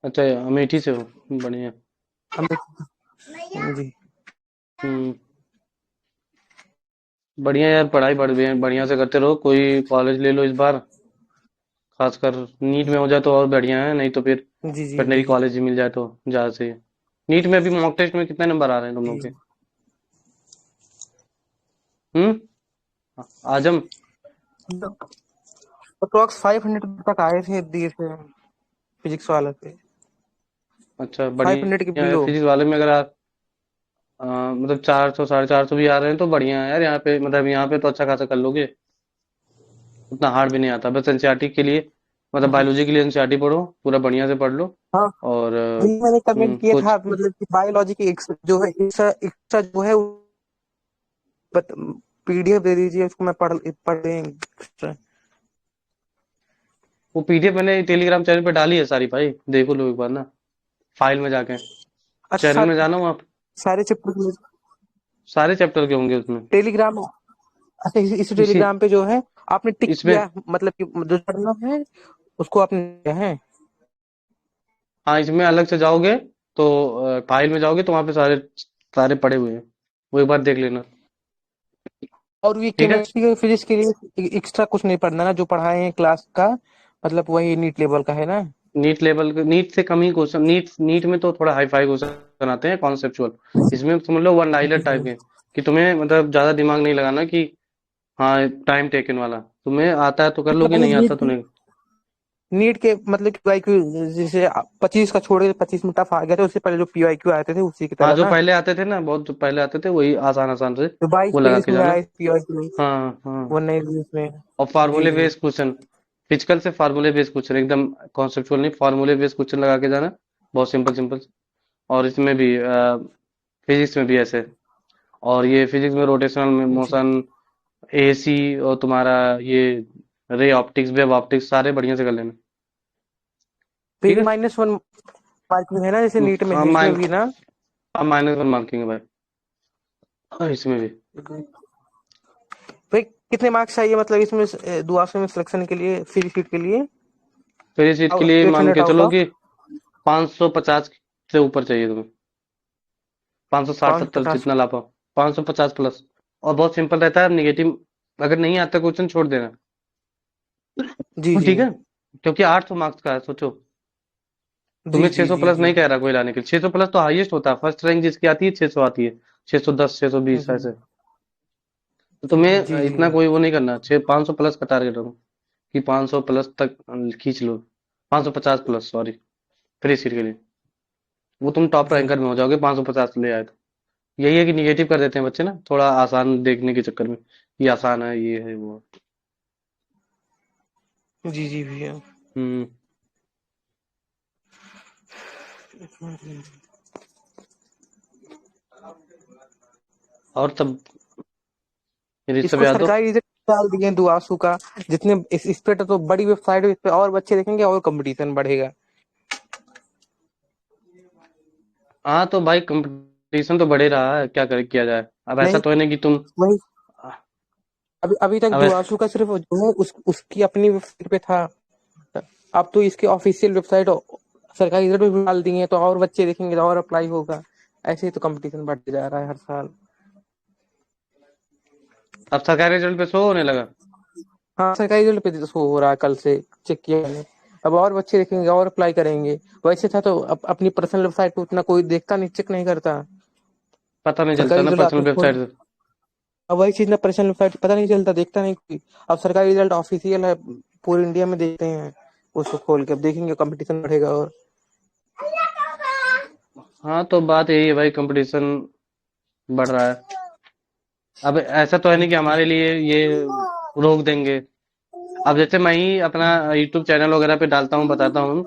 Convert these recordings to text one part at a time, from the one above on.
अच्छा, अमेठी से हो। बढ़िया। जी। हम्म। बढ़िया यार, पढ़ाई बढ़िया बढ़िया से करते रहो, कोई कॉलेज ले लो इस बार। खासकर नीट में हो जाए तो और बढ़िया है, नहीं तो फिर जी जी वेटनरी भैया। कॉलेज ही मिल जाए तो ज्यादा सही है। नीट में अभी मॉक टेस्ट में कितने नंबर आ रहे हैं तुम लोग के? जी। हम्म। आजम। अप्रोक्स 500 तक आए थे दिए थे फिजिक्स वाले पे। अच्छा, 500 के बढ़िया है। बिलो। फिजिक्स वाले में अगर आप मतलब 400 450 भी आ रहे हैं तो बढ़िया है यार। यहाँ पे मतलब यहाँ पे तो अच्छा खासा कर लोगे। उतना हार्ड भी नहीं आता, बस एनसीईआरटी के लिए, मतलब जी। बायोलॉजी के लिए एनसीईआरटी पढ़ो, पूरा बढ़िया से पढ़ लो। हाँ, और वही मैंने कमेंट किया था, कुछ मतलब कि बायोलॉजी की जो है एक्स्ट्रा एक्स्ट्रा जो है पीडीएफ दे दीजिए, उसको मैं पढ़ लेंगे। वो पीडीएफ मैंने टेलीग्राम चैनल पे डाली है सारी भाई, देखो लो एक बार ना, फाइल में जाके। चैनल अच्छा, में जाना, वहाँ सारे चैप्टर सारे चैप्टर के होंगे उसमें। टेलीग्राम। अच्छा, इस इसी टेलीग्राम पे जो है आपने टिक इसमें। किया, मतलब कि जो पढ़ना है उसको आपने किया है। हाँ, इसमें अलग से जाओगे तो फाइल में जाओगे तो वहाँ पे सारे सारे पड़े हुए हैं, वो एक बार देख लेना। और ये ठीक है। केमिस्ट्री और फिजिक्स के लिए एक्स्ट्रा कुछ नहीं पढ़ना ना, जो पढ़ाए हैं क्लास का, मतलब वही नीट लेवल का है ना। नीट लेवल, नीट से कम ही क्वेश्चन, नीट नीट में तो थोड़ा हाई फाई क्वेश्चन आते हैं कॉन्सेप्चुअल। इसमें समझ लो वन लाइनर टाइप के, कि तुम्हें मतलब ज्यादा दिमाग नहीं लगाना कि हाँ टाइम टेकन वाला, तुम्हें आता है तो कर मतलब लोगे, पहले नहीं आता तो नहीं। नीट के मतलब कि पीवाईक्यू, जैसे 25 का छोड़ के 25 में टफ आ गया था, उससे पहले जो पीवाईक्यू आते थे उसी की हाँ, तरह जो ना। पहले आते थे ना, बहुत जो पहले आते थे वही आसान आसान से, जो 22 वो लगा 23 के में जाना। आए पीवाईक्यू, हाँ हाँ। वो नहीं उसमें। और जी फार्मूले जी। बेस्ड क्वेश्चन, फिजिकल से फार्मूले बेस्ड क्वेश्चन, एकदम कॉन्सेप्चुअल नहीं, फार्मूले बेस्ड क्वेश्चन लगा के जाना, बहुत सिंपल सिंपल। और इसमें भी फिजिक्स में भी ऐसे। और ये फिजिक्स में रोटेशनल जी। मोशन, एसी, और तुम्हारा ये रे ऑप्टिक्स, वेव ऑप्टिक्स, सारे बढ़िया से कर लेना। तो ठीक ये है। -1 मार्किंग है ना, जैसे नीट में हाँ है इसमें भी ना। हाँ, -1 मार्किंग है भाई। हाँ, इसमें भी। भाई कितने मार्क्स चाहिए, मतलब इसमें दुआसों में सिलेक्शन के लिए, फ्री सीट के लिए? फिर इस चीज के लिए एट मान हंड्रेड के आउट चलो ऑफ कि 550 से ऊपर चाहिए तुम्हें। 560 पाँच 70 पचास जितना ला पाओ। 550 प्लस। और बहुत सिंपल रहता है, निगेटिव अगर नहीं आता क्वेश्चन छोड़ देना। जी जी ठीक है। क्योंकि 800 मार्क्स का है, सोचो। जी तुम्हें जी 600 जी प्लस जी नहीं कह रहा कोई लाने के लिए, 600 प्लस तो हाईएस्ट होता है, फर्स्ट रैंक जिसकी आती है 600 आती है, 610 620 जी ऐसे। तो तुम्हें जी जी इतना कोई वो नहीं करना, 500 प्लस का टारगेट रखो, कि 500 प्लस तक खींच लो। 550 प्लस, सॉरी, फ्री सीट के लिए। वो तुम टॉप जी रैंकर में हो जाओगे, 550 ले आए तो। यही है कि निगेटिव कर देते हैं बच्चे ना, थोड़ा आसान देखने के चक्कर में, ये आसान है, ये है वो है। जी जी भैया। हम्म। और तब ऋषभ इसको यादव। सरकारी रिजल्ट डाल दिए हैं दुआसू का। जितने इस पे तो बड़ी वेबसाइट है, इस पे और बच्चे देखेंगे और कंपटीशन बढ़ेगा। हाँ तो भाई, कंपटीशन तो बढ़ ही रहा है, क्या कर किया जाए, अब ऐसा नहीं, तो है नहीं कि तुम। वही, अभी अभी तक अब दुआसू का सिर्फ जो है उसकी अपनी वेबसाइट पे था। अब तो इसकी ऑफिशियल वेबसाइट सरकारी रिजल्ट भी डाल दिए हैं, तो और बच्चे देखेंगे तो और अप्लाई होगा। ऐसे ही तो कंपटीशन बढ़ते जा रहा है हर साल। अब सरकारी रिजल्ट पे शो होने लगा। हाँ, सरकारी रिजल्ट पे तो शो हो रहा है, कल से चेक किया मैंने। अब और बच्चे देखेंगे और अप्लाई करेंगे। वैसे था तो अपनी पर्सनल वेबसाइट पे उतना कोई देखता नहीं, चेक नहीं करता। पता नहीं चलता सरकारी ना रिजल्ट पर्सनल आते थोड़ा। वेबसाइट से। अब वही चीज ना, पर्सनल वेबसाइट पता नहीं चलता, देखता नहीं कोई। अब सरकारी रिजल्ट ऑफिशियल है, पूरे इंडिया में देखते हैं उसको खोल के। अब देखेंगे, कंपटीशन बढ़ेगा और। हाँ तो बात यही है भाई, कंपटीशन बढ़ रहा है। अब ऐसा तो है नहीं कि हमारे लिए ये रोक देंगे। अब जैसे मैं ही अपना यूट्यूब चैनल वगैरह पे डालता हूँ, बताता हूँ,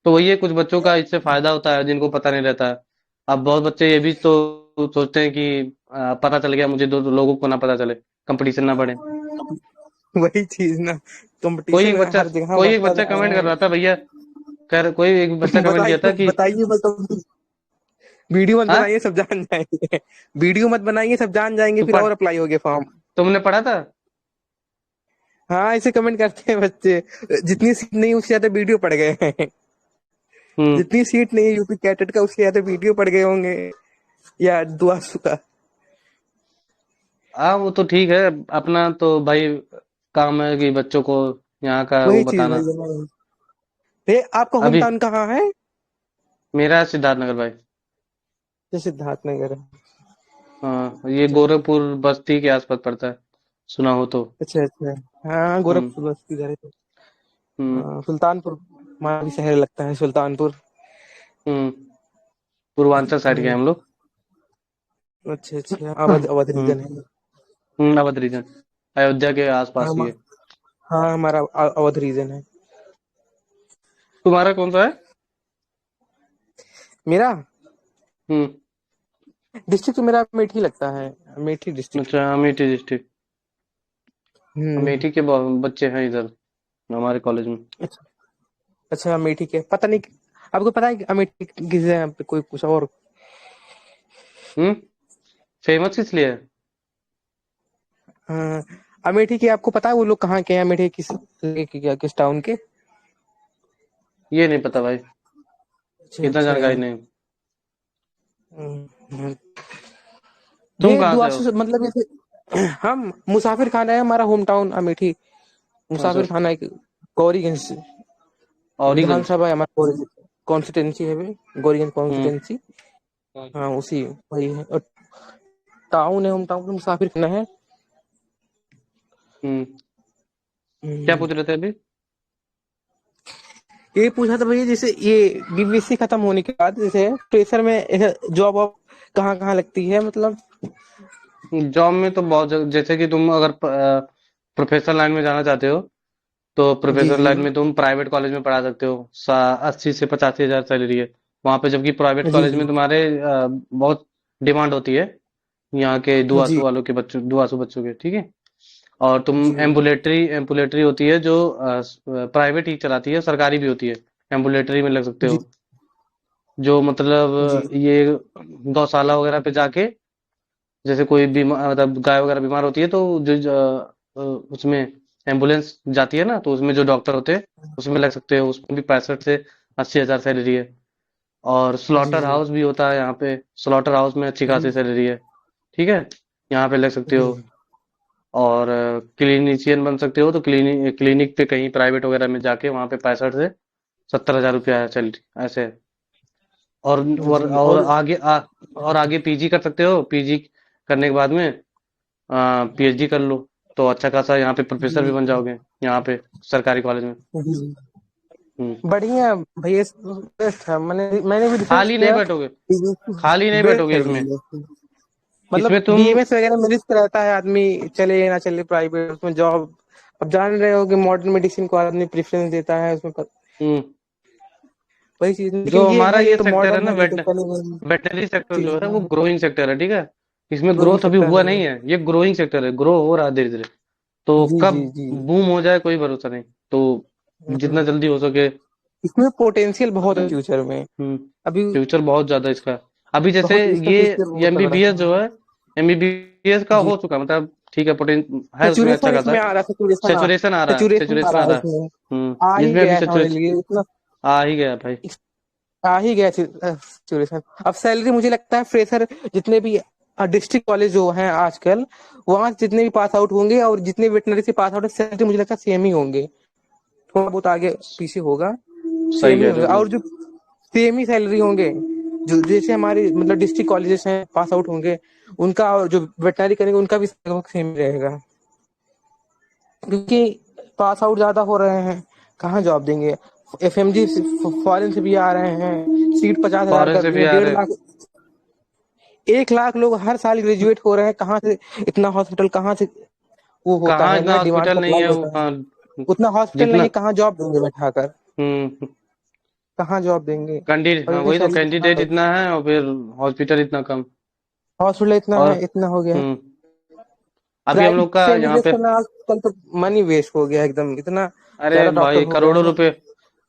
तो वही है, कुछ बच्चों का इससे फायदा होता है जिनको पता नहीं रहता है। अब बहुत बच्चे ये भी तो सोचते हैं कि पता चल गया मुझे, दो लोगों को ना पता चले, कंपटीशन ना बढ़े। वही चीज ना, कोई कंपटीशन एक बच्चा हर जगह कोई एक बढ़ता बच्चा जा कमेंट रहा कर रहा था भैया, कर कोई एक बच्चा है। कमेंट किया था बताइए कि बताइए, मतलब वीडियो मत हाँ, बनाइए, सब जान जाएंगे। वीडियो मत बनाइए, सब जान जाएंगे, तू फिर पढ़ और अप्लाई हो गए फॉर्म। तुमने पढ़ा था? हाँ, ऐसे कमेंट करते हैं बच्चे। जितनी सीट नहीं उससे ज्यादा वीडियो पड़ गए हैं। हम्म। जितनी सीट नहीं है यूपी कैटेट का, उससे ज्यादा वीडियो पड़ गए होंगे या दुआ का। हाँ वो तो ठीक है। अपना तो भाई काम है कि बच्चों को यहाँ का वो वही चीज बताना। भाई है ना। ये आपका होम अभी टाउन कहाँ है? मेरा सिद्धार्थनगर भाई। ये सिद्धार्थ नगर है। हाँ ये अच्छा गोरखपुर बस्ती के आसपास पड़ता है, सुना हो तो। अच्छा अच्छा। हाँ हम्म। गोरखपुर बस इधर है। हम्म। हाँ, सुल्तानपुर हमारा भी शहर लगता है, सुल्तानपुर। हम्म। पूर्वांचल साइड के हैं हम्म, हम लोग। अच्छा अच्छा, अवध अवध हम्म। रीजन है। अवध रीजन, अयोध्या के हाँ आसपास ही है। हाँ हमारा अवध रीजन है। तुम्हारा कौन सा है? मेरा हम्म। डिस्ट्रिक्ट तो मेरा अमेठी लगता है, अमेठी डिस्ट्रिक्ट। अच्छा अमेठी डिस्ट्रिक्ट। हम्म। अमेठी के बच्चे हैं इधर हमारे कॉलेज में। अच्छा अच्छा, अमेठी के पता नहीं, आपको पता है कि अमेठी किस जगह पे कोई कुछ और? हम्म। फेमस किस लिए है? हाँ, अमेठी के आपको पता है वो लोग कहाँ के हैं, अमेठी किस टाउन के? ये नहीं पता भाई, अच्छा इतना अच्छा। जानकारी नहीं। हम्म। तुम ये कहाँ से हो? दुआसू से मतलब जैसे हम मुसाफिर खाना है हमारा होम टाउन अमेठी। अच्छा। मुसाफिर खाना एक गौरीगंज से औरीगंज। विधानसभा है हमारा, कॉन्स्टिटेंसी है भाई, गौरीगंज हम्म। कॉन्स्टिटेंसी। हाँ उसी वही है, और टाउन है, होम टाउन मुसाफिर खाना है। हम्म। क्या हम्म। पूछ रहे थे अभी? ये पूछा था भैया, जैसे ये बीबीएससी खत्म होने के बाद जैसे प्रेशर में जॉब वॉब कहाँ कहाँ लगती है मतलब? जॉब में तो बहुत जैसे कि तुम अगर प्रोफेशनल लाइन में जाना चाहते हो तो जी प्रोफेशनल जी। लाइन में तुम प्राइवेट कॉलेज में पढ़ा सकते हो। 80 से 85 हजार सैलरी है वहां पे, जबकि प्राइवेट जी कॉलेज जी में तुम्हारे बहुत डिमांड होती है यहाँ के दुआसू जी वालों के बच्चों, दुआसू बच्चों के, ठीक है। और तुम जी एम्बुलेटरी एम्बुलेटरी होती है जो प्राइवेट ही चलाती है, सरकारी भी होती है। एम्बुलेटरी में लग सकते जी हो, जो जी मतलब ये गौशाला वगैरह पे जाके, जैसे कोई बीमार मतलब गाय वगैरह बीमार होती है तो उसमें एम्बुलेंस जाती है ना, तो उसमें जो डॉक्टर होते हैं उसमें लग सकते हो। उसमें भी 65 से 80 हजार सैलरी है। और जी स्लॉटर जी हाउस भी होता है यहाँ पे, स्लॉटर हाउस में अच्छी खासी सैलरी है, ठीक है। यहाँ पे लग सकते जी हो। और क्लिनिशियन बन सकते हो, तो क्लिनिक पे कहीं प्राइवेट वगैरह में जाके वहाँ पे 65 से 70 हजार रुपया है सैलरी, ऐसे है। और और, जी। और और आगे और आगे पीजी कर सकते हो। पीजी करने के बाद में पीएचडी कर लो, तो अच्छा खासा यहाँ पे प्रोफेसर भी जी बन जाओगे, यहाँ पे सरकारी कॉलेज में। जी हम्म। बढ़िया भैया, बेस्ट है, मैंने भी रिसर्च खाली नहीं किया। बैठोगे, खाली नहीं बेस्ट है बैठोगे इसमें। भैया, मतलब इसमें तुम बीएमएस वगैरह में रिस्क रहता है, आदमी चले या ना चले प्राइवेट उसमें जॉब। अब जान रहे हो कि मॉडर्न मेडिसिन को आदमी प्रेफरेंस देता है उसमें हम्म, वही चीज, जो लेकिन ये हमारा है ये ये तो सेक्टर है मॉडर्न ना, है ये तो चलेगा ही। वेटनरी सेक्टर जी जो है वो हाँ, ग्रोइंग सेक्टर है, ठीक है। इसमें ग्रोइंग ग्रोथ अभी सेक्टर हुआ है। नहीं है, ये ग्रोइंग सेक्टर है, ग्रो हो रहा है धीरे धीरे। तो जी जी कब जी। बूम हो जाए कोई भरोसा नहीं, तो हम्म, जितना जल्दी हो सके। इसमें पोटेंशियल बहुत है फ्यूचर में। हम्म। अभी फ्यूचर बहुत ज्यादा इसका। अभी जैसे बहुत इसका ये फ्यूचर बहुत तगड़ा एमबीबीएस है। जो है, एमबीबीएस का जी, हो चुका, मतलब ठीक है, पोटेंशियल है उसमें अच्छा सेचुरेशन खासा। इसमें आ रहा है, सेचुरेशन आ रहा है, सेचुरेशन आ सेचुरेशन आ रहा है रहा है। इसमें। आ ही इसमें अभी गया है समझ सेचुरेशन लीजिए इतना, आ ही गया भाई। आ ही गया सिचुएशन। अब सैलरी मुझे लगता है फ्रेशर जितने भी डिस्ट्रिक्ट कॉलेज जो हैं आजकल, वहां जितने भी पास आउट होंगे और जितने वेटनरी से पास आउट है, सैलरी मुझे लगता है सेम ही होंगे। थोड़ा बहुत आगे पीछे होगा, सही सेम ही कह होंगे। रहे हो और तुम। जो सेम ही सैलरी होंगे, जो जैसे हमारे मतलब डिस्ट्रिक्ट कॉलेजेस हैं पास आउट होंगे, उनका और जो वेटनरी करेंगे उनका भी सेम ही रहेगा। क्योंकि पास आउट ज्यादा हो रहे हैं, कहाँ जॉब देंगे? एफएमजी फॉरेन से भी आ रहे हैं, सीट 50,000 फॉरेन कर से दी भी है, आ डेढ़ रहे। लाख 1 लाख लोग हर साल ग्रेजुएट हो रहे हैं। कहाँ से इतना हॉस्पिटल, कहाँ से वो होता कहाँ है इतना ना, डिमांड हॉस्पिटल नहीं सप्लाई है वो, होता है। हाँ। उतना हॉस्पिटल नहीं जितना है, कहाँ जॉब देंगे बैठाकर? हम्म कहाँ जॉब देंगे? हाँ और इतनी वही तो, सैलरी कैंडिडेट कहाँ? इतना है और फिर हॉस्पिटल इतना कम। हॉस्पिटल इतना और है, इतना हो गया है। हम्म अभी हम प्राइवेट लोग का से यहाँ एमबीबीएस पे, करना आजकल तो मनी वेस्ट हो गया एकदम, इतना अरे ज्यादा डॉक्टर भाई हो गए हैं।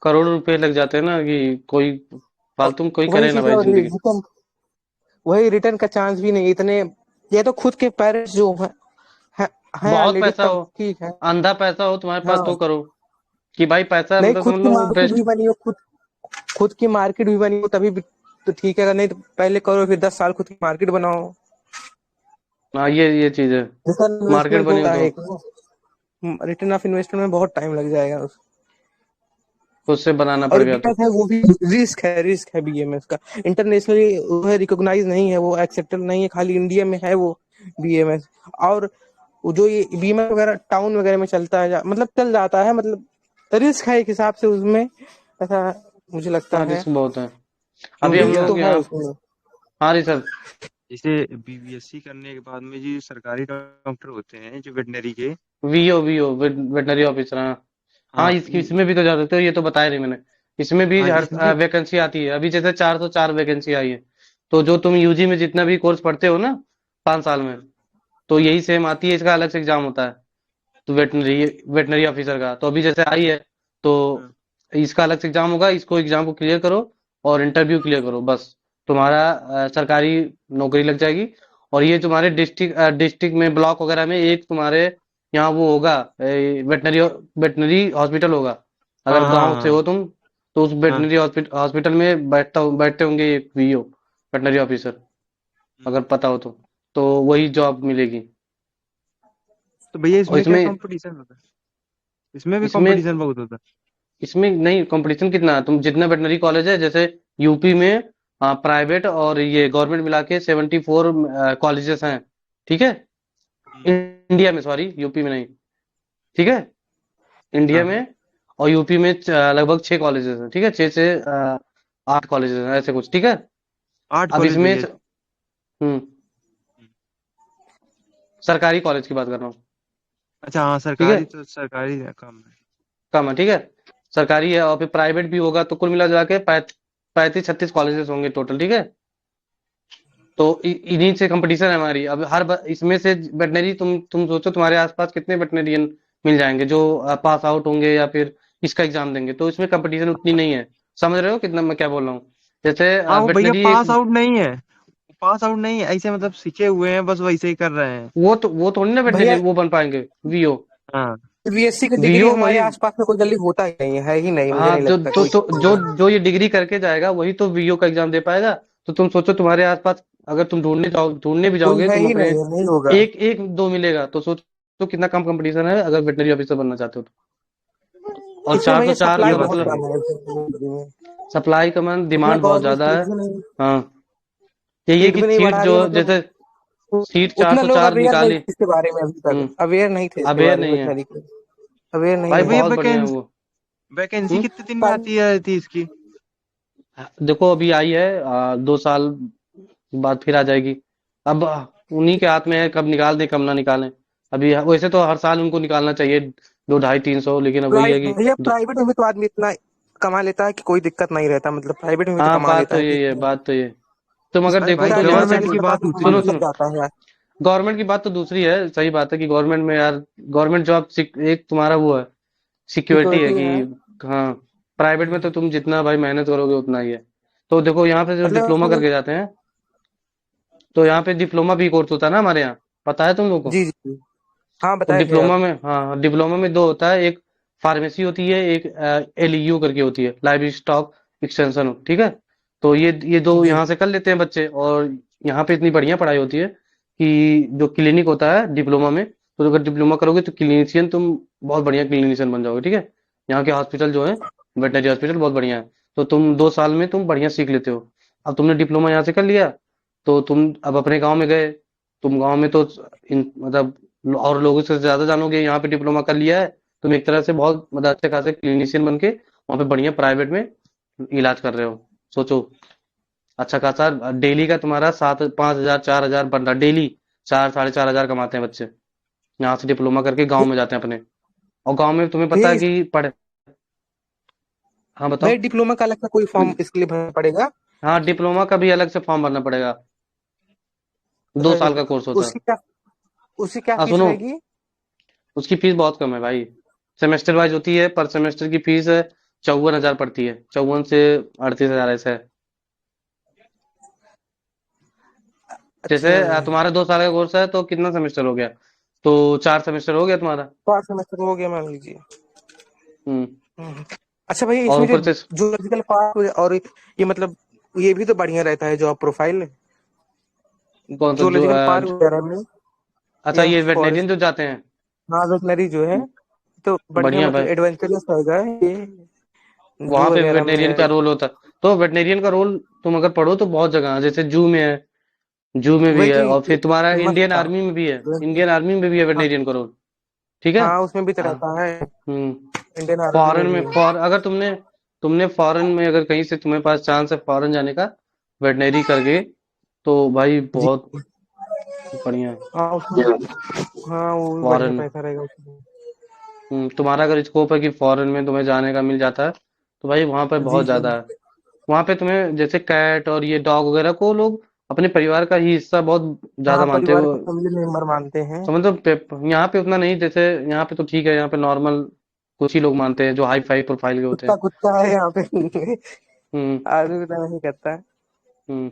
करोड़ों रुपए लग जाते हैं ना, कि कोई और फालतू में कोई वही करे ना चीज भाई है, जिंदगी। रिटर्न, वही रिटर्न का चांस भी नहीं इतने। ये तो खुद के पेरेंट्स जो है, हैं बहुत ऑलरेडी पैसा तब हो, ठीक है। अंधा पैसा हो तुम्हारे पास हाँ, तो करो, कि भाई पैसा नहीं मतलब खुद समझ की लो मार्केट बेस्ट। भी बनी हो, खुद खुद की मार्केट भी बनी हो तभी भी तो ठीक है, अगर नहीं तो पहले करो, फिर 10 साल खुद की मार्केट बनाओ। हाँ ये चीज है। रिटर्न मार्केट इन्वेस्टमेंट बनी हो होता है तो एक, रिटर्न ऑफ इन्वेस्टमेंट में बहुत टाइम लग जाएगा। खुद से बनाना और पड़ गया तो। बीएमएस है वो भी रिस्क है बीएमएस का। इंटरनेशनली वो है, रिकॉग्नाइज नहीं है, वो एक्सेप्टेड नहीं है, खाली इंडिया में है वो बीएमएस। और वो जो ये बीएमएस वगैरह टाउन वगैरह में चलता है, मतलब चल जाता है, मतलब रिस्क है एक हिसाब से उसमें, ऐसा मुझे लगता हाँ है। रिस्क बहुत है। तो अभी हम रिस्क भैया तो लोग है यहाँ। उसमें। हाँ रिसर्च। जैसे बीबीएससी करने के बाद में जी सरकारी डॉक्टर होते हैं जो वेटनरी के। वीओ वेटनरी ऑफिसर, हाँ। हाँ हाँ इसमें भी तो जा सकते हो, ये तो बताया नहीं मैंने। इसमें भी हाँ हर इसमें भी। वैकेंसी आती है, अभी जैसे 404 वैकेंसी आई है। तो जो तुम यूजी में जितना भी कोर्स पढ़ते हो ना 5 साल में, तो यही सेम आती है, इसका अलग से एग्जाम होता है। तो वेटनरी ऑफिसर का तो अभी जैसे आई है, तो हाँ इसका अलग से एग्जाम होगा, इसको एग्जाम को क्लियर करो और इंटरव्यू क्लियर करो, बस तुम्हारा सरकारी नौकरी लग जाएगी। और ये तुम्हारे डिस्ट्रिक्ट में ब्लॉक वगैरह में एक तुम्हारे यहाँ वो होगा, वेटनरी वेटनरी हॉस्पिटल होगा। हाँ अगर हाँ गांव से हाँ हो तुम, तो उस हाँ। वेटनरी हॉस्पिटल में बैठते होंगे एक वीओ, वेटनरी ऑफिसर, हम्म। अगर पता हो तो वही जॉब मिलेगी। तो भैया और इसमें क्या इसमें कंपटीशन होता है? इसमें भी इसमें कंपटीशन बहुत होता इसमें नहीं कंपटीशन कितना है, तुम जितना वेटनरी कॉलेज है, जैसे यूपी में प्राइवेट और ये गवर्नमेंट मिला के 74 कॉलेजेस हैं, ठीक है। है। इंडिया में, सॉरी यूपी में नहीं, ठीक है, इंडिया हाँ हाँ। में। और यूपी में लगभग 6 कॉलेजेस हैं, ठीक है, 6 से 8 कॉलेजेस हैं, ऐसे कुछ, ठीक है। अब कॉलेज इसमें भैया। हम्म सरकारी कॉलेज की बात कर रहा हूँ, अच्छा हाँ ठीक है, सरकारी तो सरकारी काम है। कम है, ठीक है। सरकारी है और फिर प्राइवेट भी होगा, तो कुल मिला जुला के 35-36 कॉलेजेस होंगे टोटल, ठीक है। तो इन्हीं से कंपटीशन है हमारी। अब इसमें से वेटनरी, तुम सोचो तुम्हारे आसपास कितने वेटनरियन मिल जाएंगे जो पास आउट होंगे या फिर इसका एग्जाम देंगे, तो इसमें कंपटीशन उतनी नहीं है। समझ रहे हो कितना मैं क्या बोल रहा हूँ? जैसे हाँ वो भैया वेटनरी एक, पास आउट नहीं है। पास आउट नहीं है ऐसे, मतलब सीखे हुए हैं बस वैसे ही कर रहे हैं। वो थोड़ी ना वेटनरी भैया वो बन पाएंगे, वीओ। हाँ बीएससी की डिग्री वीओ हमारे वही। आसपास में कोई जल्दी होता ही नहीं है ही नहीं, मुझे हाँ नहीं जो लगता तो, कोई तो जो होगा। जो ये डिग्री करके जाएगा वही तो वीओ का एग्जाम दे पाएगा। तो तुम सोचो तुम्हारे आसपास, अगर तुम ढूंढने भी कोई जाओगे है तुम ही अपने, नहीं, नहीं होगा। एक एक दो मिलेगा, तो सोचो तो कितना कम कंपटीशन है अगर वेटनरी ऑफिसर बनना चाहते हो तो। और इसमें चार सौ भैया चार सप्लाई का बहुत मतलब, कम है में। सप्लाई का मतलब उतना डिमांड बहुत गवर्नमेंट ज्यादा है। सीट भी नहीं, हाँ यही है सीट कि भी नहीं सीट बढ़ा रही जो है, जैसे मतलब सीट उतना लोग 404 अवेयर नहीं निकाली। थे इसके बारे में, अभी तक हम्म अवेयर नहीं थे इसके अवेयर बारे में, नहीं है वेटनरी के अवेयर नहीं भाई, तो है। भैया बहुत बढ़िया है वैकेंसी वो। वैकेंसी हम्म कितने दिन में पर आती है थी इसकी? देखो अभी आई है, 2 साल बाद फिर आ जाएगी। अब उन्हीं के हाथ में है, कब निकाल दें कब ना निकालें। अभी वैसे तो हर साल उनको निकालना चाहिए 200-250-300, लेकिन अब वही है कि भैया प्राइवेट में भी तो आदमी इतना कमा लेता है कि कोई दिक्कत नहीं रहता, मतलब प्राइवेट में भी तो हाँ कमा बात लेता तो है कि यही है, बात तो ये, तुम अगर अरे देखो भाई तो यहाँ पे गवर्नमेंट की 40-50 बात हजार होती सुनो है। महीने सुनो, लग जाता है। गवर्नमेंट की बात तो दूसरी है, सही बात है कि गवर्नमेंट में यार, गवर्नमेंट जॉब एक तुम्हारा वो है, सिक्योरिटी है सिक्योरिटी कि, है। हाँ। प्राइवेट में तो तुम जितना भाई मेहनत करोगे उतना ही है। तो देखो यहाँ पे जो मतलब डिप्लोमा उसमें, करके जाते हैं, तो यहाँ पे डिप्लोमा भी कोर्स होता है ना हमारे यहाँ, पता है तुम लोग को? जी जी, हाँ तो बताए थे डिप्लोमा आप। में, हाँ डिप्लोमा में दो होता है, एक फार्मेसी होती है, एक एलईयू करके होती है, लाइव स्टॉक एक्सटेंशन, ठीक है। तो ये दो जी यहाँ से कर लेते हैं बच्चे, और यहाँ पे इतनी बढ़िया पढ़ाई होती है कि जो क्लिनिक होता है डिप्लोमा में, तो अगर डिप्लोमा करोगे तो क्लिनिशियन तुम बहुत बढ़िया क्लिनिशियन बन जाओगे, ठीक है। यहाँ के हॉस्पिटल जो है, वेटनरी हॉस्पिटल बहुत बढ़िया है। तो तुम 2 साल में तुम बढ़िया सीख लेते हो। अब तुमने डिप्लोमा यहाँ से कर लिया, तो तुम अब अपने गाँव में गए, तुम गाँव में तो मतलब और लोगों से ज्यादा जानोगे, यहाँ पे डिप्लोमा कर लिया है, तुम एक तरह से बहुत मतलब अच्छे खासे क्लिनिशियन बन के वहाँ पे बढ़िया प्राइवेट में इलाज कर रहे हो। सोचो, अच्छा खासा डेली का तुम्हारा 7-5 हजार 4 हजार बन रहा डेली, 4-4.5 हजार कमाते हैं बच्चे, यहाँ से डिप्लोमा करके गाँव में जाते हैं अपने। और गाँव में तुम्हें पता भैया है कि पढ़ हाँ भैया बताओ। डिप्लोमा का अलग से कोई फॉर्म इसके लिए भरना पड़ेगा? हाँ डिप्लोमा का भी अलग से फॉर्म भरना पड़ेगा, 2 साल का कोर्स होता है। उसकी क्या, उसकी क्या हाँ फीस सुनो, रहेगी? उसकी फीस बहुत कम है भाई, सेमेस्टर वाइज होती है, पर सेमेस्टर की फीस 54 हजार पड़ती है, 54 से 38 हजार ऐसा है। जैसे अच्छा, तुम्हारा 2 साल का कोर्स है तो कितना सेमेस्टर हो गया, तो 4 सेमेस्टर हो गया तुम्हारा। 5 सेमेस्टर हो गया मान लीजिए। हम्म हम्म। अच्छा भैया, और इसमें जो ऊपर से जूलॉजिकल पार्क और ये मतलब ये भी तो बढ़िया रहता है जॉब प्रोफाइल, कौन सा जो जूलॉजिकल पार्क वगैरह में अच्छा या ये वेटनेरियन फॉरेस्ट। जो जाते हैं। हाँ वेटनरी जो है तो बढ़िया, बढ़िया मतलब भाई, एडवेंचरस रहेगा ये जू वहां पे वगैरह में। वेटनेरियन का रोल होता है। तो वेटनेरियन का रोल तुम अगर पढ़ो तो बहुत जगह है, जैसे जू में है, जू में भी वही तो है, और फिर तुम्हारा फेमस इंडियन था। आर्मी में भी है, इंडियन आर्मी में भी है हाँ, वेटनेरियन का रोल। ठीक है। हाँ उसमें भी तो हाँ। रहता है, हम्म। इंडियन आर्मी फॉरेन में भी में, है। अगर तुमने तुमने फॉरेन में अगर कहीं से तुम्हें पास चांस है फॉरेन जाने का वेटनरी करके, तो भाई जी। बहुत बढ़िया है हाँ उसमें, हाँ वो भी बढ़िया फॉरेन में। पैसा रहेगा उसमें। तुम्हारा अगर स्कोप है कि फॉरेन में तुम्हें जाने का मिल जाता है, तो भाई वहां पे जी बहुत जी। ज्यादा है। वहां पे तुम्हें जैसे कैट और ये डॉग वगैरह को लोग अपने परिवार का ही हिस्सा बहुत हाँ ज्यादा मानते हैं परिवार वो। का फैमिली मेंबर मानते हैं। समझ लो यहाँ पे उतना नहीं, जैसे यहाँ पे तो ठीक है, यहाँ पे नॉर्मल कुछ ही लोग मानते हैं जो हाई फाई प्रोफाइल के होते कुत्ता हैं। कुत्ता है यहाँ पे हम्म। आदमी उतना नहीं करता है। हम्म।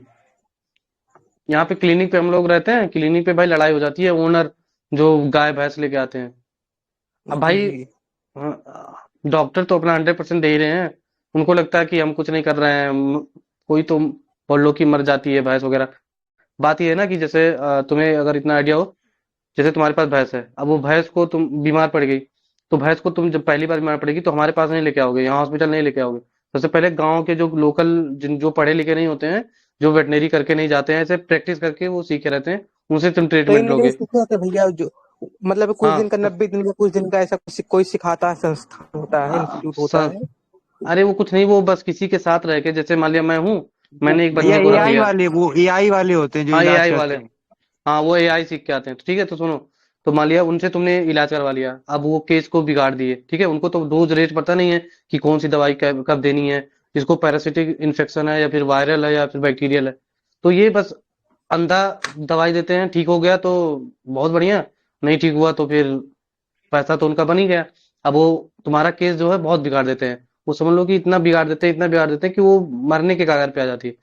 यहाँ पे क्लिनिक पे हम लोग रहते हैं, क्लिनिक पे भाई लड़ाई हो जाती है, ओनर जो गाय भैंस लेके आते हैं। अब जी भाई जी। डॉक्टर तो अपना 100% दे ही रहे हैं, उनको लगता है कि हम कुछ नहीं कर रहे हैं, कोई तो बोल लो कि मर जाती है भैंस वगैरह। बात ये है ना कि जैसे तुम्हें अगर इतना आइडिया हो, जैसे तुम्हारे पास भैंस है, अब वो भैंस को तुम बीमार पड़ गई, तो भैंस को तुम जब पहली बार बीमार पड़ेगी तो हमारे पास नहीं लेके आओगे, यहाँ हॉस्पिटल नहीं लेके आओगे। सबसे पहले गांव के जो लोकल, जिन जो पढ़े लिखे नहीं होते हैं, जो वेटनरी करके नहीं जाते हैं, ऐसे प्रैक्टिस करके वो सीखे रहते हैं, उनसे तुम कहीं ट्रीटमेंट ना कहीं लोगे। सीखे जाते हैं भैया, जो मतलब कुछ दिन हाँ। का 90 दिन का कुछ दिन का ऐसा कोई सिखाता है, संस्थान होता है, इंस्टीट्यूट होता स- है। अरे वो कुछ नहीं, वो बस किसी के साथ रह के, जैसे मान लिया मैं हूँ, वो मैंने एक भैया बंदे को रख एआई लिया। वाले, वो एआई वाले होते हैं जो हाँ इलाज एआई वाले, करते हैं। हाँ वो एआई सीख के आते हैं, तो ठीक है, तो सुनो, तो मान लिया उनसे तुमने इलाज करवा लिया, अब वो केस को बिगाड़ दिए, ठीक है, उनको तो डोज रेट पता नहीं है कि कौन सी दवाई कब कब देनी है, इसको पैरासिटिक इन्फेक्शन है या फिर वायरल है या फिर बैक्टीरियल है। तो ये बस अंधा दवाई देते हैं, ठीक हो गया तो बहुत बढ़िया, नहीं ठीक हुआ तो फिर पैसा तो उनका बन ही गया। अब वो तुम्हारा केस जो है बहुत बिगाड़ देते हैं, वो समझ लो कि इतना बिगाड़ देते हैं, इतना बिगाड़ देते हैं कि वो मरने के कगार पे आ जाती है।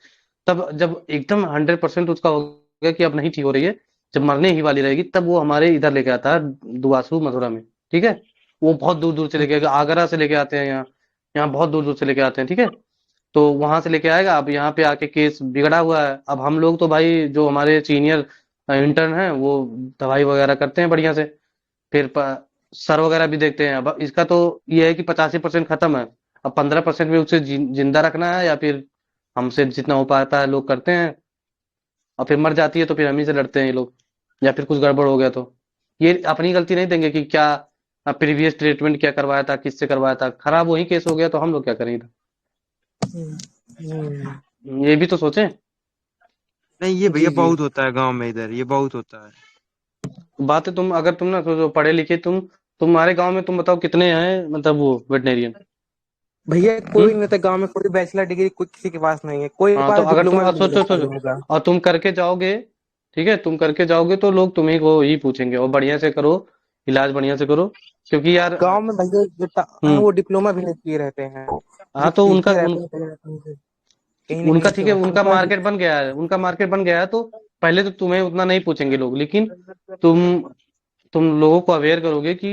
तब जब एकदम 100% उसका हो गया कि अब नहीं ठीक हो रही है, जब मरने ही वाली रहेगी, तब वो हमारे इधर लेके आता है, दुआसू मथुरा में। ठीक है। वो बहुत दूर दूर से लेके आगरा से लेके आते हैं यहाँ, यहाँ बहुत दूर दूर से लेके आते हैं, ठीक है। तो वहां से लेके आएगा, अब यहाँ पे आके केस बिगड़ा हुआ है, अब हम लोग तो भाई जो हमारे सीनियर इंटर्न हैं वो दवाई वगैरह करते हैं बढ़िया से, फिर सर वगैरह भी देखते हैं। अब इसका तो ये है कि 85% खत्म है, अब 15% में उसे जिंदा रखना है, या फिर हमसे जितना हो पाता है लोग करते हैं, और फिर मर जाती है तो फिर हम ही से लड़ते हैं ये लोग, या फिर कुछ गड़बड़ हो गया तो ये अपनी गलती नहीं देंगे कि क्या प्रीवियस ट्रीटमेंट क्या करवाया था, किससे करवाया था, खराब वही केस हो गया तो हम लोग क्या करेंगे। हम्म। ये भी तो सोचें। नहीं ये भैया जी जी। बहुत होता है गांव में, इधर ये बहुत होता है। बात है, तुम अगर तुम ना सोचो पढ़े लिखे, तुम्हारे गांव में तुम बताओ कितने हैं मतलब वो वेटनेरियन। भैया हम्म। कोई नहीं था गांव में, कोई बैचलर डिग्री कोई किसी के पास नहीं है, कोई के हाँ तो पास अगर तुम डिप्लोमा भी नहीं सोचो है सोचो, फार्मिंग का। और तुम करके जाओगे, ठीक है, तुम करके जाओगे तो लोग तुम्हें को ही पूछेंगे, और बढ़िया से करो, इलाज बढ़िया से करो, क्योंकि यार गांव में भैया जो हम्म। वो डिप्लोमा भी नहीं किए रहते हैं, जो हाँ तो सीखे रहते हैं कहीं ना उनका कहीं ठीक से है, होता उनका है। मार्केट बन गया है, उनका मार्केट बन गया है, तो पहले तो तुम्हें उतना नहीं पूछेंगे लोग, लेकिन तुम तुम लोगों को अवेयर करोगे कि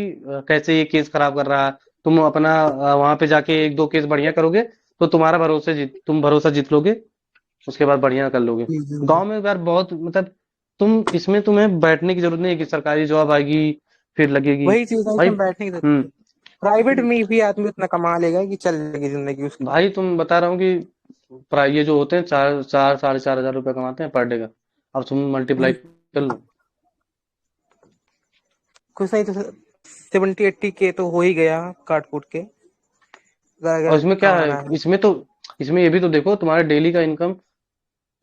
कैसे ये केस खराब कर रहा है, तुम अपना वहां पे जाके एक दो केस बढ़िया करोगे, तो तुम्हारा तुम भरोसा जीत लोगे, उसके बाद बढ़िया कर लोगे। जी जी जी। गांव में यार बहुत मतलब, इसमें तुम्हें बैठने की जरूरत नहीं है कि सरकारी जॉब आएगी फिर लगेगी। वही चीज है, भाई इसमें बैठने की जरूरत हम्म। नहीं। प्राइवेट में भी आदमी उतना कमा लेगा कि चल जाएगी जिंदगी उसकी। भाई तुम बता रहा हूँ कि ये जो होते हैं 4 4 साढ़े 4 हजार रुपये कमाते हैं पर डे का, अब तुम मल्टीप्लाई कर लो। कुछ नहीं तो 70-80 के तो हो ही गया काट कूट के, अगर और अगर इसमें क्या है, कमाना है। इसमें ये भी तो देखो, तुम्हारे डेली का इनकम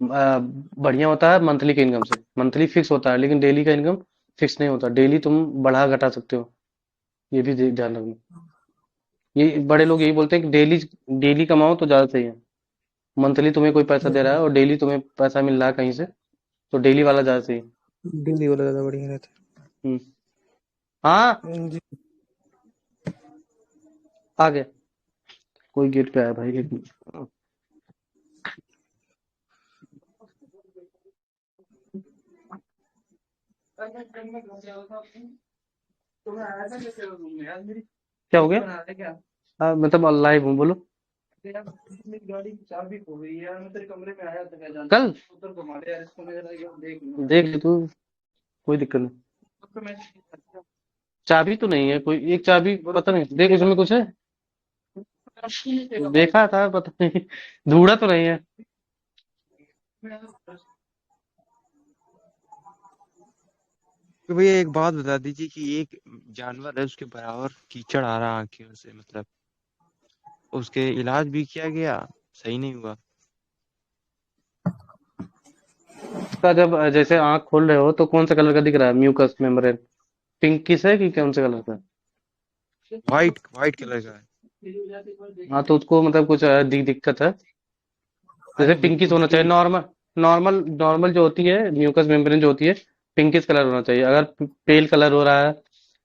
बढ़िया होता है मंथली के इनकम से, मंथली फिक्स होता है, लेकिन डेली का इनकम फिक्स नहीं होता, डेली तुम बढ़ा घटा सकते हो, ये भी ध्यान रखना। ये बड़े लोग यही बोलते हैं कि डेली डेली कमाओ तो ज्यादा सही है, मंथली तुम्हें कोई पैसा दे रहा है और डेली तुम्हें पैसा मिल रहा है कहीं से, तो डेली वाला ज्यादा सही है। दिल्ली वाला ज्यादा बढ़िया रहता हम्म। हाँ। है जी। आ गया, कोई गेट पे आया भाई, एक मिनट। क्या हो गया? मतलब लाइव हूँ, बोलो। कल देख ले तू, कोई दिक्कत नहीं। चाबी तो नहीं है कोई, एक चाबी पता नहीं, देख उसमें कुछ है। देखा था, पता नहीं। ढूंढा तो नहीं है। तो भैया एक बात बता दीजिए कि एक जानवर है उसके बराबर कीचड़ आ रहा आंखों से, मतलब उसके इलाज भी किया गया, सही नहीं हुआ। उसका जब जैसे आंख खोल रहे हो तो कौन सा कलर का दिख रहा है, म्यूकस मेम्ब्रेन? पिंकिश है कि कौन से कलर का? वाइट वाइट कलर का है। हाँ तो उसको मतलब कुछ दिक्कत है। जैसे अरे पिंकिश होना उसके चाहिए, नॉर्मल। नॉर्मल जो होती है म्यूकस मेम्ब्रेन जो होती है, पिंकिश कलर होना चाहिए। अगर पेल कलर हो रहा है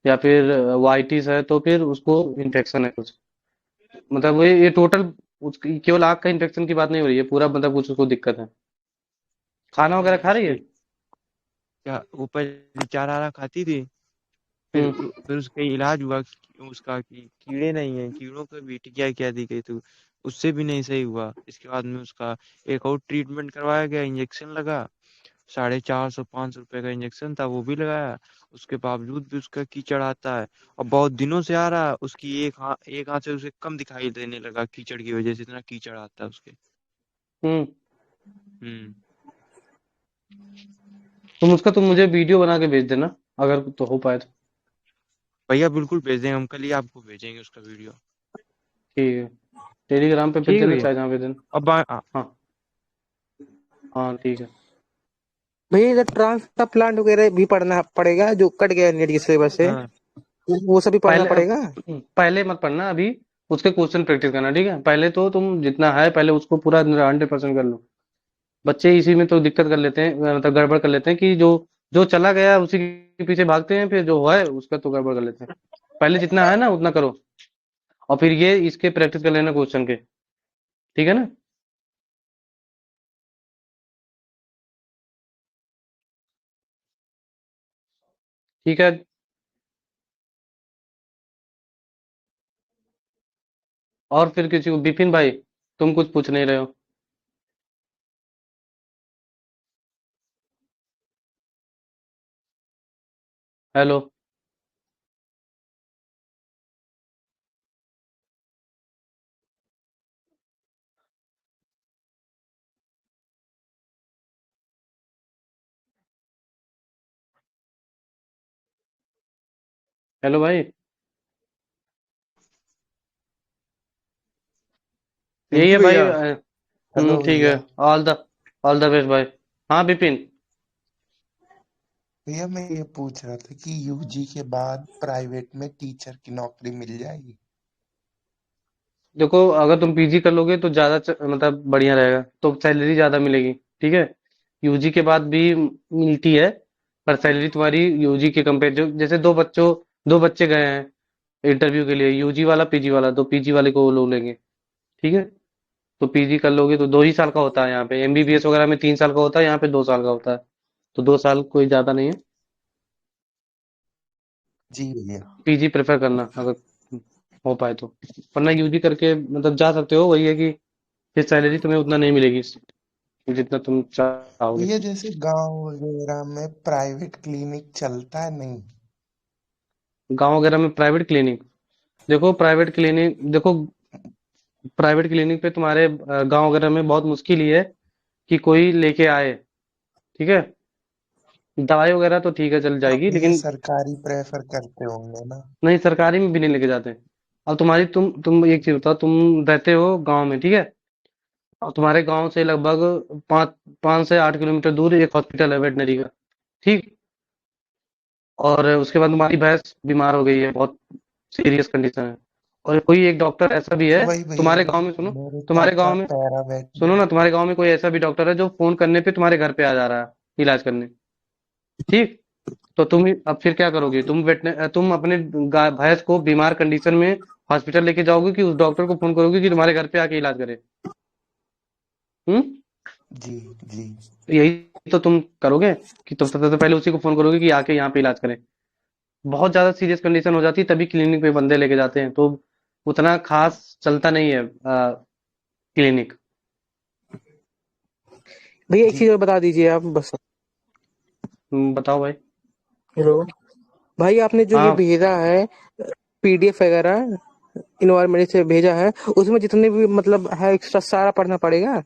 या फिर वाइटिश है तो फिर उसको इन्फेक्शन है कुछ। मतलब ये टोटल उसकी केवल आँख का इन्फेक्शन की बात नहीं हो रही है, पूरा मतलब कुछ उसको दिक्कत है। खाना वगैरह खा रही है? उसके क्या ऊपर चार आरा खाती थी, फिर हम्म। फिर उसका इलाज हुआ उसका कि कीड़े नहीं है, कीड़ों का भी टिकिया क्या दी गई तो उससे भी नहीं सही हुआ। इसके बाद में उसका एक और ट्रीटमेंट करवाया गया, इंजेक्शन लगा। 450-500 रुपए का इंजेक्शन था, वो भी लगाया। उसके बावजूद भी उसका कीचड़ आता है, और बहुत दिनों से आ रहा है। उसकी एक हाथ से उसे कम दिखाई देने लगा कीचड़ की वजह से, इतना कीचड़ आता है उसके। हम्म। हम्म। तुम मुझे वीडियो बना के भेज देना, अगर तो हो पाए तो। भैया बिल्कुल भेज देंगे, हम कल ही आपको भेजेंगे उसका वीडियो। ठीक है। टेलीग्राम पे भेज ठीक है देना, भैया। चाहे जहाँ भेज देना। अब हाँ। हाँ ठीक है। भैया इधर ट्रांस का प्लांट वगैरह भी पढ़ना पड़ेगा, जो कट गया नेट की सिलेबस से, हाँ वो सभी पढ़ना पहले पड़ेगा। पहले मत पढ़ना अभी। उसके क्वेश्चन प्रैक्टिस करना, ठीक है? पहले तो तुम जितना है पहले उसको पूरा 100% कर लो। बच्चे इसी में तो दिक्कत कर लेते हैं, मतलब गड़बड़ कर लेते हैं कि जो जो चला गया उसी के पीछे भागते हैं, फिर जो है उसका तो गड़बड़ कर लेते हैं। पहले जितना है ना उतना करो, और फिर ये इसके प्रैक्टिस कर लेना क्वेश्चन के। ठीक है ना? ठीक है। और फिर किसी को, बिपिन भाई, तुम कुछ पूछ नहीं रहे हो? हेलो। हेलो भाई। यही पिंकी है भाई। भैया। हेलो ठीक है। भैया। ऑल द बेस्ट भाई। हाँ बिपिन। भैया मैं ये पूछ रहा था कि यूजी के बाद प्राइवेट में टीचर की नौकरी मिल जाएगी? देखो, अगर तुम पीजी कर लोगे तो ज्यादा मतलब बढ़िया रहेगा, तो सैलरी ज्यादा मिलेगी। ठीक है? यूजी के बाद भी मिलती है, पर सैलरी तुम्हारी यूजी के कंपेयर, जो जैसे दो बच्चे गए हैं इंटरव्यू के लिए, यूजी वाला पीजी वाला, तो पीजी वाले को वो लोग लेंगे। ठीक है? तो पीजी कर लोगे तो 2 ही साल का होता है, यहाँ पे एमबीबीएस वगैरह में 3 साल का होता है, यहाँ पे 2 साल का होता है। तो 2 साल कोई ज्यादा नहीं है। जी भैया। पीजी प्रेफर करना अगर हो पाए तो। वरना यूजी करके मतलब जा सकते हो, वही है कि फिर सैलरी तुम्हें उतना नहीं मिलेगी जितना तुम चाहोगे। भैया जैसे गांव वगैरह में प्राइवेट क्लिनिक चलता है नहीं? गांव वगैरह में प्राइवेट क्लिनिक, देखो प्राइवेट क्लिनिक पे तुम्हारे गांव वगैरह में बहुत मुश्किल ही है कि कोई लेके आए। ठीक है? दवाई वगैरह तो ठीक है चल तो आप जाएगी, भैया लेकिन सरकारी प्रेफर करते होंगे ना? नहीं, सरकारी में भी नहीं लेके जाते। अब तुम एक चीज बताओ, तुम रहते हो गांव में, ठीक है? और तुम्हारे गांव से लगभग 5 से 8 किलोमीटर दूर एक हॉस्पिटल है वेटनरी का। ठीक? और उसके बाद तुम्हारी भैंस बीमार हो गई है, बहुत सीरियस कंडीशन है, और कोई एक डॉक्टर ऐसा भी तो है वही भैया, तुम्हारे गांव में, सुनो। मेरे तुम्हारे पापा गांव में, पैरा सुनो ना, वेटनरी। तुम्हारे गांव में कोई ऐसा भी डॉक्टर है जो फोन करने पे तुम्हारे घर पे आ जा रहा है इलाज करने। ठीक? तो अब फिर क्या करोगे तुम अपने भैंस को बीमार कंडीशन में हॉस्पिटल लेके जाओगे, कि उस डॉक्टर को फोन करोगे कि तुम्हारे घर पे आके इलाज करे? हम्म? जी जी। तो यही तो तुम करोगे, कि तुम सबसे पहले उसी को फोन करोगे कि आके यहाँ पे इलाज करे। बहुत ज्यादा सीरियस कंडीशन हो जाती है तभी क्लिनिक पे बंदे लेके जाते हैं, तो उतना खास चलता नहीं है क्लिनिक। भैया एक जी चीज और बता दीजिए आप बस। बताओ भाई। हेलो भाई, आपने जो ये हाँ भेजा है पीडीएफ वगैरह इन्वायरमेंट से भेजा है, उसमें जितने भी मतलब है एक्स्ट्रा सारा पढ़ना पड़ेगा?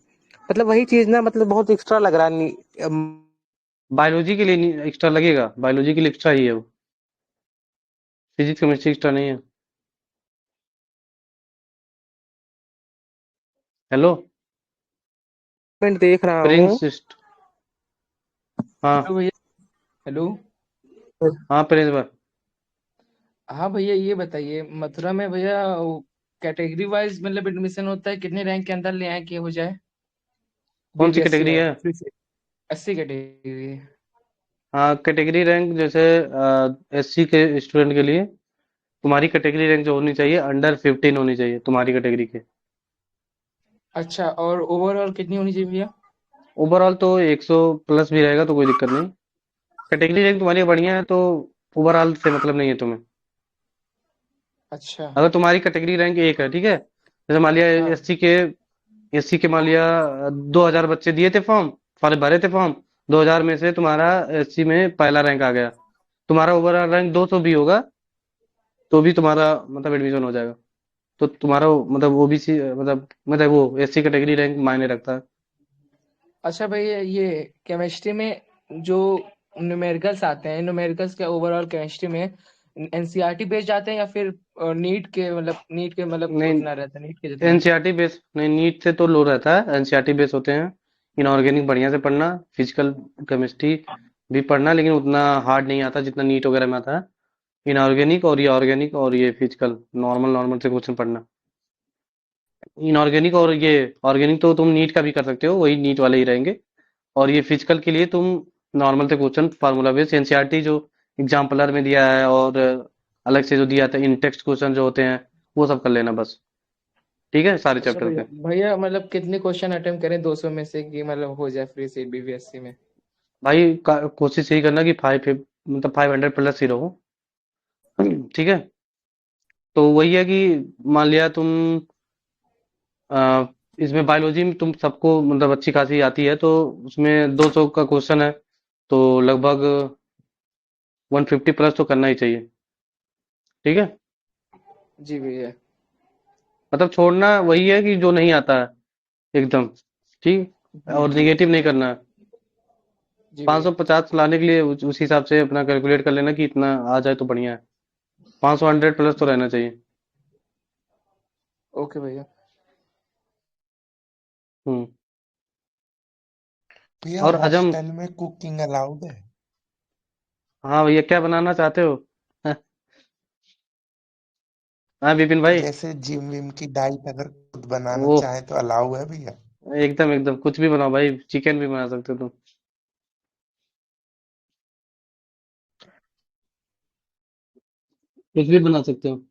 मतलब वही चीज ना, मतलब बहुत एक्स्ट्रा लग रहा है बायोलॉजी के लिए एक्स्ट्रा लगेगा, बायोलॉजी के लिए एक्स्ट्रा ही है वो, फिजिक्स केमिस्ट्री एक्स्ट्रा नहीं है। हेलो देख रहा हूँ। प्रिंस हाँ। हेलो भैया। हेलो। हाँ प्रिंस भाई। हाँ भैया, ये बताइए मथुरा में भैया कैटेगरी वाइज मतलब एडमिशन होता है, कितने रैंक के अंदर ले आए कि हो जाए? कौन सी बीबीएससी कैटेगरी वाला है? 80 कैटेगरी। हाँ कैटेगरी रैंक जैसे एससी के स्टूडेंट के लिए तुम्हारी कैटेगरी रैंक जो होनी चाहिए अंडर 15 होनी चाहिए तुम्हारी कैटेगरी के। अच्छा, और ओवरऑल कितनी होनी चाहिए भैया? ओवरऑल तो 100 प्लस भी रहेगा तो कोई दिक्कत नहीं। कैटेगरी रैंक तुम्हारी बढ़िया है तो ओवरऑल से मतलब नहीं है तुम्हें। अच्छा। अगर तुम्हारी कैटेगरी रैंक 1 है, ठीक है, जैसे मान लिया हाँ। एससी के मान लिया 2000 बच्चे दिए थे फॉर्म, फॉर्म भरे थे फॉर्म, 2000 में से तुम्हारा एससी में पहला रैंक आ गया, तुम्हारा ओवरऑल रैंक 200 भी होगा तो भी तुम्हारा मतलब एडमिशन हो जाएगा। तो तुम्हारा मतलब ओबीसी मतलब वो एससी कैटेगरी रैंक मायने रखता है। अच्छा भैया, ये केमिस्ट्री में जो न्यूमेरिकल्स आते हैं, न्यूमेरिकल्स के ओवरऑल केमिस्ट्री में एनसीईआरटी बेस्ड जाते हैं या फिर नीट के मतलब नहीं, उतना रहता है, नीट के जितना? एनसीईआरटी बेस नहीं, नीट से तो लो रहता है, एनसीईआरटी बेस होते हैं। इनऑर्गेनिक बढ़िया से पढ़ना, फिजिकल केमिस्ट्री भी पढ़ना, लेकिन उतना हार्ड नहीं आता जितना नीट वगैरह में आता है। इनऑर्गेनिक और ये ऑर्गेनिक और ये फिजिकल नॉर्मल नॉर्मल से क्वेश्चन पढ़ना। इनऑर्गेनिक और ये ऑर्गेनिक तो तुम नीट का भी कर सकते हो, वही नीट वाले ही रहेंगे। और ये फिजिकल के लिए तुम नॉर्मल से क्वेश्चन फार्मूला बेस एनसीईआरटी जो एग्जाम्पलर में दिया है और अलग से जो दिया था इन टेक्स्ट क्वेश्चन जो होते हैं वो सब कर लेना बस। ठीक है सारे अच्छा चैप्टर भैया, के। भैया मतलब कितने क्वेश्चन अटेम्प्ट करें 200 में से कि मतलब हो जाए फ्री सीट बीबीएससी में? भाई कोशिश यही करना कि मतलब 500 प्लस ही रहो। ठीक है। तो वही है कि मान लिया तुम अ, इसमें बायोलॉजी में तुम सबको मतलब अच्छी खासी आती है तो उसमें 200 का क्वेश्चन है तो लगभग 150 प्लस तो करना ही चाहिए। ठीक है। जी भैया। मतलब छोड़ना वही है कि जो नहीं आता है एकदम। ठीक। जी और जी। निगेटिव नहीं करना है। जी भैया। 550 लाने के लिए उस हिसाब से अपना कैलकुलेट कर लेना कि इतना आ जाए तो बढ़िया है। 500 100 प्लस तो रहना चाहिए। ओके भैया। हम्म। भैया और हजम। हॉस्टल में कुकिंग अलाउड है? हाँ भैया क्या बनाना चाहते हो? हाँ विपिन भाई। जैसे जिम विम की डाइट अगर खुद बनाना वो चाहे तो अलाउ है भैया? एकदम एकदम कुछ भी बनाओ भाई, चिकन भी बना सकते हो तुम, कुछ भी बना सकते हो।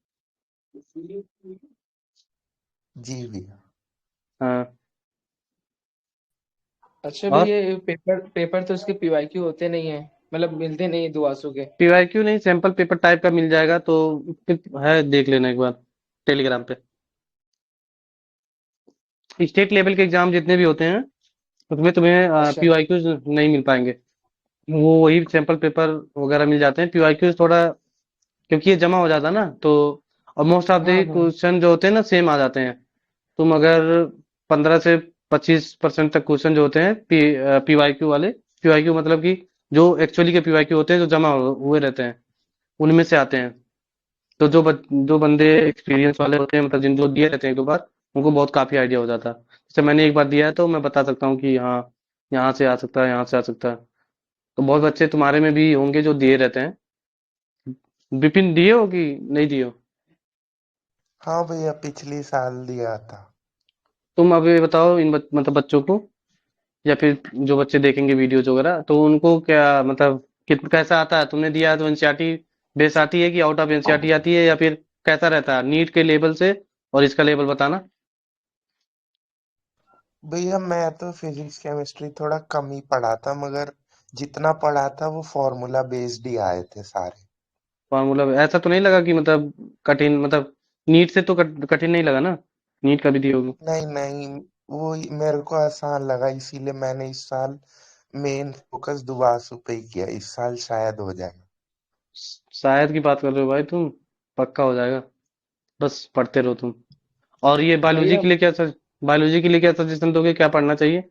जी भैया। हाँ। अच्छा और भैया, ये पेपर पेपर तो उसके पीवाईक्यू होते नहीं है, मतलब मिलते नहीं है दुआसों के? पीवाईक्यू नहीं, सैंपल पेपर टाइप का मिल जाएगा तो फिर है, देख लेना एक बार टेलीग्राम पे। स्टेट लेवल के एग्जाम जितने भी होते हैं उसमें तुम्हें अच्छा। पीवाईक्यू नहीं मिल पाएंगे। वो वही सैंपल पेपर वगैरह मिल जाते हैं, पीवाईक्यू थोड़ा क्योंकि ये जमा हो जाता है ना तो। और मोस्ट ऑफ द हाँ हाँ। क्वेश्चन जो होते हैं ना सेम आ जाते हैं। तुम अगर 15 से 25% तक क्वेश्चन जो होते हैं पीवाईक्यू वाले, पीवाईक्यू मतलब कि जो एक्चुअली के पीवाईक्यू होते हैं जो जमा हुए रहते हैं उनमें से आते हैं। तो जो बंदे एक्सपीरियंस वाले होते हैं मतलब जिन जो दिए रहते हैं एक दो बार, उनको बहुत काफी आइडिया हो जाता है। जैसे मैंने एक बार दिया है तो मैं बता सकता हूँ कि हाँ यहाँ से आ सकता है, यहाँ से आ सकता है। तो बहुत बच्चे तुम्हारे में भी होंगे जो दिए रहते हैं। विपिन दिए हो कि नहीं दिए हो? हाँ भैया पिछले साल दिया था। तुम अभी बताओ इन मतलब बच्चों को या फिर जो बच्चे देखेंगे वीडियोज वगैरह तो उनको क्या मतलब कैसा आता है? तुमने दिया है तो एनसीईआरटी बेस आती है कि आउट ऑफ एनसीईआरटी आती है या फिर कैसा रहता है नीट के लेवल से? और इसका लेवल बताना। भैया मैं तो फिजिक्स केमिस्ट्री थोड़ा कम ही पढ़ा था, मगर जितना पढ़ा था वो फॉर्मूला बेस्ड ही आए थे सारे। फॉर्मूला ऐसा तो नहीं लगा कि मतलब कठिन मतलब नीट से तो कठिन नहीं लगा ना, नीट का भी दी होगी। नहीं नहीं, वो मेरे को आसान लगा, इसीलिए मैंने इस साल मेन फोकस दुबासु पे ही किया। इस साल शायद हो जाए। शायद की बात कर रहे हो भाई तुम, पक्का हो जाएगा, बस पढ़ते रहो तुम। और ये बायोलॉजी भैया के लिए बायोलॉजी के लिए क्या सजेशन दोगे, क्या पढ़ना चाहिए?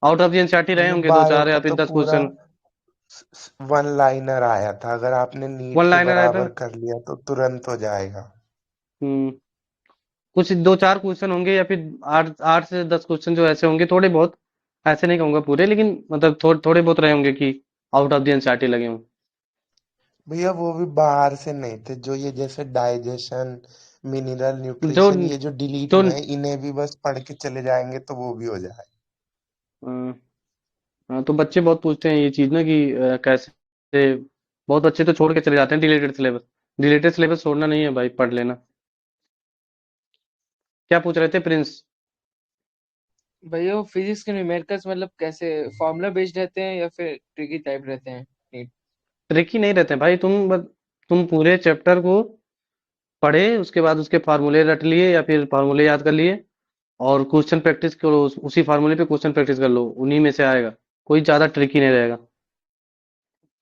आउट ऑफ द एनसीईआरटी रहे भैया होंगे दो बायो चार का या फिर तो 10 पूरा क्वेश्चन। वन लाइनर आया था, अगर आपने नीट वन के लाइनर आया था। बराबर कर लिया तो तुरंत हो जाएगा। हम्म। कुछ दो चार क्वेश्चन होंगे या फिर 8 8 से 10 क्वेश्चन जो ऐसे होंगे थोड़े बहुत, ऐसे नहीं कहूंगा पूरे, लेकिन मतलब थोड़े बहुत रहे होंगे कि आउट ऑफ द एनसीईआरटी लगे हों। भैया वो भी बाहर से नहीं थे, जो ये जैसे डाइजेशन, मिनरल जो न्यूट्रिशन, ये जो डिलीट जो हुए हैं, इन्हें भी बस पढ़ के चले जाएंगे तो वो भी हो जाए। हाँ, हाँ, तो बच्चे बहुत पूछते हैं ये चीज ना कि कैसे, बहुत बच्चे तो छोड़ के चले जाते हैं डिलेटेड सिलेबस। डिलेटेड सिलेबस छोड़ना नहीं है भाई, पढ़ लेना। क्या पूछ रहे थे प्रिंस? भैया वो फिजिक्स के न्यूमेरिकल्स मतलब कैसे फॉर्मूला बेस्ड रहते हैं या फिर ट्रिकी टाइप रहते हैं? नीट। ट्रिकी नहीं रहते हैं भाई, तुम पूरे चैप्टर को पढ़े, उसके बाद उसके फार्मूले रट लिए या फिर फार्मूले याद कर लिए, और क्वेश्चन प्रैक्टिस करो, उसी फार्मूले पे क्वेश्चन प्रैक्टिस कर लो, उन्हीं में से आएगा। कोई ज्यादा ट्रिकी नहीं रहेगा,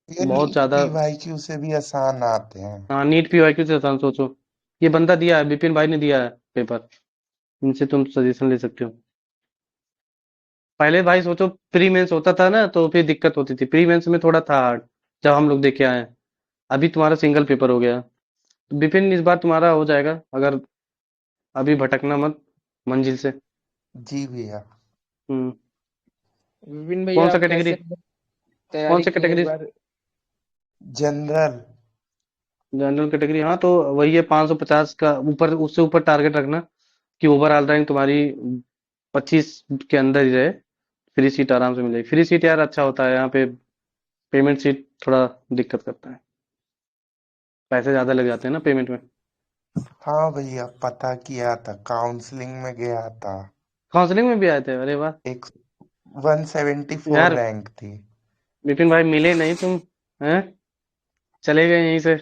ये बहुत नीट ज्यादा। पीवाईक्यू से भी आसान आते हैं। हाँ, नीट पीवाईक्यू से आसान सोचो, ये बंदा दिया है, विपिन भाई ने दिया है पेपर, इनसे तुम सजेशन ले सकते हो। पहले भाई सोचो, प्री मेंस होता था ना तो फिर दिक्कत होती थी, प्री मेंस में थोड़ा था हार्ड, जब हम लोग देखे आए हैं। अभी तुम्हारा सिंगल पेपर हो गया, तो विपिन इस बार तुम्हारा हो जाएगा, अगर अभी भटकना मत मंजिल से। जी भैया। हम्म। विपिन कौन भैया सा आप कैटेगरी? कैसे कौन तैयारी सी की हैं इस कैटेगरी? बार? जनरल। जनरल कैटेगरी, हाँ तो वही है, 550 का ऊपर, उससे ऊपर टारगेट रखना कि ओवरऑल रैंक तुम्हारी 25 के अंदर ही रहे, फ्री सीट आराम से मिल जाएगी। फ्री सीट यार अच्छा होता है यहाँ पे, पेमेंट सीट थोड़ा दिक्कत करता है, पैसे ज्यादा लग जाते हैं ना पेमेंट में। हाँ भैया, पता किया था, काउंसलिंग में गया था। काउंसलिंग में भी आए थे, अरे वाह। एक 174 यार रैंक थी। विपिन भाई मिले नहीं तुम, हैं? चले गए यहीं से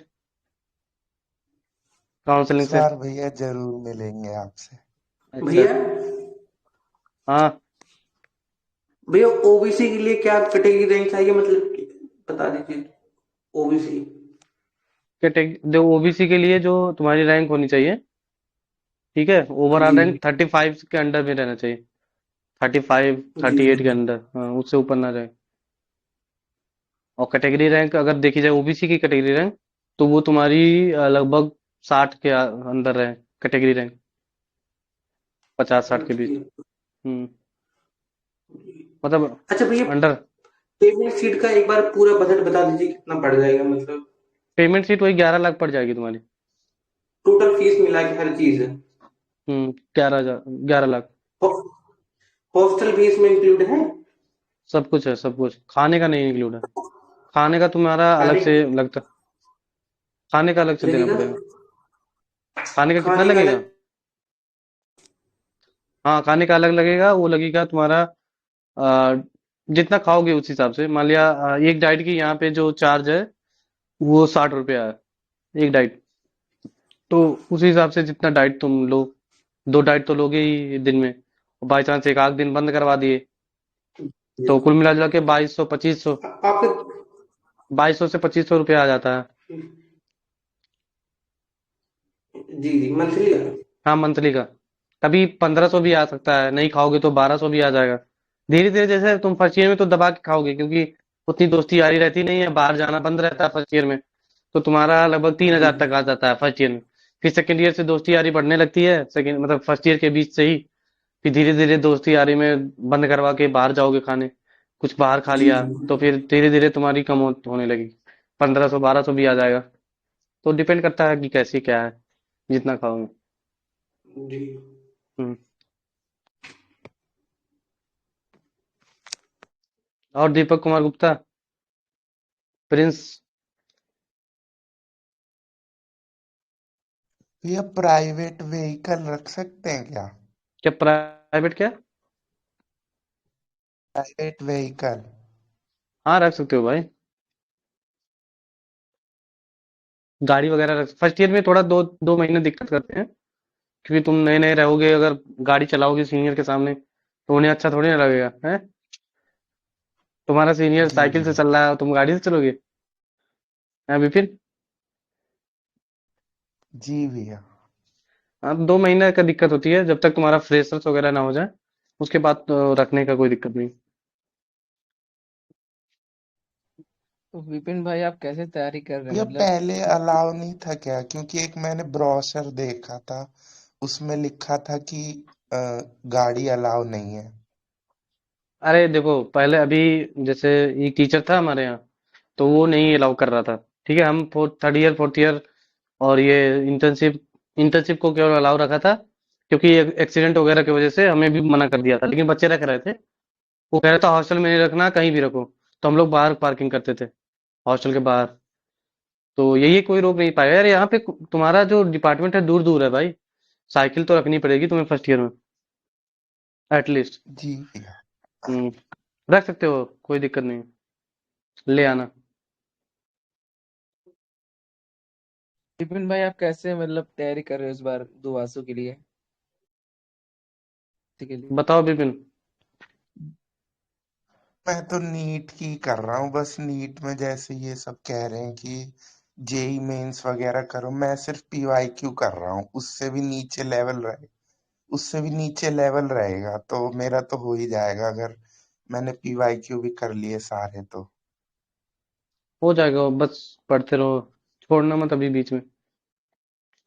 काउंसलिंग इस से? बार भैया जरूर मिलेंगे आपसे। अच्छा। भैया, हाँ, भैया ओबीसी के लिए क्या कैटेगरी रैंक चाहिए, मतलब बता दीजिए। ओबीसी। कैटेगरी जो ओबीसी के लिए जो तुम्हारी रैंक होनी चाहिए, ठीक है, ओवरऑल जी रैंक 35 के अंडर में रहना चाहिए, 35 जी 38 के जी। अंदर, हाँ उससे ऊपर ना रहे। और कैटेगरी रैंक अगर देखी जाए ओबीसी की कैटेगरी रैंक, तो वो तुम्हारी लगभग 60 के अंदर रहे, कैटेगरी रैंक 50 60 के बीच। ओके। हम्म। मतलब अच्छा भैया, अंडर। पेमेंट सीट का एक बार पूरा बजट बता दीजिए, कितना पड़ जाएगा मतलब? पेमेंट सीट वही 11 लाख पड़ जाएगी तुम्हारी। टोटल फीस मिला के हर चीज। 11 हजार, 11 लाख। हॉस्टल भी इसमें इंक्लूड है? सब कुछ है, सब कुछ, खाने का नहीं इंक्लूड है। खाने का तुम्हारा अलग खाने से लगता, खाने का अलग से देना लगेगा? पड़ेगा। खाने का कितना खाने का लगेगा? अलग? हाँ, खाने का अलग लगेगा, वो लगेगा तुम्हारा आ, जितना खाओगे उस हिसाब से। मान लिया एक डाइट की यहाँ पे जो चार्ज है वो 60 रुपया है, एक डाइट। तो उस हिसाब से जितना डाइट तुम लो, 2 डाइट तो लोगे ही दिन में, बाई चांस एक आध दिन बंद करवा दिए, तो कुल मिला जुला के 2200 2500, आपके? 2200 से 2500 रुपया आ जाता है। जी जी, मंथली का? हाँ, मंथली का। कभी 1500 भी आ सकता है, नहीं खाओगे तो 1200 भी आ जाएगा। धीरे धीरे, जैसे तुम फर्स्ट ईयर में तो दबा के खाओगे, क्योंकि उतनी दोस्ती यारी रहती नहीं है, बाहर जाना बंद रहता है फर्स्ट ईयर में, तो तुम्हारा लगभग तीन जी हजार तक आ जाता है फर्स्ट ईयर में। फिर सेकंड ईयर से दोस्ती यारी बढ़ने लगती है, सेकंड मतलब फर्स्ट ईयर के बीच से ही। फिर धीरे धीरे दोस्ती यारी में बंद करवा के बाहर जाओगे खाने, कुछ बाहर खा जी लिया, जी तो फिर धीरे धीरे तुम्हारी कम होने लगेगी, 1500 1200 भी आ जाएगा। तो डिपेंड करता है कि कैसी क्या है, जितना खाओगे। जी। हम्म। और दीपक कुमार गुप्ता, प्रिंस। भैया प्राइवेट व्हीकल रख सकते हैं क्या? क्या प्राइवेट क्या? Private vehicle. हाँ, रख सकते हो भाई, गाड़ी वगैरह रख। फर्स्ट ईयर में थोड़ा 2 2 महीने दिक्कत करते हैं, क्योंकि तुम नए नए रहोगे, अगर गाड़ी चलाओगे सीनियर के सामने तो उन्हें अच्छा थोड़ी ना लगेगा है। तुम्हारा सीनियर जी साइकिल से भैया। चल रहा है, तुम गाड़ी से चलोगे? है विपिन? जी भैया। हाँ, 2 महीने का दिक्कत होती है, जब तक तुम्हारा फ्रेशर्स वगैरह ना हो जाए, उसके बाद तो रखने का कोई दिक्कत नहीं। तो विपिन भाई आप कैसे तैयारी कर रहे हैं भैया मतलब? पहले अलाउ नहीं था क्या? क्योंकि एक मैंने ब्रोशर देखा था, उसमें लिखा था कि अ, गाड़ी अलाउ नहीं है। अरे देखो, पहले अभी जैसे एक टीचर था हमारे यहाँ, तो वो नहीं अलाउ कर रहा था। ठीक है, हम थर्ड ईयर फोर्थ ईयर और ये इंटर्नशिप इंटर्नशिप को केवल अलाउ रखा था, क्योंकि एक्सीडेंट वगैरह की वजह से हमें भी मना कर दिया था, लेकिन बच्चे रख रहे थे। वो कह रहा था हॉस्टल में नहीं रखना, कहीं भी रखो। तो हम लोग बाहर पार्किंग करते थे, हॉस्टल के बाहर। तो यही कोई रोक नहीं पाएगा यार, यहाँ पे तुम्हारा जो डिपार्टमेंट है दूर दूर है भाई। साइकिल तो रखनी पड़ेगी तुम्हें फर्स्ट ईयर में, एटलीस्ट। जी भैया। हम्म, रख सकते हो, कोई दिक्कत नहीं, ले आना। विपिन भाई आप कैसे मतलब तैयारी कर रहे हो इस बार दुआसू के लिए, के लिए? बताओ विपिन। मैं तो नीट की कर रहा हूँ, बस नीट में जैसे ये सब कह रहे हैं कि जेई मेंस वगैरह करो, मैं सिर्फ पीवाईक्यू कर रहा हूँ। उससे भी नीचे लेवल रहेगा, तो मेरा तो हो ही जाएगा अगर मैंने पीवाईक्यू भी कर लिए सारे तो। हो जाएगा, बस पढ़ते रहो, छोड़ना मत अभी बीच में।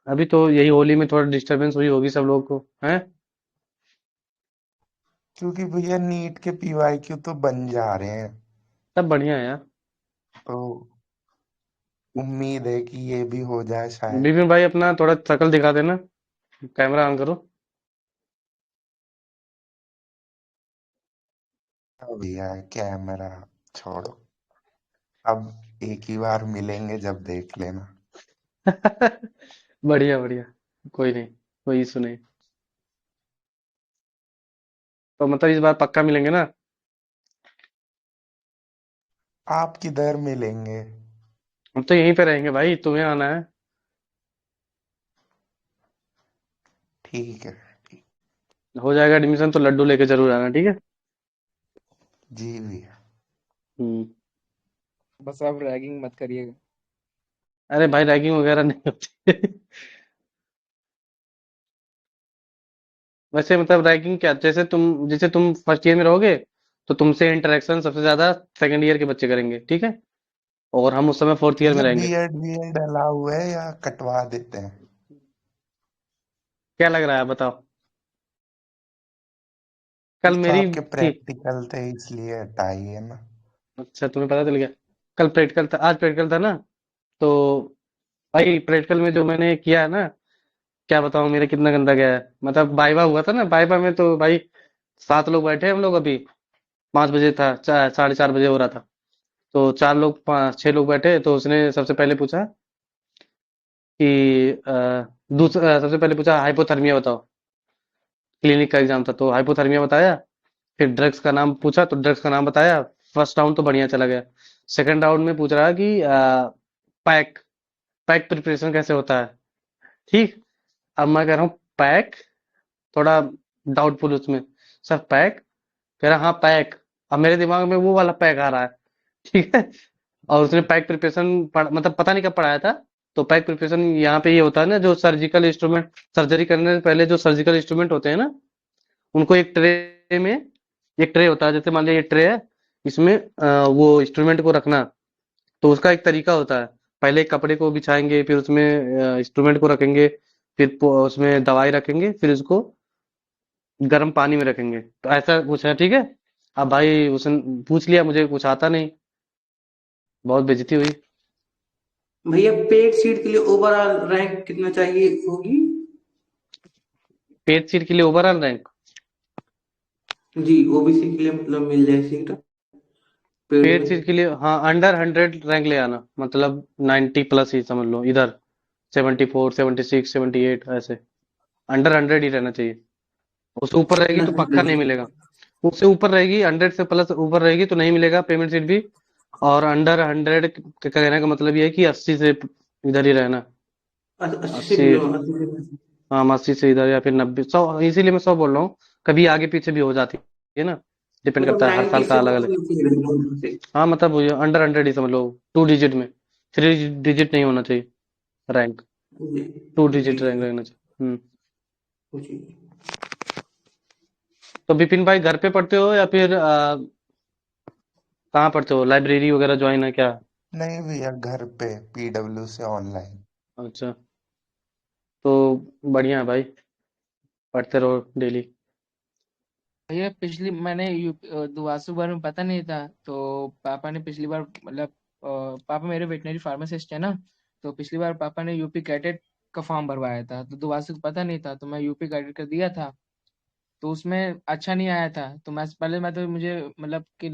अभी तो यही होली में थोड़ा डिस्टरबेंस हुई होगी सब लोगों को, हैं? क्योंकि भैया नीट के पीवाईक्यू तो बन जा रहे हैं, सब बढ़िया है यार। तो उम्मीद है कि ये भी हो जाए शायद। विपिन भाई अपना थोड़ा शकल दिखा देना, कैमरा ऑन करो। अब भैया कैमरा छोड़ो, अब एक ही बार मिलेंगे जब देख लेना। बढ़िया बढ़िया, कोई नहीं, कोई इशू नहीं। तो मतलब इस बार पक्का मिलेंगे ना? आप किधर मिलेंगे? हम तो यहीं पे रहेंगे भाई, तुम्हें आना है। ठीक है। ठीक। हो जाएगा एडमिशन तो लड्डू लेके जरूर आना, ठीक है? जी भैया। हम्म। बस आप रैगिंग मत करिएगा। अरे भाई रैगिंग वगैरह नहीं होती। वैसे मतलब रैगिंग क्या, जैसे तुम फर्स्ट ईयर में रहोगे, तो तुमसे इंटरेक्शन सबसे ज्यादा सेकंड ईयर के बच्चे करेंगे, ठीक है? और हम उस समय फोर्थ ईयर में भैया रहेंगे। बीएड बीएड अलाउ है या कटवा देते हैं? क्या लग रहा है बताओ? कल तो मेरी आपके थी। प्रैक्टिकल थे इसलिए हटाई है ना। अच्छा, तुम्हें पता चल गया? कल प्रैक्टिकल था, आज प्रैक्टिकल था ना। तो भाई प्रैक्टिकल में जो मैंने किया है ना, क्या बताऊं मेरा कितना गंदा गया है। मतलब वाइवा हुआ था ना, वाइवा में तो भाई 7 लोग बैठे हैं हम लोग अभी। 5 बजे था, 4, 4:30 बजे हो रहा था। तो 4 लोग 5 6 लोग बैठे, तो उसने सबसे पहले पूछा कि दूसरा सबसे पहले पूछा हाइपोथर्मिया बताओ। क्लिनिक का एग्जाम था तो हाइपोथर्मिया बताया। फिर ड्रग्स का नाम पूछा तो ड्रग्स का नाम बताया। फर्स्ट राउंड तो बढ़िया चला गया। सेकंड राउंड में पूछ रहा कि पैक पैक प्रिपरेशन कैसे होता है। ठीक। अब मैं कह रहा हूँ पैक, थोड़ा डाउटफुल उसमें। सर पैक, कह रहा हाँ पैक। अब मेरे दिमाग में वो वाला पैक आ रहा है। ठीक है। और उसने पैक प्रिपरेशन मतलब पता नहीं कब पढ़ाया था। तो पैक प्रिपरेशन यहाँ पे ये होता है ना, जो सर्जिकल इंस्ट्रूमेंट, सर्जरी करने से पहले जो सर्जिकल इंस्ट्रूमेंट होते हैं ना, उनको एक ट्रे में, एक ट्रे होता है, जैसे मान लिया ये ट्रे है, इसमें वो इंस्ट्रूमेंट को रखना। तो उसका एक तरीका होता है। पहले एक कपड़े को बिछाएंगे, फिर उसमें इंस्ट्रूमेंट को रखेंगे, फिर उसमें दवाई रखेंगे, फिर उसको गर्म पानी में रखेंगे, तो ऐसा कुछ है, ठीक है? अब भाई उसने पूछ लिया, मुझे कुछ आता नहीं, बहुत बेइज्जती हुई। भैया पेड सीट के लिए ओवरऑल रैंक कितना चाहिए होगी? पेड सीट के लिए ओवरऑल रैंक? जी ओबीसी के लिए मतलब मिल जाए सीट पेड पेड में। सीट के लिए हाँ, अंडर 100 रैंक ले आना, मतलब 90+ ही समझ लो इधर। 74, 76, 78 ऐसे। अंडर 100 ही रहना चाहिए। उससे ऊपर रहेगी तो अंडर पक्का नहीं 100। मिलेगा। उससे ऊपर रहेगी, 100 से प्लस ऊपर रहेगी तो नहीं मिलेगा पेमेंट सीट भी। और अंडर 100 का कहने का मतलब ये है कि 80 से इधर ही रहना। 80 से 80। बिलो 80 से। हाँ 80 से इधर या फिर 90 100, इसीलिए मैं 100 बोल रहा हूँ। कभी आगे पीछे भी हो जाती है ना, डिपेंड मतलब करता है हर साल 90 का से अलग बहुत अलग। नीचे गिर गए थे। हाँ मतलब वो अंडर 100 ही समझ लो, 2 डिजिट में, 3 डिजिट नहीं होना चाहिए रैंक, जी। टू जी डिजिट रैंक रहना चाहिए। जी। तो विपिन भाई घर पे पढ़ते हो या फिर कहाँ पढ़ते हो, लाइब्रेरी वगैरह ज्वाइन है क्या? नहीं भैया, घर पे पीडब्ल्यू से ऑनलाइन। अच्छा, तो बढ़िया है भाई, पढ़ते रहो डेली। भैया पिछली मैंने दुआसू बार में पता नहीं था, तो पापा ने पिछली बार मतलब पापा मेरे वेटनरी फार्मासिस्ट है ना, तो पिछली बार पापा ने यूपी कैडेट का फॉर्म भरवाया था, तो दुआसू को पता नहीं था, तो मैं यूपी कैडेट का दिया था। तो उसमें अच्छा नहीं आया था, तो मैं तो मुझे मतलब कि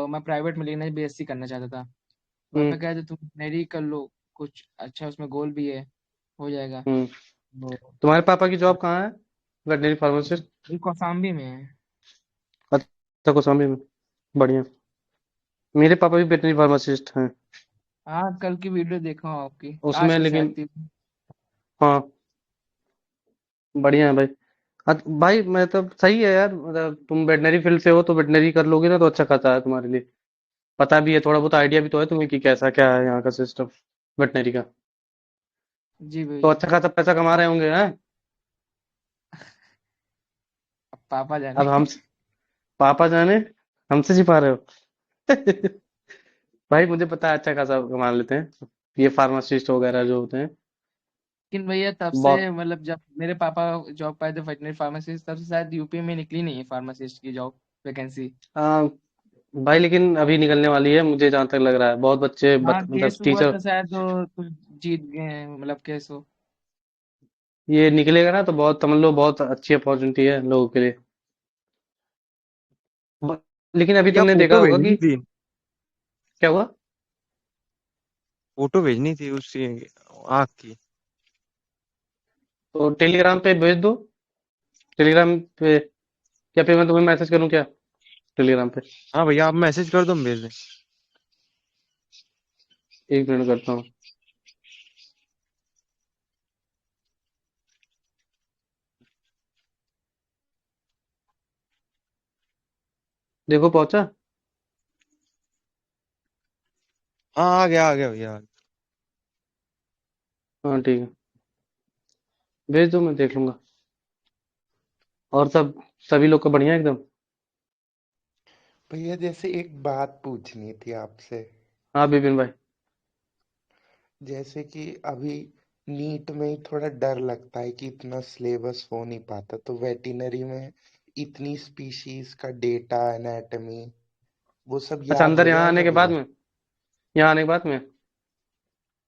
मैं प्राइवेट में लेना बीएससी करना चाहता था। हम्म। पापा कहते तुम वेटनरी कर लो, कुछ अच्छा उसमें गोल भी है, हो जाएगा। हम्म। वो तुम्हारे पापा की जॉब कहाँ है, वेटनरी फार्मासिस्ट? ये कौशाम्बी में है। अच्छा, कोसाम्बी में, बढ़िया। मेरे पापा भी वेटनरी फार्मासिस्ट हैं। हाँ, कल की वीडियो देखा हूँ आपकी, आज उसमें की शायद लेकिन, थी। हाँ बढ़िया है भाई। भाई मैं तो सही है यार, मतलब तुम वेटनरी फील्ड से हो तो वेटनरी कर लोगे ना तो अच्छा खाता है तुम्हारे लिए। पता भी है, थोड़ा बहुत आइडिया भी तो है तुम्हें कि कैसा क्या है यहाँ का सिस्टम वेटनरी का। जी तो भैया। अच्छा खासा पैसा कमा रहे होंगे हैं। अब पापा जाने। अब हम, पापा जाने, हमसे छिपा रहे हो? भाई मुझे पता है अच्छा खासा कमा लेते हैं ये फार्मासिस्ट वगैरह जो होते हैं। लेकिन भैया तब बहुत। से मतलब जब मेरे पापा जॉब पाए थे वेटनरी फार्मासिस्ट, तब से शायद यूपी में निकली नहीं है फार्मासिस्ट की जॉब वैकेंसी। हाँ भाई, लेकिन अभी निकलने वाली है मुझे जहां तक लग रहा है, बहुत बच्चे हाँ, मतलब केस हुआ टीचर। था शायद, तो कुछ जीत गए हैं, मतलब केस हो। ये निकलेगा ना तो बहुत समझ लो, बहुत अच्छी अपॉर्चुनिटी है लोगों के लिए। ब- लेकिन अभी भैया तुमने देखा फोटो होगा भेजनी कि थी, क्या हुआ। फोटो भेजनी थी उसकी आँख की। तो टेलीग्राम पे भेज दो, टेलीग्राम पे, या फिर मैं तुम्हें मैसेज करूँ क्या टेलीग्राम पे? हाँ भैया, आप मैसेज कर दो, हम भेज दें। 1 मिनट करता हूँ। देखो पहुंचा। हाँ आ गया भैया, आ गया। हाँ ठीक है, भेज दो मैं देख लूंगा। और सब, सभी लोग का बढ़िया एकदम। भैया जैसे एक बात पूछनी थी आपसे। हाँ विपिन भाई। जैसे कि अभी नीट में ही थोड़ा डर लगता है कि इतना सिलेबस हो नहीं पाता, तो वेटिनरी में इतनी स्पीशीज का डेटा, एनाटॉमी, वो सब अच्छा, याद अंदर हो यहाँ आने जाएगा के बाद भैया? में, यहाँ आने के बाद में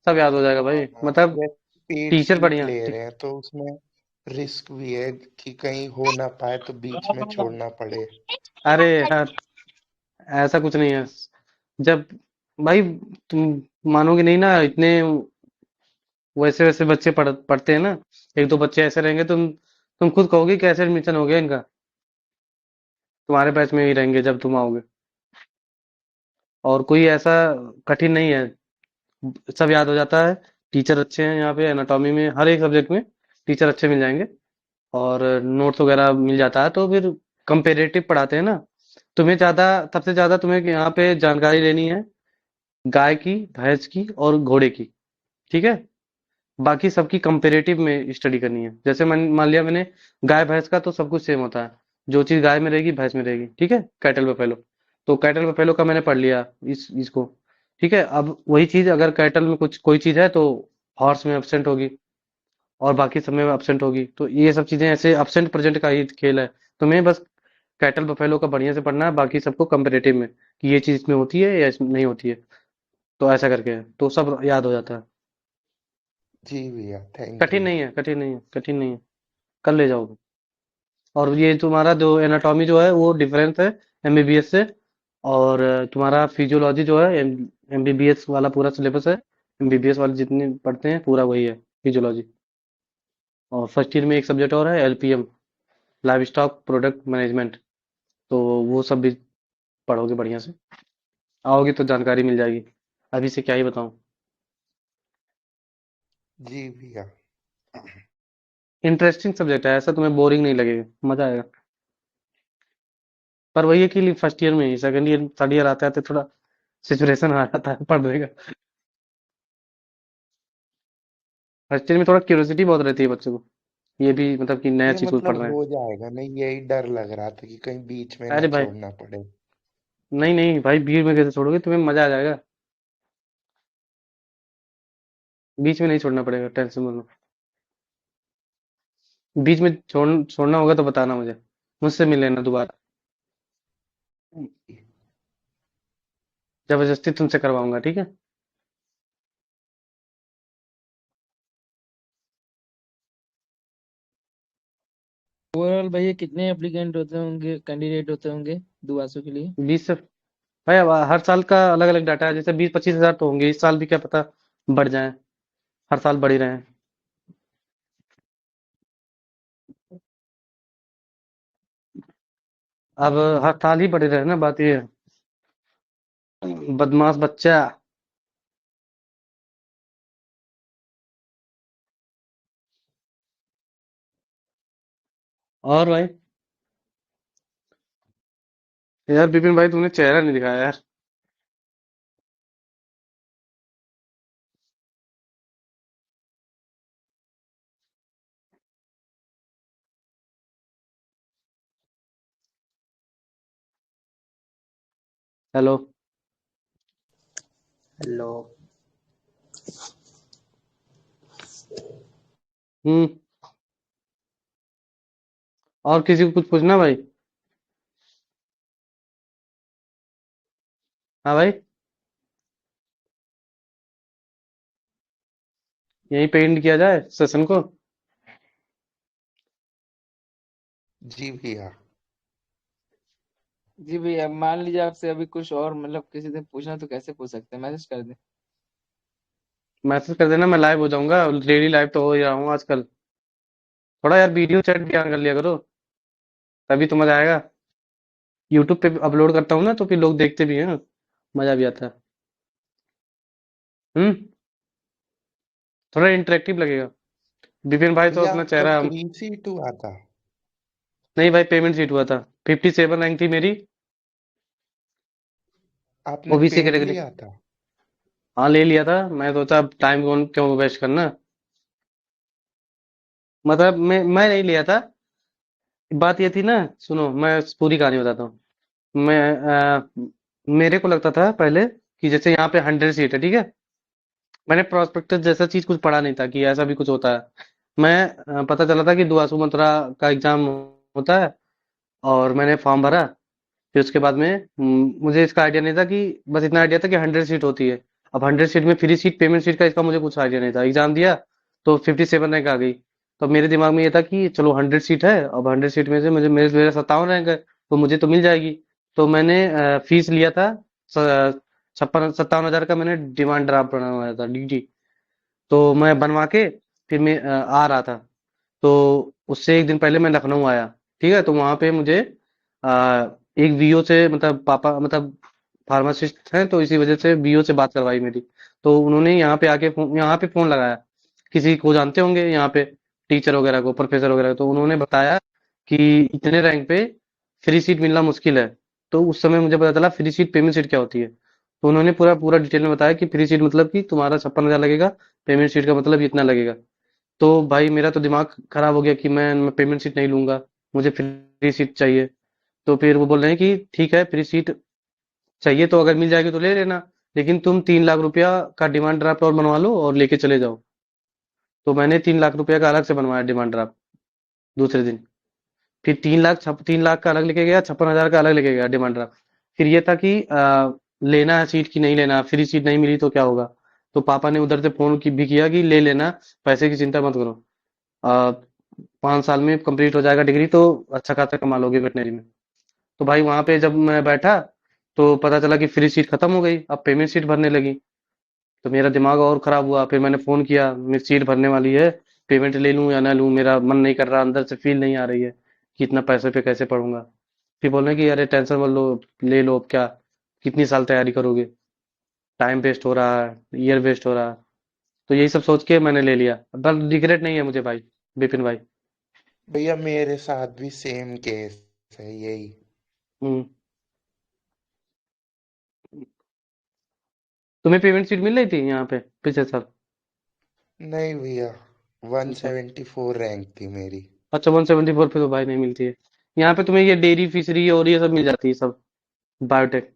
सब याद हो जाएगा हाँ भाई, हाँ, मतलब जैसे पेड टीचर सीट बढ़िया। ले रहे हैं तो उसमें रिस्क भी है कि कहीं हो ना पाए तो बीच में छोड़ना पड़े। अरे यार, ऐसा कुछ नहीं है। जब भाई, तुम मानोगे नहीं ना, इतने वैसे वैसे बच्चे पढ़ते हैं ना, एक दो बच्चे ऐसे रहेंगे, तुम खुद कहोगे कैसे एडमिशन हो गया इनका, तुम्हारे बैच में ही रहेंगे जब तुम आओगे। और कोई ऐसा कठिन नहीं है, सब याद हो जाता है। टीचर अच्छे हैं यहाँ पे, एनाटॉमी में हर एक सब्जेक्ट में टीचर अच्छे मिल जाएंगे। और नोट्स वगैरह मिल जाता है, तो फिर कंपेरेटिव पढ़ाते हैं ना। तुम्हें ज्यादा, सबसे ज्यादा तुम्हें यहाँ पे जानकारी लेनी है गाय की, भैंस की और घोड़े की, ठीक है। बाकी सबकी कंपेरेटिव में स्टडी करनी है। जैसे मान लिया मैंने, गाय भैंस का तो सब कुछ सेम होता है, जो चीज गाय में रहेगी भैंस में रहेगी, ठीक है, कैटल बफेलो। तो कैटल बफेलो का मैंने पढ़ लिया, इसको, ठीक है। अब वही चीज अगर कैटल में कुछ कोई चीज है तो हॉर्स में एब्सेंट होगी, और बाकी सब में एब्सेंट होगी। तो ये सब चीजें ऐसे एब्सेंट प्रेजेंट का ही खेल है। तुम्हें बस कैटल बफेलो का बढ़िया से पढ़ना है, बाकी सबको कंपेरेटिव में कि ये चीज इसमें होती है या इसमें नहीं होती है। तो ऐसा करके है, तो सब याद हो जाता है। जी भैया, थैंक कठिन यू। नहीं है, कठिन नहीं है, कठिन नहीं है, कर ले जाओगे। और ये तुम्हारा जो एनाटॉमी जो है वो डिफरेंस है एमबीबीएस से। और तुम्हारा फिजियोलॉजी जो है, एमबीबीएस वाला पूरा सिलेबस है, एमबीबीएस वाले जितने पढ़ते हैं पूरा वही है, फिजियोलॉजी। और फर्स्ट ईयर में एक सब्जेक्ट और है LPM, live stock product management. तो वो सब भी पढ़ोगे बढ़िया से, आओगे तो जानकारी मिल जाएगी। अभी से क्या ही बताऊं। जी भैया। इंटरेस्टिंग सब्जेक्ट है, ऐसा तुम्हें बोरिंग नहीं लगेगा, मजा आएगा। पर वही है कि फर्स्ट ईयर में ही, सेकंड ईयर थर्ड ईयर आते आते थोड़ा सिचुएशन आ जाता है पढ़ने का। फर्स्ट ईयर में थोड़ा क्यूरियोसिटी बहुत रहती है बच्चों को, ये भी मतलब कि नया ये चीज कुछ पढ़ मतलब रहे हैं। हो जाएगा ना, यही डर लग रहा था कि कहीं बीच में ना अरे भाई, छोड़ना पड़े। नहीं नहीं भाई, भीड़ में कैसे छोड़ोगे, तुम्हें मजा आ जाएगा। बीच में नहीं छोड़ना पड़ेगा, टेंशन मत लो। बीच में छोड़ना होगा तो बताना मुझे, मुझसे मिल लेना दोबारा। जबरदस्ती तुमसे करवाऊंगा, ठीक है। ओवरऑल भैया कितने एप्लीकेंट होते होंगे, कैंडिडेट होते होंगे दुआसों के लिए? 20 से भाई, अब हर साल का अलग अलग डाटा है, जैसे 20-25 हजार तो होंगे, इस साल भी क्या पता बढ़ जाए, हर साल बढ़ ही रहे हैं। अब हर साल ही बढ़ ही रहे हैं ना, बात ये है। बदमाश बच्चा। और भाई, यार विपिन भाई तुमने चेहरा नहीं दिखाया यार। हेलो। हेलो। हम्म। और किसी को कुछ पूछना भाई? हाँ भाई, यहीं पे एंड किया जाए सेशन को। जी भैया। जी भैया, मान लीजिए आपसे अभी कुछ और मतलब किसी से पूछना तो कैसे पूछ सकते हैं, मैसेज कर दें? मैसेज कर देना, मैं लाइव हो जाऊंगा, डेली लाइव तो हो ही रहा हूँ आजकल। थोड़ा यार वीडियो चैट भी ऑन कर लिया करो, तभी तो मजा आएगा। यूट्यूब पे अपलोड करता हूँ ना, तो फिर लोग देखते भी हैं, मजा भी आता है। हम्म। थोड़ा इंटरेक्टिव लगेगा। विपिन भाई तो भैया अपना आपका चेहरा फ्री सीट हुआ था? नहीं भाई, पेमेंट सीट हुआ था। 57 रैंक थी मेरी, आपने ओबीसी पेड कैटेगरी। लिया था? हाँ ले लिया था, मैं सोचा अब टाइम कौन क्यों वेस्ट करना। मतलब मैं नहीं लिया था। बात ये थी ना, सुनो मैं पूरी कहानी बताता हूँ। मैं मेरे को लगता था पहले कि जैसे यहाँ पे 100 सीट है, ठीक है। मैंने प्रोस्पेक्टस जैसा चीज कुछ पढ़ा नहीं था कि ऐसा भी कुछ होता है। मैं पता चला था कि दुआसू मथुरा का एग्जाम होता है, और मैंने फॉर्म भरा। फिर उसके बाद में मुझे इसका आइडिया नहीं था कि, बस इतना आइडिया था कि 100 सीट होती है। अब 100 सीट में फ्री सीट पेमेंट सीट का इसका मुझे कुछ आइडिया नहीं था, एग्जाम दिया तो 57 रैंक आ गई। तो मेरे दिमाग में ये था कि चलो 100 सीट है, अब 100 सीट में से मुझे मेरे मेरा 57 रैंक है, तो मुझे तो मिल जाएगी। तो मैंने फीस लिया था 56-57 हजार का, मैंने डिमांड ड्राफ्ट बनवाया था, डीडी। तो मैं बनवा के फिर मैं आ रहा था। तो उससे एक दिन पहले मैं लखनऊ आया, ठीक है। तो वहां पे मुझे एक वीओ से, मतलब पापा मतलब फार्मासिस्ट हैं, तो इसी वजह से वीओ से बात करवाई मेरी। तो उन्होंने यहाँ पे फोन लगाया, किसी को जानते होंगे यहाँ पे, टीचर वगैरह को, प्रोफेसर वगैरह को। तो उन्होंने बताया कि इतने रैंक पे फ्री सीट मिलना मुश्किल है। तो उस समय मुझे पता चला फ्री सीट पेमेंट सीट क्या होती है। तो उन्होंने पूरा पूरा डिटेल में बताया कि फ्री सीट मतलब कि तुम्हारा 56 हजार लगेगा, पेमेंट सीट का मतलब इतना लगेगा। तो भाई मेरा तो दिमाग खराब हो गया कि मैं पेमेंट सीट नहीं लूंगा, मुझे फ्री सीट चाहिए। तो फिर वो बोल रहे हैं कि ठीक है, फ्री सीट चाहिए तो अगर मिल जाएगी तो ले लेना, लेकिन तुम 3 लाख रुपया का डिमांड ड्राफ्ट और बनवा लो और लेके चले जाओ। तो मैंने 3 लाख रुपया का अलग से बनवाया डिमांड ड्राफ्ट दूसरे दिन। फिर 3 लाख का अलग लेके गया, 56 हजार का अलग लेके गया डिमांड ड्राफ्ट। फिर ये था कि लेना है सीट की नहीं लेना, फ्री सीट नहीं मिली तो क्या होगा। तो पापा ने उधर से फोन की भी किया कि ले लेना, पैसे की चिंता मत करो। 5 साल में कंप्लीट हो जाएगा डिग्री, तो अच्छा खासा कमा लोगे वेटनरी में। तो भाई वहां पे जब मैं बैठा, तो पता चला कि फ्री सीट खत्म हो गई, अब पेमेंट सीट भरने लगी। तो मेरा दिमाग और खराब हुआ, फिर मैंने फोन किया, मेरी सीट भरने वाली है, पेमेंट ले लूं या ना लूं, मेरा मन नहीं कर रहा, अंदर से फील नहीं आ रही है कि इतना पैसे पे कैसे पढ़ूंगा। फिर बोल रहे हैं कि अरे टेंशन मत लो, ले लो, अब क्या, कितनी साल तैयारी करोगे, टाइम वेस्ट हो रहा है, ईयर वेस्ट हो रहा है। तो यही सब सोच के मैंने ले लिया, पर रिग्रेट नहीं है मुझे भाई, विपिन भाई। भैया मेरे साथ भी सेम केस है यही। हम्म। तुम्हें पेमेंट सीट मिल रही थी यहाँ पे पिछले साल? नहीं भैया, अच्छा 174 रैंक थी मेरी। अच्छा, 174 पे तो भाई नहीं मिलती है। यहाँ पे तुम्हें ये डेयरी फिशरी और ये सब मिल जाती है सब, बायोटेक।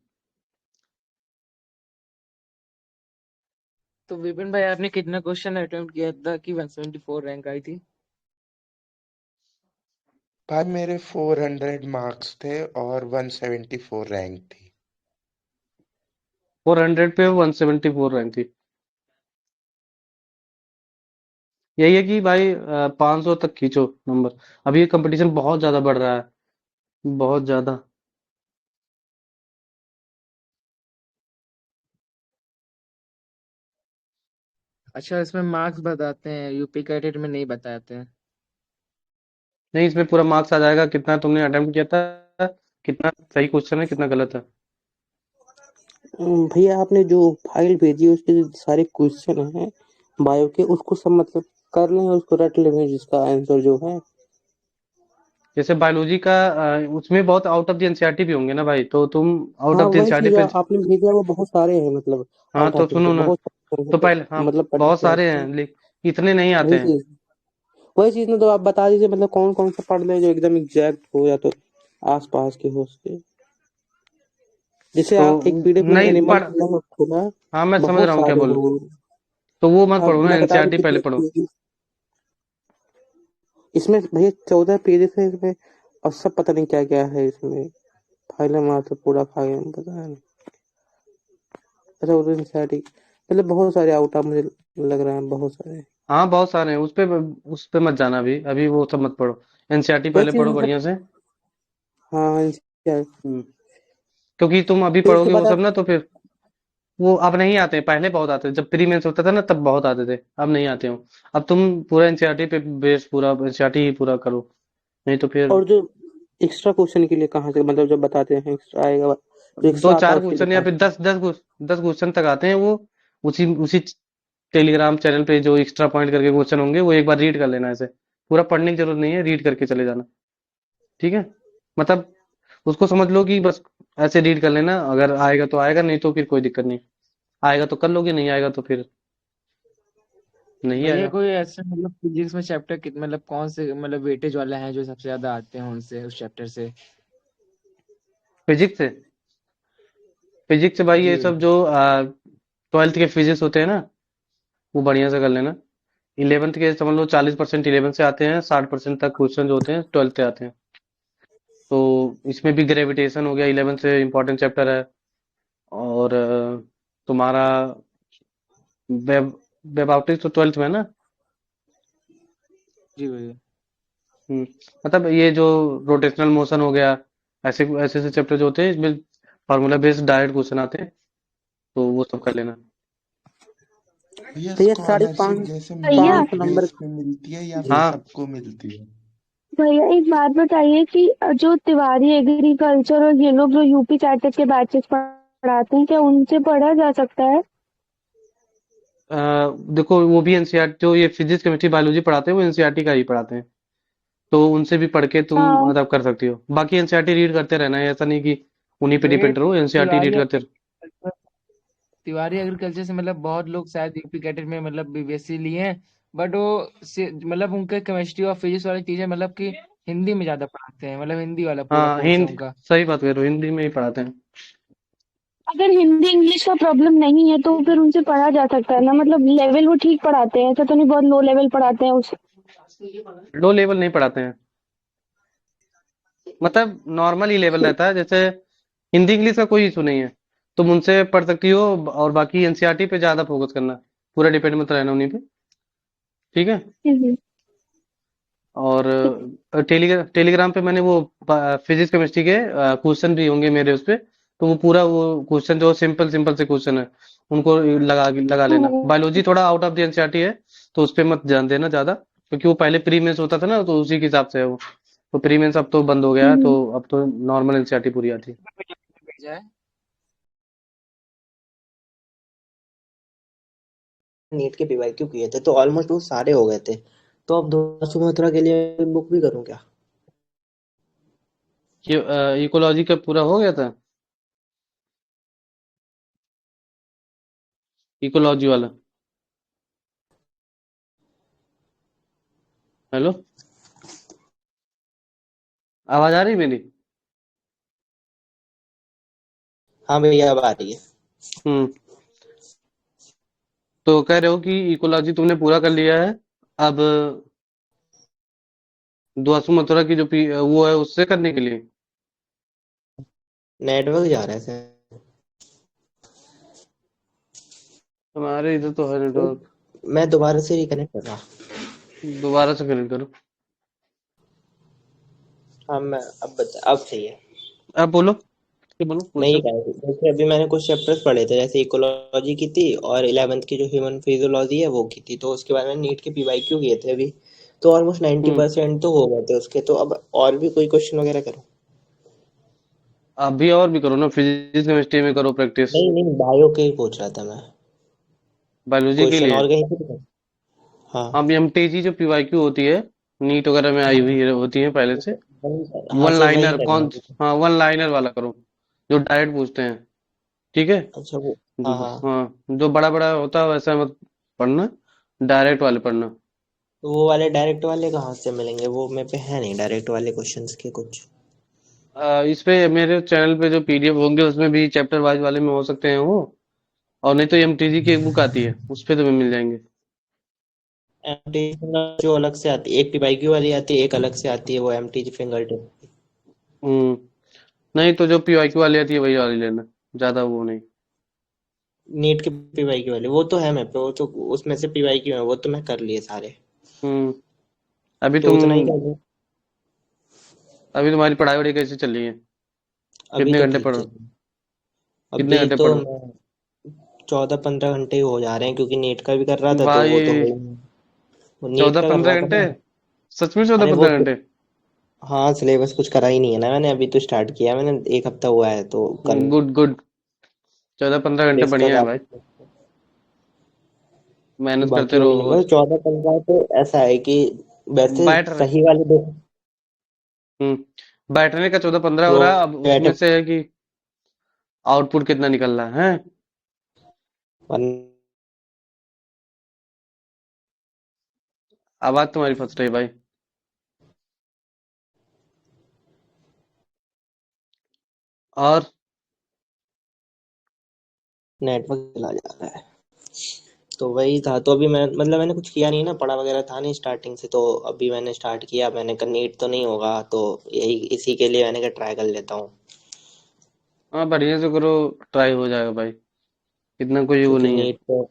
तो विपिन भाई आपने कितना क्वेश्चन अटेम्प्ट किया था कि 174 रैंक आई थी? भाई मेरे 400 मार्क्स थे और 174 रैंक थी। 400 पे 174 रैंक थी। यही है कि भाई 500 तक खींचो नंबर। अभी ये कंपटीशन बहुत ज्यादा बढ़ रहा है, बहुत ज्यादा। अच्छा, इसमें मार्क्स बताते हैं, यूपी कैडेट में नहीं बताते हैं। नहीं, इसमें पूरा मार्क्स आ जाएगा, कितना तुमने अटेम्प्ट किया था, कितना सही क्वेश्चन है, कितना गलत है। भैया आपने जो फाइल भेजी है उसके जो सारे क्वेश्चन हैं बायो के, उसको सब मतलब कर लें और उसको रट लें जिसका आंसर जो है। जैसे बायोलॉजी का उसमें बहुत आउट ऑफ द एनसीईआरटी भी होंगे ना भाई, तो तुम आउट हाँ ऑफ द वही एनसीईआरटी चीज पे। आपने भेजा वो बहुत सारे हैं मतलब हाँ आउट तो ऑफ सुनो ना, बहुत तो सारे पहले हाँ, मतलब पढ़ने बहुत के सारे आते हैं हैं। लेकिन इतने नहीं आते वही हैं। चीज वही चीज ना, तो आप बता दीजिए मतलब कौन कौन सा पढ़ ले जो एकदम एग्जैक्ट हो या तो आस पास के हो उसके। जैसे तो आप एक पीडीएफ में नहीं एनिमल पढ़। खोला, हाँ मैं समझ बहुत रहा हूँ क्या सारे बोल। हैं वो। तो वो मत अब पढ़ो ना, मैं बता दूं एनसीईआरटी पहले कितने पढ़ो। पेजेस इसमें भैया 14 पेजेस है इसमें, और सब पता नहीं क्या क्या है इसमें। फाइल हमारा तो पूरा फाइल पता नहीं। अच्छा वो स्टैटिक मतलब बहुत सारे आउट ऑफ मुझे लग रहा है बहुत सारे। हाँ बहुत सारे हैं, उस पे मत जाना, अभी अभी वो सब मत पढ़ो। एनसीईआरटी वही पहले चीज पढ़ो मतलब बढ़िया से। हाँ हम्म, क्योंकि तुम अभी फिर उसके पढ़ोगे वो बाद सब आप ना, तो फिर वो अब नहीं आते, पहले बहुत आते थे, जब प्री मेंस होता था ना तब बहुत आते थे, अब नहीं आते हो। अब तुम पूरा एनसीईआरटी पे बेस, पूरा एनसीईआरटी ही पूरा करो, नहीं तो फिर और जो एक्स्ट्रा क्वेश्चन के लिए कहाँ से मतलब जब बताते हैं एक्स्ट्रा आएगा जो दो एक्स्ट्रा आता है चार उसके लिए क्वेश्चन या कहाँ फिर से। 10 क्वेश्चन तक आते हैं वो। उसी उसी टेलीग्राम चैनल पे जो एक्स्ट्रा पॉइंट करके क्वेश्चन होंगे, वो एक बार रीड कर लेना ऐसे। पूरा पढ़ने की जरूरत नहीं है, रीड करके चले जाना। ठीक है, मतलब उसको समझ लो कि बस ऐसे रीड कर लेना, अगर आएगा तो आएगा, नहीं तो फिर कोई दिक्कत नहीं। आएगा तो कर लोगे, नहीं आएगा तो फिर नहीं भैया आएगा। कोई ऐसे मतलब फिजिक्स में चैप्टर कितने मतलब कौन से मतलब वेटेज वाले हैं जो सबसे ज्यादा आते हैं उनसे उस चैप्टर से? फिजिक्स से? फिजिक्स से भाई जी ये सब जो 12th के फिजिक्स होते हैं ना, वो बढ़िया से कर लेना। 11th के समझ लो 40% 11 से आते हैं, 60% तक क्वेश्चन जो होते हैं 12th से आते हैं। तो इसमें भी ग्रेविटेशन हो गया, 11 से इम्पोर्टेंट चैप्टर है। और तुम्हारा वेब वेब ऑप्टिक्स तो 12th में है ना। जी भैया। हम्म, मतलब ये जो रोटेशनल मोशन हो गया, ऐसे ऐसे ऐसे चैप्टर जो होते हैं इसमें फार्मूला बेस्ड डायरेक्ट क्वेश्चन आते हैं, तो वो सब कर लेना। भैया तो ये स्कॉलरशिप जैसे भैया पाँच मेरिट सौ नंबर बेस पे मिलती है या फिर हाँ सबको मिलती है? भैया एक बात बताइए कि जो तिवारी एग्रीकल्चर और ये लोग जो यूपी चार्टेड के बैचेस पढ़ाते हैं क्या उनसे पढ़ा जा सकता है? अ, देखो वो भी एनसीईआरटी, जो ये फिजिक्स केमिस्ट्री बायोलॉजी पढ़ाते हैं वो एनसीईआरटी का ही पढ़ाते हैं। तो उनसे भी पढ़ के तुम हाँ। मतलब कर सकती हो। बाकी एनसीईआरटी रीड करते रहना है, ऐसा नहीं कि उन्हीं पे भैया डिपेंड रहो, एनसीईआरटी रीड तिवारी करते रहो। तिवारी एग्रीकल्चर से मतलब बहुत लोग शायद यूपी कैडेट में मतलब बीबीएससी लिए हैं, बट वो मतलब उनके केमिस्ट्री और फिजिक्स वाली चीजें मतलब कि हिंदी में ज्यादा पढ़ाते हैं, मतलब हिंदी वाला पूरा हाँ कोर्स है हिंदी, उनका। सही बात कह रहे हो, हिंदी में ही पढ़ाते हैं। अगर हिंदी इंग्लिश का प्रॉब्लम नहीं है तो फिर उनसे पढ़ा जा सकता है ना, मतलब लेवल वो ठीक पढ़ाते हैं, ऐसा तो नहीं बहुत लो लेवल पढ़ाते हैं उस। लो लेवल नहीं पढ़ाते हैं, मतलब नॉर्मल ही लेवल रहता है। जैसे हिंदी इंग्लिश का कोई इशू नहीं है, तुम उनसे पढ़ सकती हो। और बाकी एनसीईआरटी पे ज्यादा फोकस करना, पूरा डिपेंड मत रहना उन्हीं पे। ठीक है। हम्म, और टेलीग्राम पे मैंने वो फिजिक्स केमिस्ट्री के क्वेश्चन भी होंगे मेरे उस पे, तो वो पूरा वो क्वेश्चन जो सिंपल सिंपल से क्वेश्चन है उनको लगा लगा लेना। हम्म, बायोलॉजी थोड़ा आउट ऑफ द एनसीईआरटी है, तो उस पे मत ध्यान देना ज्यादा, क्योंकि वो पहले प्री मेंस होता था ना, तो उसी के हिसाब से है वो। तो प्री मेंस अब तो बंद हो गया है, तो हम्म। अब तो नॉर्मल एनसीईआरटी पूरी आती है। भेजा है। नीट के पीवाईक्यू किए थे तो ऑलमोस्ट वो सारे हो गए थे। तो अब दोस्तों मथुरा के लिए बुक भी करूँ क्या? ये इकोलॉजी का पूरा हो गया था, इकोलॉजी वाला। हेलो, आवाज आ रही मेरी? हाँ भैया अब आ रही है। हम्म। तो कह रहे हो कि इकोलॉजी तुमने पूरा कर लिया है, अब दुआसू मथुरा की जो वो है उससे करने के लिए। नेटवर्क जा रहा है सर। हमारे इधर तो है तो नेटवर्क। मैं दोबारा से रिकनेक्ट कर रहा। दोबारा से कनेक्ट करो। हाँ मैं अब सही है। अब बोलो, क्या बोलो मैं ये क्वेश्चन। कह रहा था जैसे अभी मैंने कुछ चैप्टर्स पढ़े थे, जैसे इकोलॉजी की थी और 11th की जो ह्यूमन फिजियोलॉजी है वो की थी, तो उसके बाद मैंने नीट के पीवाईक्यू किए थे अभी, तो ऑलमोस्ट 90% हम्म। तो हो गए थे उसके। तो अब और भी कोई क्वेश्चन वगैरह करूँ? अभी और भी करो ना, फिजिक्स केमिस्ट्री में करो प्रैक्टिस। नहीं नहीं, बायो के ही पूछ रहा था मैं। बायोलॉजी के क्वेश्चन लिए और कहीं से भी? हाँ। अब एमटीजी जो पीवाईक्यू होती है, नीट वगैरह में आई हुई होती है पहले से। हाँ वन सर वही लाइनर करना कौन? है। हाँ, वन लाइनर वाला करो, जो डायरेक्ट पूछते हैं। ठीक है। अच्छा वो। हाँ हाँ। हाँ, जो बड़ा बड़ा होता है वैसा मत पढ़ना, डायरेक्ट वाले पढ़ना। तो वो वाले डायरेक्ट वाले कहाँ से मिलेंगे? वो मेरे पे है नहीं डायरेक्ट वाले क्वेश्चंस के कुछ। इस पे मेरे चैनल पे जो पीडीएफ होंगे उसमें भी चैप्टर वाइज वाले में हो सकते हैं वो, और नहीं तो एमटीजी की एक बुक आती है उस पे तुम्हें मिल जाएंगे। एमटी जो अलग से आती है, एक पीवाईक्यू वाली आती है, एक अलग से आती है वो एमटी फिंगर टिप। हम्म। नहीं तो जो पीवाईक्यू वाली आती है वही वाली लेना, ज्यादा वो नहीं। नीट के पीवाईक्यू वाले वो तो है मेरे पे, वो तो उसमें से पीवाईक्यू है, वो तो मैं कर लिए सारे। हम्म। अभी तो तुम उतना ही कर लूँ। अभी तुम्हारी पढ़ाई वढ़ाई कैसी चल रही है? अभी कितने तो घंटे ठीक पढ़ो? चल रहा है। कितने अभी घंटे तो पढ़ो? मैं 14-15 घंटे ही हो जा रहे हैं, क्योंकि नीट का भी कर रहा था तो वो तो भाई, हो ही नहीं। वो नीट चौदह का कर रहा पंद्रह था घंटे ना। सच में चौदह अरे वो पंद्रह तो, घंटे हाँ सिलेबस कुछ करा ही नहीं है ना मैंने, अभी तो स्टार्ट किया है मैंने, एक हफ्ता हुआ है तो कल गुड गुड। 14-15 घंटे बढ़िया है डिस्कस। भाई, मेहनत करते बाकी रहो वही है, रोज। मतलब 14-15 तो ऐसा है कि वैसे बैठ रहे सही वाले दो। बैठने का 14-15 हो वो रहा है, अब कैट उसमें से है कि आउटपुट कितना निकल रहा है। आवाज तुम्हारी फंस रही है भाई। और नेटवर्क चला जा रहा है। तो वही था, तो अभी मैं मतलब मैंने कुछ किया नहीं ना, पढ़ा वगैरह था नहीं स्टार्टिंग से, तो अभी मैंने स्टार्ट किया, मैंने कहा नीट तो नहीं होगा, तो यही इसी के लिए मैंने कहा ट्राई कर लेता हूँ। हाँ, बढ़िया से करो, ट्राई हो जाएगा भाई, इतना कोई वो क्योंकि नहीं है।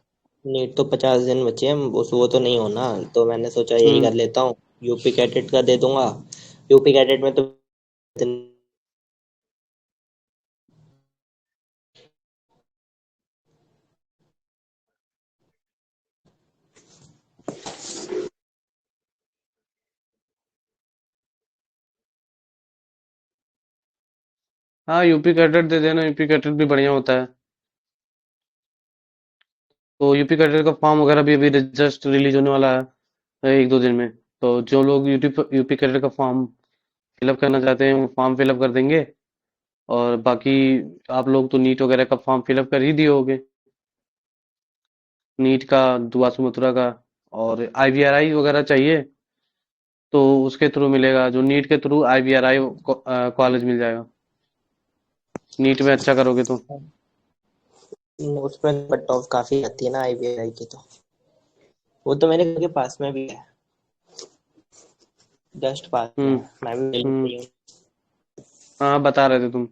नीट तो 50 दिन बचे हैं, उस वो तो नहीं होना, तो मैंने सोचा यही हम्म। कर लेता हूँ। यूपी कैटेट का दे दूंगा। यूपी कैटेट में तो हाँ, यूपी कैडेट दे देना, यूपी कैडेट भी बढ़िया होता है। तो यूपी कैडेट का फॉर्म वगैरह भी अभी जस्ट रिलीज होने वाला है 1-2 दिन में। तो जो लोग यूपी कैडेट का फॉर्म फिलअप करना चाहते हैं वो फॉर्म फिलअप कर देंगे। और बाकी आप लोग तो नीट वगैरह का फॉर्म फिलअप कर ही दिए होगे, नीट का, दुआसू मथुरा का। और आईवीआरआई वगैरह चाहिए तो उसके थ्रू मिलेगा, जो नीट के थ्रू आईवीआरआई कॉलेज मिल जाएगा, नीट में अच्छा करोगे तो। उसमें कट ऑफ काफी आती है ना आईवीआई की, तो वो तो मेरे घर के पास में भी है, जस्ट पास में हम्म। है, मैं भी मिल हम्म। रही हूँ। हाँ, बता रहे थे तुम।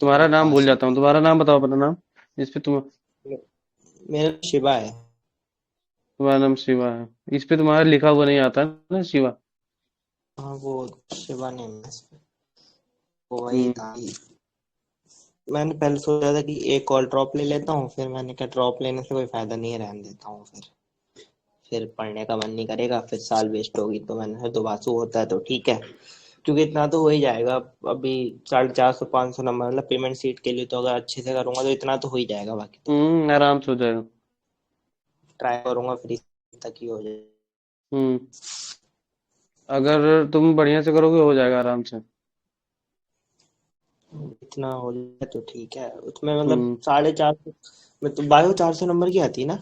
तुम्हारा नाम भूल पास जाता हूँ, तुम्हारा नाम बताओ, अपना नाम। इस पे में मेरा शिवा है। तुम्हारा नाम शिवा है, इस पे तुम्हारा लिखा हुआ नहीं आता ना शिवा। हाँ वो शिवा नेम है इसमें। वो वही हम्म। था मैंने पहले सोचा था कि एक कॉल ड्रॉप ले लेता हूँ, फिर मैंने कहा ड्रॉप लेने से कोई फायदा नहीं है, रहने देता हूँ। फिर पढ़ने का मन नहीं करेगा, फिर साल वेस्ट होगी, तो मैंने कहा दोबारा होता है तो ठीक है, क्योंकि इतना तो हो ही जाएगा। अभी 450-500 नंबर मतलब पेमेंट सीट के लिए, तो अगर अच्छे से करूंगा तो इतना तो हो ही जाएगा, बाकी तो आराम से हो जाएगा। ट्राई करूंगा फ्री तक ही हो जाए। हम्म अगर तुम बढ़िया से करोगे हो जाएगा आराम से। इतना हो जाए तो ठीक है, उसमें मतलब हम्म 450 में तो बायो 400 नंबर की आती है ना?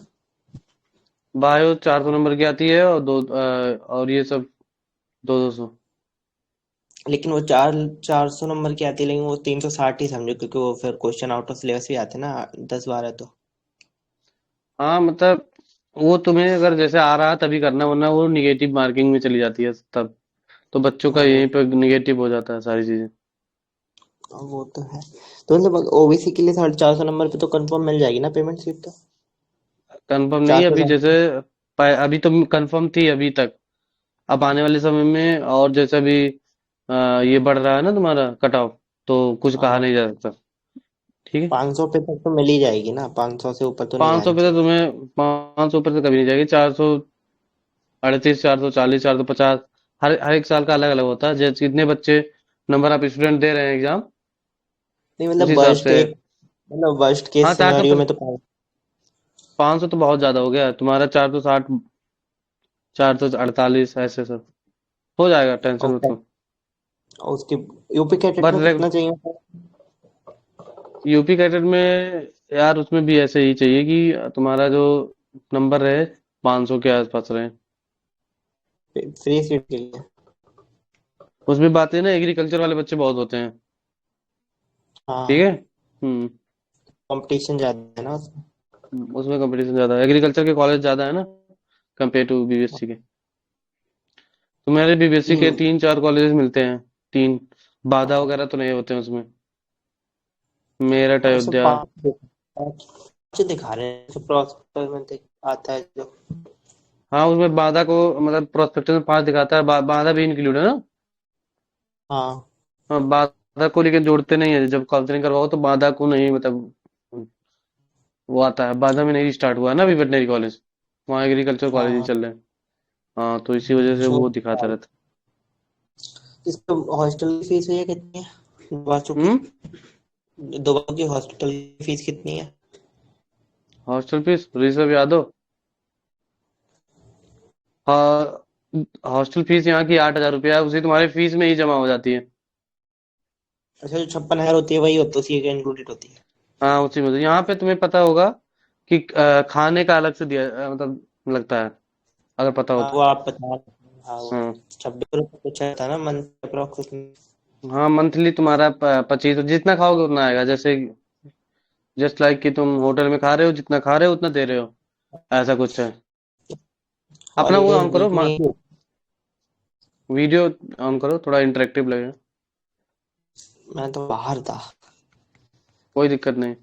बायो 400 नंबर की आती है, और ये सब 200 200। लेकिन वो 400 नंबर की आती है, लेकिन वो 360 ही समझो, क्योंकि वो फिर क्वेश्चन आउट ऑफ सिलेबस भी आते हैं ना, 10-12 तो। हाँ मतलब वो तुम्हें अगर जैसे आ रहा है तभी करना, वरना वो निगेटिव मार्किंग में चली जाती है तब। तो बच्चों का हाँ यहीं पे निगेटिव हो जाता है सारी चीजें। वो तो है। तो मतलब ओबीसी के लिए 450 नंबर पे तो कंफर्म मिल जाएगी ना पेमेंट सीट तो? कंफर्म नहीं चार है सौ अभी, साठ जैसे अभी तो कंफर्म थी अभी तक। अब आने वाले समय में, और जैसे अभी ये बढ़ रहा है ना तुम्हारा कट ऑफ, तो कुछ कहा हाँ, नहीं जा सकता। ठीक है। 500 पे तक तो मिल ही जाएगी ना, 500 से ऊपर तो नहीं 500 जानी पे तो चाहिए। तुम्हें 500 पे तो कभी नहीं जाएगी। 438, 440, 450, हर हर एक साल का अलग अलग होता है, जैसे कितने बच्चे नंबर ऑफ स्टूडेंट दे रहे हैं एग्जाम, नहीं उस मतलब हिसाब से। मतलब वर्स्ट हाँ केस चार सौ सिनेरियो में तो 500 तो बहुत ज्यादा हो गया तुम्हारा। 460, 448 ऐसे सब हो जाएगा, टेंशन मत लो। और उसके यूपी कैटेट बस में कितना चाहिए था? यूपी कैडेट में यार, उसमें भी ऐसे ही चाहिए कि तुम्हारा जो नंबर रहे 500 के आसपास रहे। फ्री सीट के लिए? उसमें बात है ना, एग्रीकल्चर वाले बच्चे बहुत होते हैं। ठीक हाँ, है। हम्म कंपटीशन ज्यादा है ना उसमें। उसमें कंपटीशन ज्यादा है, एग्रीकल्चर के कॉलेज ज्यादा है ना, कंपेयर टू बीबीएससी के। तो मेरे बीबीएससी के हम्म, 3 4 कॉलेज मिलते हैं। तीन, बाधा वगैरह तो नहीं होते हैं उसमें। मेरठ, और सब अयोध्या। पाँच दिखा रहे हैं, सब प्रॉस्पेक्टस में आता है जो। हाँ उसमें बाधा को, मतलब प्रोस्पेक्टस में 5 दिखाता है, बाधा भी इंक्लूड है ना। हाँ, हाँ बाधा को लेकिन जोड़ते नहीं है, जब काउंसलिंग करवाओ तो बाधा को नहीं, मतलब वो आता है। बाधा में नहीं स्टार्ट हुआ है ना अभी वेटनरी कॉलेज, वहाँ एग्रीकल्चर कॉलेज ही हाँ। चल रहे हैं। हाँ तो इसी वजह से जो वो दिखाता रहता इसका हॉस्टल की फीस है कितनी है दोबारा है। की? दोबारा की हॉस्टल की फीस कितनी है? Hostel fees Rishabh Yadav. हाँ हॉस्टल फीस यहाँ की 8,000 रुपया है, उसी तुम्हारी फीस में ही जमा हो जाती है। अच्छा, जो 56,000 होती है वही होती है, उसी के इंक्लूडेड होती है? हाँ उसी में यहाँ पे तुम्हें पता होगा कि खाने का अलग से दिया मतलब लगता है, अगर पता हो हाँ, तो। वो आप बता। हाँ, वो हाँ 26 रुपये कुछ था ना मंथ अप्रोक्स। हाँ मंथली तुम्हारा 25, जितना खाओगे उतना आएगा, जैसे जस्ट लाइक कि तुम होटल में खा रहे हो, जितना खा रहे हो उतना दे रहे हो, ऐसा कुछ है। अपना वो हॉलीडेज ऑन करो, वीक में वीडियो ऑन करो, थोड़ा इंटरेक्टिव लगेगा। मैं तो बाहर था। कोई दिक्कत नहीं।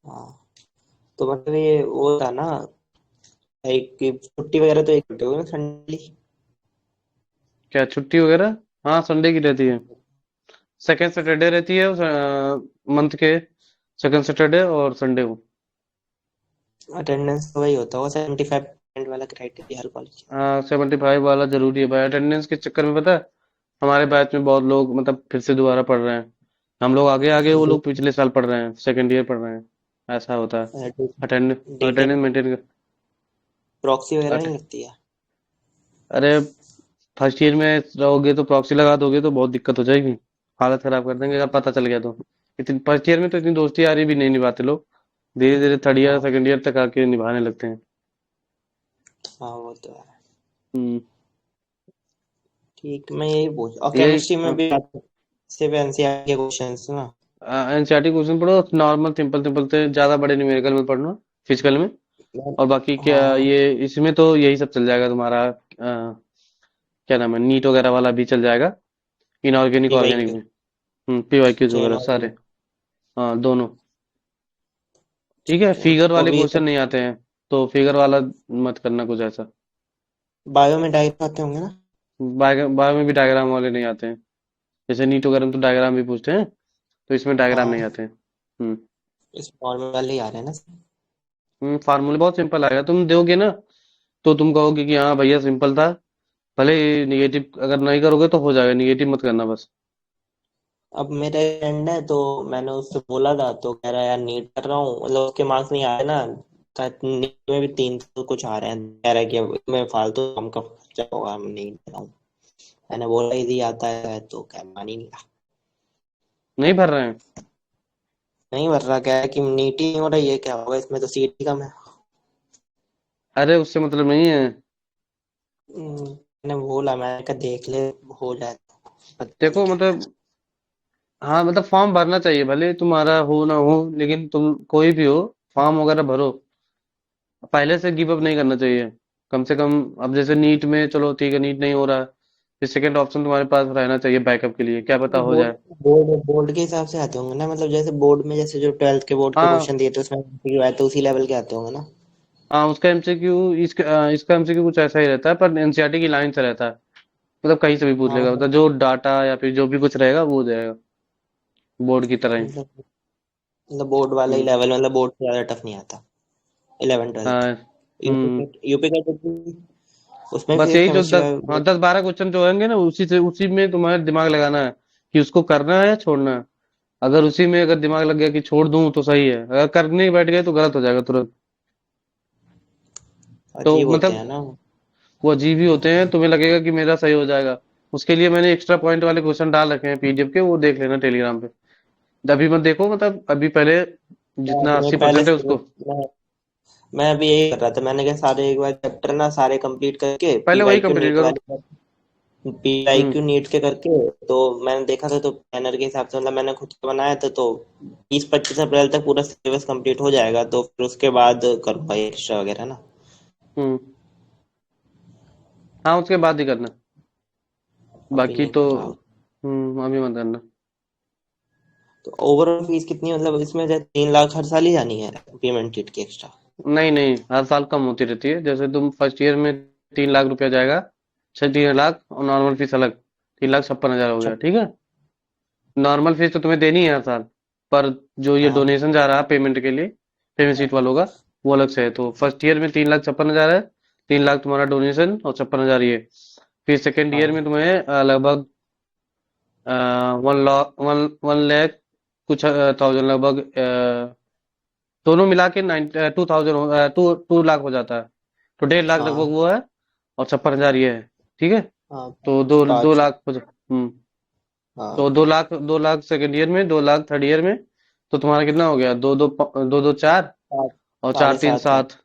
हाँ, तो मतलब ये वो था ना, एक कि छुट्टी वगैरह तो एक घंटे होगी ना संडे? क्या छुट्टी वगैरह? हाँ संडे की रहती है, सेकेंड सैटरडे रहती है मंथ के, सेकेंड सैटरडे और संडे को। अटेंडेंस तो वही होता होगा 75% वाला क्राइटेरिया हर कॉलेज। हाँ 75 वाला जरूरी है भाई, अटेंडेंस के चक्कर में पता है हमारे बैच में बहुत लोग मतलब फिर से दोबारा पढ़ रहे हैं। हम लोग आगे आगे, वो लोग पिछले साल पढ़ रहे हैं, सेकेंड ईयर पढ़ रहे हैं। ऐसा होता है। अटेंड डेटा अटेंडेंस मेंटेन कर। प्रॉक्सी वगैरह अट, नहीं लगती है? अरे फर्स्ट ईयर में रहोगे तो प्रॉक्सी लगा दोगे तो बहुत दिक्कत हो जाएगी, हालत खराब कर देंगे अगर पता चल गया तो। इतनी फर्स्ट ईयर में तो इतनी दोस्ती यारी भी नहीं निभाते लोग, धीरे धीरे थर्ड ईयर हाँ, सेकेंड ईयर तक आके निभाने लगते हैं। हाँ, वो तो है। हम्म ठीक, मैं यही पूछ, और यही केमिस्ट्री में भी सिर्फ एनसीईआरटी के क्वेश्चंस ना? एनसीईआरटी क्वेश्चन पढ़ो, नॉर्मल सिंपल सिंपल से, ज्यादा बड़े न्यूमेरिकल में पढ़ना फिजिकल में। और बाकी क्या हाँ, ये, इसमें तो यही सब चल जाएगा तुम्हारा, क्या नाम है, नीट वगैरह वाला भी चल जाएगा, इनऑर्गेनिक पीवाई ऑर्गेनिक क्यू, भी। पीवाईक्यूज चेन वगैरह सारे। ऑर्गेनिक। हाँ दोनों। ठीक है, है फिगर वो वाले भी क्वेश्चन नहीं आते हैं, तो फिगर वाला मत करना कुछ ऐसा। बायो में डायरेक्ट आते होंगे ना? बायो में भी डायग्राम वाले नहीं आते हैं, जैसे नीट वगैरह में तो डायग्राम भी पूछते हैं, तो इसमें डायग्राम नहीं हाँ, आते हैं। हम्म इस नॉर्मल वाले ही आ रहे हैं ना? फार्मूले बहुत सिंपल आएगा, तुम दोगे ना तो तुम कहोगे कि हाँ भैया सिंपल था। भले निगेटिव अगर नहीं करोगे तो हो जाएगा, निगेटिव मत करना बस। अब मेरा फ्रेंड है तो मैंने उससे बोला था, तो कह रहा है यार नीट कर रहा हूँ, मतलब उसके मार्क्स नहीं आए ना उसका नीट में भी 300 कुछ आ रहे हैं, कह रहा है कि अब मैं फालतू काम का खर्चा होगा, मैं नहीं दे रहा हूँ। मैंने बोला इजी आता है तो क्या मान ही नहीं रहा। नहीं भर रहे हैं? नहीं भर रहा, क्या है कि नीट ही नहीं हो रहा, ये क्या होगा, इसमें तो सीट ही कम है। अरे उससे मतलब नहीं है। मैंने बोला, मैंने कहा देख ले, हो जाए तो पता नहीं देखो क्या मतलब, हाँ मतलब फॉर्म भरना चाहिए, भले तुम्हारा हो ना हो, लेकिन तुम कोई भी हो, फॉर्म वगैरह भरो। पहले से गिव अप नहीं करना चाहिए, कम से कम। अब जैसे नीट में, चलो ठीक है, नीट नहीं हो रहा, फिर सेकंड ऑप्शन तुम्हारे पास रहना चाहिए बैकअप के लिए, क्या पता है। हो बोर्ड जाए। बोर्ड बोर्ड के हिसाब से आते होंगे ना, मतलब जैसे बोर्ड में जैसे जो 12th के बोर्ड के हाँ क्वेश्चन दिए थे उसमें MCQ आए तो उसी लेवल के आते होंगे ना। हाँ, उसका एमसीक्यू, इसका एमसीक्यू कुछ ऐसा ही रहता है, पर एनसीईआरटी की लाइन से रहता है। मतलब कहीं से भी पूछ हाँ लेगा, मतलब जो डाटा या फिर जो भी कुछ रहेगा वो हो जाएगा, बोर्ड की तरह ही। मतलब बोर्ड वाला ही हम्म। लेवल, मतलब बोर्ड से ज्यादा टफ नहीं आता। 11th 12th हाँ। यूपी हम्म। का यूपी का उसमें बस फिर यही जो केमिस्ट्री 10-12 क्वेश्चन जो होंगे ना, उसी में तुम्हारा दिमाग लगाना है कि उसको करना है या छोड़ना है। अगर उसी में अगर दिमाग लग गया कि छोड़ दूं तो सही है, अगर करने ही बैठ गए तो गलत हो जाएगा तुरंत। तो अजीब होते हैं मतलब ना। वो अजीब ही होते हैं, तुम्हें लगेगा कि मेरा सही हो जाएगा। उसके लिए मैंने एक्स्ट्रा पॉइंट वाले क्वेश्चन डाल रखे हैं पीडीएफ के, वो देख लेना टेलीग्राम पे। अभी मत देखो, मतलब अभी पहले जितना मैं 80% पहले है से उसको। मैं, मैं अभी यही कर रहा था, मैंने कहा सारे एक बार चैप्टर ना सारे कंप्लीट करके पहले वही पीवाईक्यू कंप्लीट नीट करो। वाली हम्म। पीवाईक्यू नीट के करके। तो मैंने देखा था तो प्लानर के हिसाब से, मतलब मैंने खुद का बनाया था, तो 20-25 अप्रैल तक पूरा सिलेबस कंप्लीट हो जाएगा, तो फिर उसके बाद करूँगा एक्स्ट्रा वगैरह ना। हम्म। हाँ, उसके बाद ही करना। अभी बाकी नहीं तो कर रहा। अभी मत करना। तो ओवरऑल फीस कितनी, मतलब इसमें 3 लाख हर साल ही जानी है पेमेंट किट की एक्स्ट्रा? नहीं नहीं, हर साल कम होती रहती है। जैसे तुम फर्स्ट ईयर में 3 लाख रुपया जाएगा, 3 लाख, और नॉर्मल फीस अलग, 3,56,000 हो अच्छा। गया, ठीक है। नॉर्मल फीस तो तुम्हें देनी है हर साल, पर जो ये हाँ डोनेशन जा रहा है पेमेंट के लिए, पेमेंट सीट वालों का, वो अलग से है। तो फर्स्ट ईयर में 3,56,000 है, 3 लाख तुम्हारा डोनेशन और 56,000 ये। फिर सेकेंड ईयर हाँ में तुम्हें लगभग 1 लाख, 1 लाख कुछ थाउजेंड लगभग, दोनों मिला के 2,000, 2 लाख हो जाता है। तो 1.5 लाख लगभग हाँ वो है, और 56,000 ये है, ठीक है। हाँ। तो दो उसका दो अच्छा। लाख हो तो हाँ 2 लाख, 2 लाख सेकेंड ईयर में, 2 लाख थर्ड ईयर में। तो तुम्हारा कितना हो गया? दो दो चार, सात, और चार साढ़े तीन सात लाख। सात।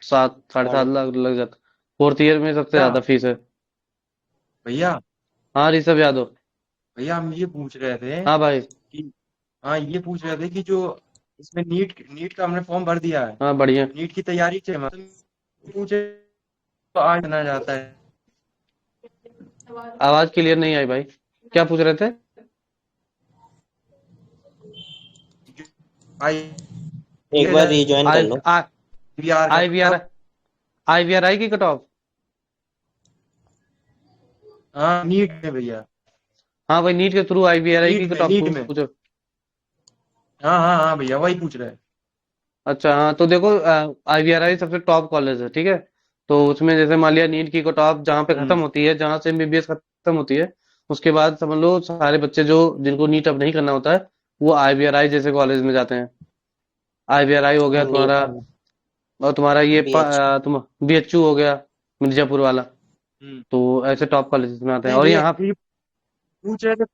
सात, साढ़े साढ़े सात लाख लग जाता। फोर्थ ईयर में सबसे भैया ज्यादा फीस है। भैया हाँ, ऋषभ यादव। भैया हम ये पूछ रहे थे हाँ भाई। कि हाँ ये पूछ रहे थे कि जो इसमें नीट नीट का हमने फॉर्म भर दिया है, हाँ, बढ़िया। नीट की तैयारी से मतलब पूछे तो आज करना चाहता है। आवाज क्लियर नहीं आई भाई, क्या पूछ रहे थे? आई एक बार रिज्वाइन कर आई लो। आर का I V R cut I V R I की कट ऑफ। हाँ नीट में भैया, हाँ भाई, नीट के through I V R I की कट ऑफ नीट में पूछो। हाँ हाँ हाँ भैया वही पूछ रहे हैं। अच्छा, हाँ तो देखो, आईवीआरआई सबसे टॉप कॉलेज है, ठीक है। तो उसमें जैसे मान लिया नीट की कट ऑफ जहाँ पे खत्म हम्म होती है, जहाँ से एमबीबीएस खत्म होती है, उसके बाद समझ लो सारे बच्चे जो जिनको नीट अब नहीं करना होता है, वो आईवीआरआई जैसे कॉलेज में जाते हैं। आईवीआरआई हो गया नीट तुम्हारा, और तुम्हारा ये BH। तुम बीएचयू हो गया, मिर्जापुर वाला। हम्म। तो ऐसे टॉप कॉलेजेस में आते हैं, नहीं और भैया यहाँ। ये पूछ रहे थे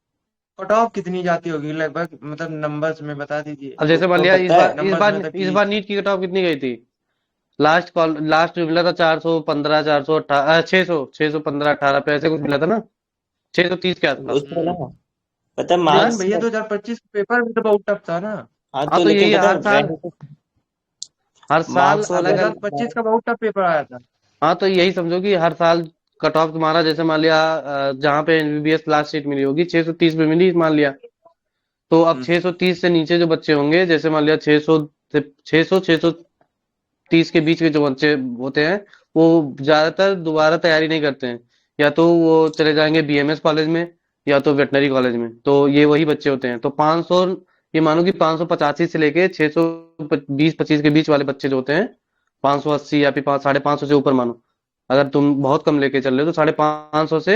कट ऑफ कितनी जाती होगी लगभग, मतलब नंबर्स में बता दीजिए। अब जैसे मान तो लिया इस पता है, बार इस नंबर्स में बार मतलब इस कि बार नीट की कट ऑफ कितनी गई थी? लास्ट जो मिला था 415, 418, 615, 18 पे, ऐसे कुछ मिला था ना, 630 के आसपास। उसमें ना हम्म। पता है लेकिन मार्क्स। भैया 2025 पेपर भी तो बहुत टफ था ना। हाँ हाँ तो तो लेकिन यही है, पता हर है साल, रैंक, हर साल मार्क्स और अलग रैंक। अलग। 2025 का बहुत टफ पेपर आया था। हाँ तो यही समझो कि हर साल कट ऑफ तुम्हारा, जैसे मान लिया जहाँ पे एमबीबीएस लास्ट सीट मिली होगी 630 पे मिली मान लिया, तो अब हम्म 630 से नीचे जो बच्चे होंगे, जैसे मान लिया 600 से 630 के बीच के जो बच्चे होते हैं, वो ज्यादातर दोबारा तैयारी नहीं करते हैं। या तो वो चले जाएंगे बीएमएस कॉलेज में, या तो वेटनरी कॉलेज में। तो ये वही बच्चे होते हैं। तो 500, ये मानो कि 585 से लेके 620-25 के बीच वाले बच्चे जो होते हैं, 580 या फिर 550 से ऊपर मानो। अगर तुम बहुत कम लेके चल रहे हो तो 550 से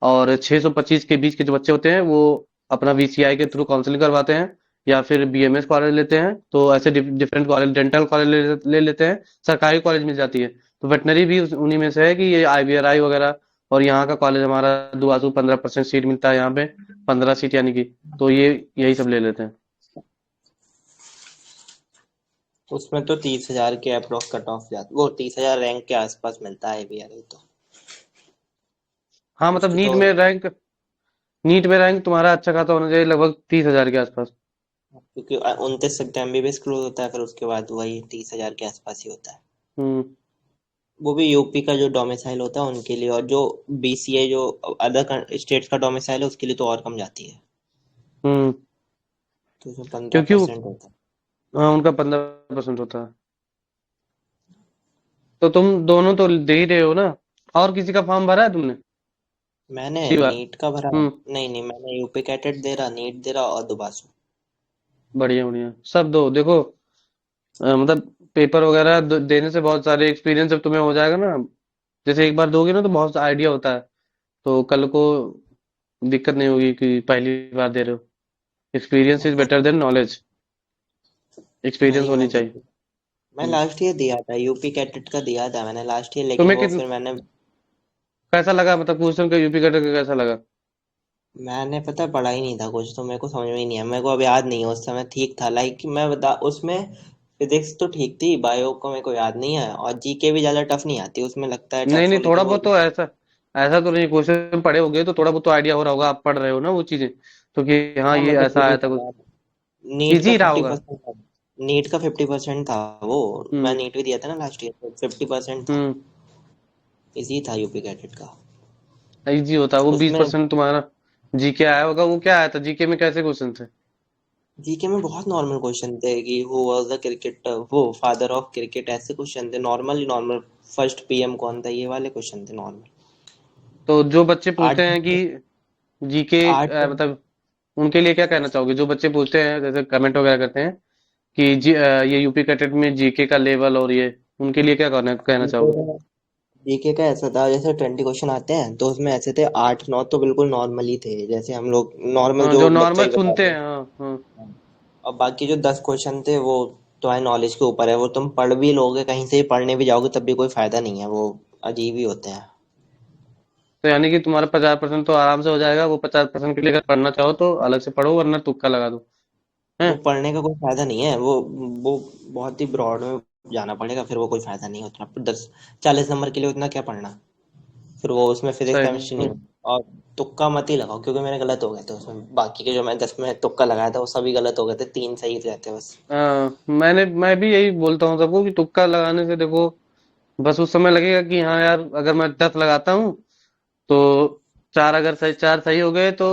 और 625 के बीच के जो बच्चे होते हैं, वो अपना वीसीआई के थ्रू काउंसलिंग करवाते हैं, या फिर बीएमएस कॉलेज लेते हैं तो ऐसे डिफरेंट कॉलेज, डेंटल कॉलेज ले लेते हैं, सरकारी कॉलेज मिल जाती है। तो वेटनरी भी उन्हीं में से है कि ये आईवीआरआई वगैरह। और यहाँ का कॉलेज हमारा दुआसू 15% सीट मिलता है यहाँ पे, 15 सीट यानी कि। तो ये यही सब ले लेते हैं। उसमें तो 30,000 के अप्रोक्स कट ऑफ जाता, वो 30,000 रैंक के आसपास मिलता है भी यार, तो हाँ मतलब उसकी तो नीट में रैंक तुम्हारा अच्छा खासा होना चाहिए, लगभग 30,000 के आसपास। क्योंकि 29 तक एमबीबीएस क्लोज होता है, फिर उसके बाद वही 30,000 के आसपास ही होता है। हम्म। वो भी यूपी का जो डोमिसाइल होता है उनके लिए, और जो बीसीए जो अदर स्टेट्स का डोमिसाइल है उसके लिए तो और कम जाती है, हम्म। तो उसमें पंद्रह क्योंकि परसेंट होता है। हाँ उनका 15% होता है। तो तुम दोनों तो दे ही रहे हो ना? और किसी का फॉर्म भरा है तुमने? मैंने जी बात। नीट का भरा, हम्म। नहीं मैंने यूपी कैटेट दे रहा, नीट दे रहा और दुबासू। बढ़िया बढ़िया, सब दो। देखो मतलब पेपर वगैरह देने से बहुत सारे एक्सपीरियंस जब तुम्हें हो जाएगा ना, जैसे एक बार दोगे ना तो बहुत आइडिया होता है। तो कल को दिक्कत नहीं होगी कि पहली बार दे रहे हो। Experience is better than knowledge. Experience वही होनी मैं चाहिए। मैं हम्म। लास्ट ईयर दिया था, यूपी कैटेट का दिया था मैंने लास्ट ईयर, लेकिन तुम्हें वो कितना फिर मैंने कैसा लगा, मतलब क्वेश्चन का यूपी कटर का कैसा लगा? मैंने पता है पढ़ा ही नहीं था कुछ, तो मेरे को समझ में ही नहीं है, मेरे को अब याद नहीं है, उस समय ठीक था, लाइक मैं बता उसमें फिजिक्स तो ठीक थी, बायो को मेरे को याद नहीं है, और जीके भी ज्यादा टफ नहीं आती, उसमें लगता है नहीं टफ नहीं, हो थोड़ा लेकिन वो बहुत तो ऐसा ऐसा तो नहीं, क्वेश्चन पढ़े होगे तो थोड़ा बहुत तो आइडिया हो रहा होगा, आप पढ़ रहे हो ना वो चीजें। तो कि हाँ हाँ ये मतलब ऐसा वही आया था था कुछ। यार, नीट का इजी रहा फिफ्टी होगा। परसेंट था नीट का 50% था वो, मैं हम्म। नीट भी दिया था ना लास्ट ईयर, 50% था, हम्म। इजी था यूपी कैटेट का। इजी होता, वो बीस उसमें परसेंट तुम्हारा जीके आया होगा। वो क्या आया था जीके में, कैसे क्वेश्चन थे? जीके में बहुत नॉर्मल क्वेश्चन थे कि हु वाज द क्रिकेट, वो फादर ऑफ क्रिकेट, ऐसे क्वेश्चन थे, नॉर्मल, फर्स्ट पीएम कौन था, ये वाले क्वेश्चन थे नॉर्मल। तो जो बच्चे आठ पूछते हैं कि जीके आठ मतलब उनके लिए क्या कहना चाहोगे, जो बच्चे पूछते हैं जैसे कमेंट वगैरह करते हैं कि ये यूपी कैटेट में जीके का लेवल और ये, उनके लिए क्या कहना चाहोगे? जीके का ऐसा था, जैसे 20 क्वेश्चन आते हैं तो उसमें ऐसे थे 8-9 तो बिल्कुल नॉर्मल ही थे, जैसे हम लोग नॉर्मल हाँ जो जो बच्चा नॉर्मल ही बता सुनते दे। हैं, हाँ हाँ। और बाकी जो 10 क्वेश्चन थे वो तुम्हारे नॉलेज के ऊपर है, वो तुम पढ़ भी लोगे, कहीं से ही पढ़ने भी जाओगे तब भी कोई फायदा नहीं है, वो अजीब ही होते हैं। तो यानी कि तुम्हारा 50% तो आराम से हो जाएगा। वो 50% के लिए अगर पढ़ना चाहो तो अलग से पढ़ो, वरना तुक्का लगा दो है। वो पढ़ने का कोई फायदा नहीं है, वो बहुत ही ब्रॉड में जाना पड़ेगा, फिर वो कोई फायदा नहीं है उतना, 10-40 नंबर के लिए उतना क्या पढ़ना, फिर वो उसमें फिजिक्स सही। केमिस्ट्री नहीं होगा। और तुक्का मत ही लगाओ, क्योंकि मेरे गलत हो गए थे उसमें, बाकी के जो मैं 10 में तुक्का लगाया था वो सभी गलत हो गए थे, 3 सही रहते बस। मैं भी यही बोलता हूँ सबको कि तुक्का लगाने से देखो, बस उस समय लगेगा कि हाँ यार अगर मैं 10 लगाता हूँ तो चार सही हो गए तो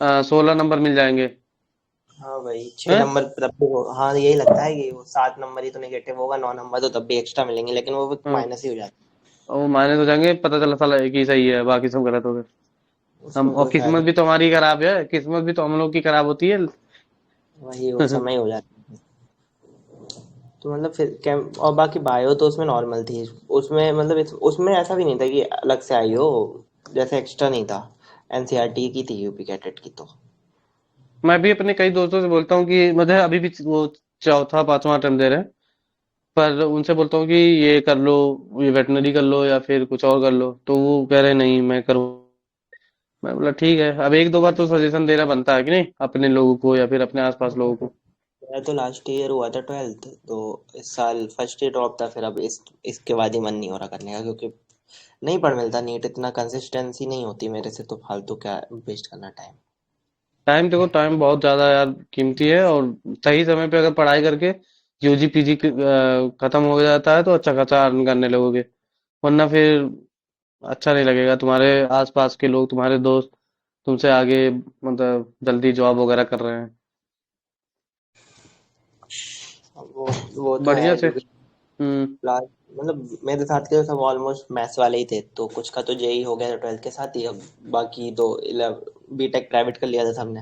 16 नंबर मिल जाएंगे। हाँ भाई, छह हैं? नंबर तब भी हाँ यही लगता है कि वो 7 नंबर ही तो नेगेटिव होगा, 9 नंबर तो तब भी एक्स्ट्रा मिलेंगे, लेकिन वो हाँ, माइनस ही हो जाता और वो माइनस हो जाएंगे, पता चला साला एक ही सही है, बाकी सब गलत हो गए। है, हम उसमें और कोई फायदा किस्मत भी तो हमारी खराब है, किस्मत भी तो हम लोग की खराब होती है। नहीं, वही उस समय ही हो जाता है। तो मतलब फिर कैम और बाकी बायो तो उसमें नॉर्मल थी, उसमें मतलब उसमें ऐसा भी नहीं था कि अलग से आई हो, जैसे एक्स्ट्रा नहीं था, एनसीईआरटी की थी यूपी कैटेट की तो। मैं भी अपने कई दोस्तों से बोलता हूँ कि मतलब अभी भी वो चौथा पांचवा अटेम्प्ट दे रहे हैं, पर उनसे बोलता हूँ कि ये कर लो, ये वेटनरी कर लो या फिर कुछ और कर लो, तो वो कह रहे नहीं मैं करूँ। मैं बोला ठीक है, अब एक दो बार तो सजेशन देना बनता है कि नहीं, अपने लोगों को या फिर अपने आसपास लोगों को। मेरा तो लास्ट ईयर हुआ था 12th, तो इस साल फर्स्ट ईयर ड्रॉप था, फिर अब इसके बाद ही मन नहीं हो रहा करने का, क्योंकि नहीं पढ़ मिलता नीट, इतना कंसिस्टेंसी नहीं होती मेरे से, तो फालतू क्या वेस्ट करना टाइम। टाइम देखो, टाइम बहुत ज्यादा यार कीमती है, और सही समय पे अगर पढ़ाई करके यूजी पीजी खत्म हो जाता है तो अच्छा खासा अर्न करने लगोगे। वरना फिर अच्छा नहीं लगेगा, तुम्हारे आसपास के लोग, तुम्हारे दोस्त तुमसे आगे मतलब जल्दी जॉब वगैरह कर रहे हैं। वो वो तो बढ़िया है, से। क्योंकि हम्म। लास्ट मतलब मेरे साथ के तो सब ऑलमोस्ट मैथ्स वाले ही थे, तो कुछ का तो जेई हो गया था 12th के साथ ही, अब बाकी दो बीटेक प्राइवेट कर लिया था सबने।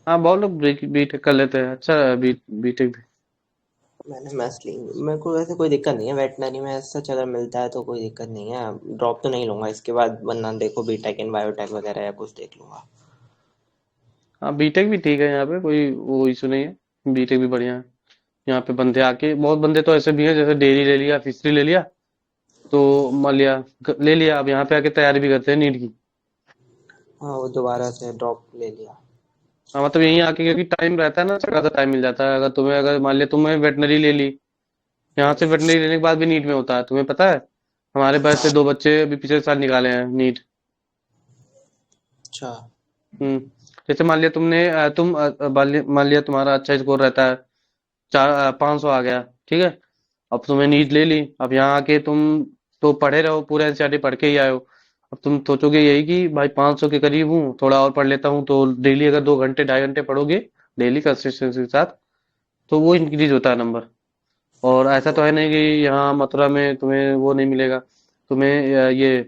हाँ बहुत लोग बीटेक कर लेते हैं, अच्छा है बीटेक भी। मैंने मैथ्स ली, मेरे को वैसे कोई दिक्कत नहीं है वेटनरी में, सच अगर मिलता है तो कोई दिक्कत नहीं है, ड्रॉप तो नहीं लूंगा इसके बाद, वरना देखो बीटेक इन बायोटेक वगैरह या कुछ देख लूंगा। हाँ बीटेक भी ठीक है, यहाँ पे कोई वो इशू नहीं है, बीटेक भी बढ़िया है। यहाँ पे बंदे आके, बहुत बंदे तो ऐसे भी हैं जैसे डेयरी ले लिया, फिशरी ले लिया, तो मान लिया ले लिया, अब यहाँ पे आके तैयारी भी करते हैं नीट की। हाँ वो दोबारा से ड्रॉप ले लिया। हाँ मतलब यहीं आके, क्योंकि टाइम रहता है ना, अच्छा खासा टाइम मिल जाता है। अगर तुम्हें, अगर मान लिया तुम्हें वेटनरी ले ली, यहाँ से वेटनरी लेने के बाद भी नीट में होता है, तुम्हें पता है? हमारे बैच से 2 बच्चे अभी पिछले साल निकाले हैं नीट। अच्छा। हम्म। जैसे मान लिया तुमने मान लिया तुम्हारा अच्छा स्कोर रहता है, 500 आ गया, ठीक है। अब तुम्हें नीट ले ली, अब यहाँ आके तुम तो पढ़े रहो, पूरा एनसीईआरटी पढ़ के ही आए हो। अब तुम सोचोगे यही कि भाई 500 के करीब हूँ, थोड़ा और पढ़ लेता हूँ, तो डेली अगर 2 घंटे 2.5 घंटे पढ़ोगे डेली कंसिस्टेंसी के साथ, तो वो इंक्रीज होता है नंबर। और ऐसा तो है नहीं कि यहाँ मथुरा में तुम्हें वो नहीं मिलेगा, तुम्हें ये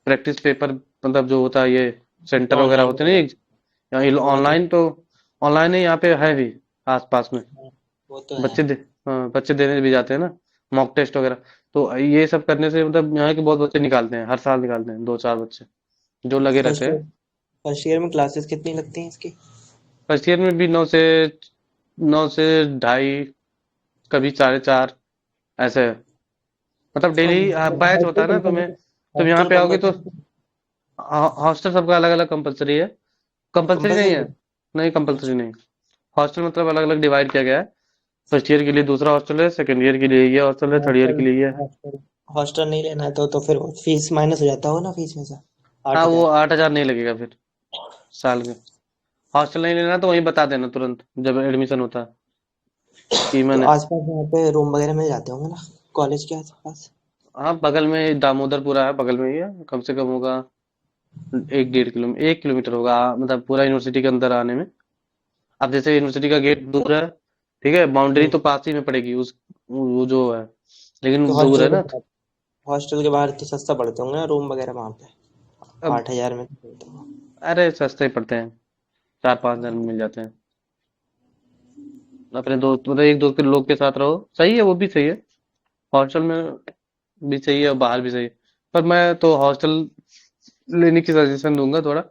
प्रैक्टिस पेपर, मतलब जो होता है ये सेंटर वगैरह ऑनलाइन होते हैं ना, यहाँ वो तो ऑनलाइन तो ऑनलाइन ही यहाँ पे है भी आस पास में। वो तो है। बच्चे दे हाँ, बच्चे देने भी जाते हैं ना, मॉक टेस्ट वगैरह। तो ये सब करने से मतलब यहाँ के बहुत बच्चे निकालते हैं, हर साल निकालते हैं 2-4 बच्चे जो लगे रहते फर्स्ट हैं। ईयर फर्स्ट ईयर में क्लासेस कितनी लगती हैं इसकी? फर्स्ट ईयर में भी 9 से 9 से 2.5, कभी 4.5, ऐसे है। मतलब अब डेली बैच होता हॉस्टल है ना तुम्हें। तुम यहाँ हॉस्टल पे आओगे तो कंपल्सरी हॉस्टल सबका अलग अलग कंपलसरी है। कंपलसरी नहीं है, कंपल्सरी? नहीं कंपलसरी अच्छा। नहीं। हॉस्टल मतलब अलग अलग डिवाइड किया गया है। फर्स्ट ईयर के लिए दूसरा हॉस्टल है, सेकंड ईयर के लिए ये हॉस्टल है, थर्ड ईयर के हॉस्टल लिए ये है। हॉस्टल हॉस्टल नहीं लेना है तो फिर फीस माइनस हो जाता होगा ना फीस में से? आठ हाँ वो हजार 8,000 नहीं लगेगा फिर साल के। हॉस्टल नहीं लेना तो वहीं बता देना तुरंत जब एडमिशन होता है कि तो मैंने। आसपास यहाँ पे रूम वगैरह मिल जाते होंगे ना कॉलेज के आसपास? हाँ बगल में दामोदरपुरा है, बगल में ही है, कम से कम होगा 1-1.5 किलोमीटर, 1 किलोमीटर होगा, मतलब पूरा यूनिवर्सिटी के अंदर आने में। अब जैसे यूनिवर्सिटी का गेट दूर है, ठीक है, बाउंड्री हम्म। तो पास ही में पड़ेगी उस, वो जो है, तो लेकिन दूर है ना। हॉस्टल के बाहर तो सस्ता पड़ते होंगे ना रूम वगैरह वहाँ पे? अब 8 हजार में तो मिलता होगा। अरे सस्ते ही पड़ते हैं, 4-5 हज़ार में मिल जाते हैं। अपने दोस्त, मतलब 1-2 लोग के साथ रहो, सही है, वो भी सही है। हॉस्टल में भी सही है और बाहर भी सही है। पर मैं तो हॉस्टल लेने की सजेशन दूंगा थोड़ा।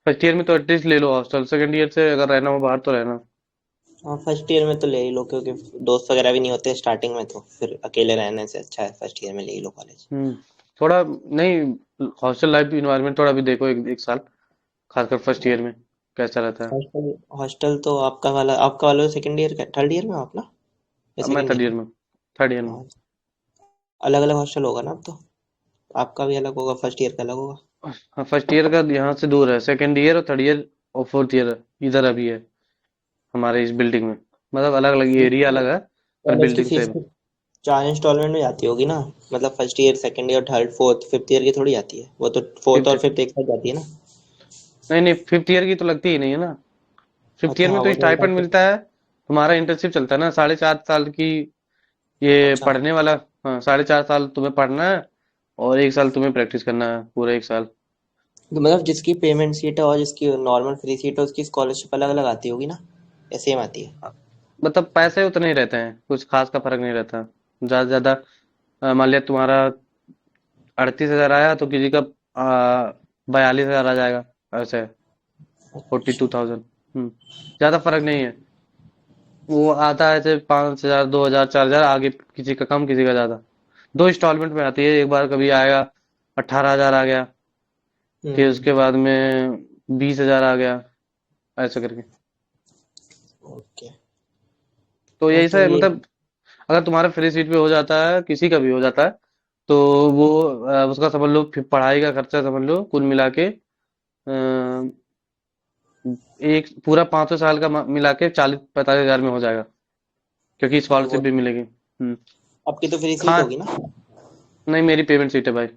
फर्स्ट ईयर में तो एटलीस्ट ले लो हॉस्टल, सेकंड ईयर से अगर रहना हो बाहर तो रहना। हाँ फर्स्ट ईयर में तो ले ही लो क्योंकि दोस्त वगैरह भी नहीं होते स्टार्टिंग में, तो फिर अकेले रहने से अच्छा है फर्स्ट ईयर में ले ही लो कॉलेज। थोड़ा नहीं, हॉस्टल लाइफ इन्वायरमेंट थोड़ा भी देखो, एक साल, खासकर फर्स्ट ईयर में कैसा रहता है। हॉस्टल हॉस्टल तो आपका वाला सेकंड ईयर का थर्ड ईयर में हो आप ना, या अब मैं सेकंड थर्ड ईयर ईयर में? में, थर्ड ईयर में। हाँ अलग अलग हॉस्टल होगा ना अब तो, आपका भी अलग होगा फर्स्ट ईयर का अलग होगा। हाँ फर्स्ट ईयर का यहाँ से दूर है, सेकंड ईयर और थर्ड ईयर और फोर्थ ईयर इधर अभी है हमारे इस बिल्डिंग में। मतलब अलग अलग एरिया अलग है, पर कॉलेज की बिल्डिंग फीस सेम। तो 4 इंस्टॉलमेंट में जाती होगी ना? मतलब first year second year third fourth fifth year की थोड़ी जाती है वो, तो फोर्थ फिफ्थ और फिफ्थ एक साथ जाती है ना? नहीं नहीं, फिफ्थ ईयर की तो लगती ही नहीं है ना। फिफ्थ ईयर अच्छा में हाँ तो वो तो होता स्टाइपेंड है। मिलता है। तुम्हारा इंटर्नशिप चलता है ना, 4.5 साल की, ये अच्छा पढ़ने वाला। हाँ 4.5 साल तुम्हें पढ़ना है, और 1 साल तुम्हें प्रैक्टिस करना है, पूरा 1 साल। तो मतलब जिसकी पेमेंट सीट है और जिसकी नॉर्मल फ्री सीट है उसकी स्कॉलरशिप अलग अलग आती होगी ना, या सेम आती है? मतलब पैसे उतने ही रहते हैं, कुछ खास का फर्क नहीं रहता। ज्यादा से ज्यादा मान लिया तुम्हारा 38,000 आया, तो किसी का 42,000 आ जाएगा, ऐसे। फोर्टी अच्छा। टू थाउजेंड ज्यादा फर्क नहीं है। वो आता है ऐसे 5,000, 2,000, 4,000 आगे, किसी का कम किसी का ज्यादा। 2 इंस्टॉलमेंट में आती है, एक बार कभी आएगा 18,000 आ गया, फिर हम्म। उसके बाद में 20,000 आ गया, ऐसे करके। ओके। तो हाँ यही तो से ये मतलब, अगर तुम्हारा फ्री सीट पे हो जाता है, किसी का भी हो जाता है, तो वो उसका समझ लो, फिर पढ़ाई का खर्चा समझ लो कुल मिला के, एक पूरा 500 साल का मिला के 40-45 हज़ार में हो जाएगा, क्योंकि स्कॉलरशिप वो भी मिलेगी। आपकी तो फ्री सीट खा होगी ना? नहीं, मेरी पेमेंट सीट है भाई।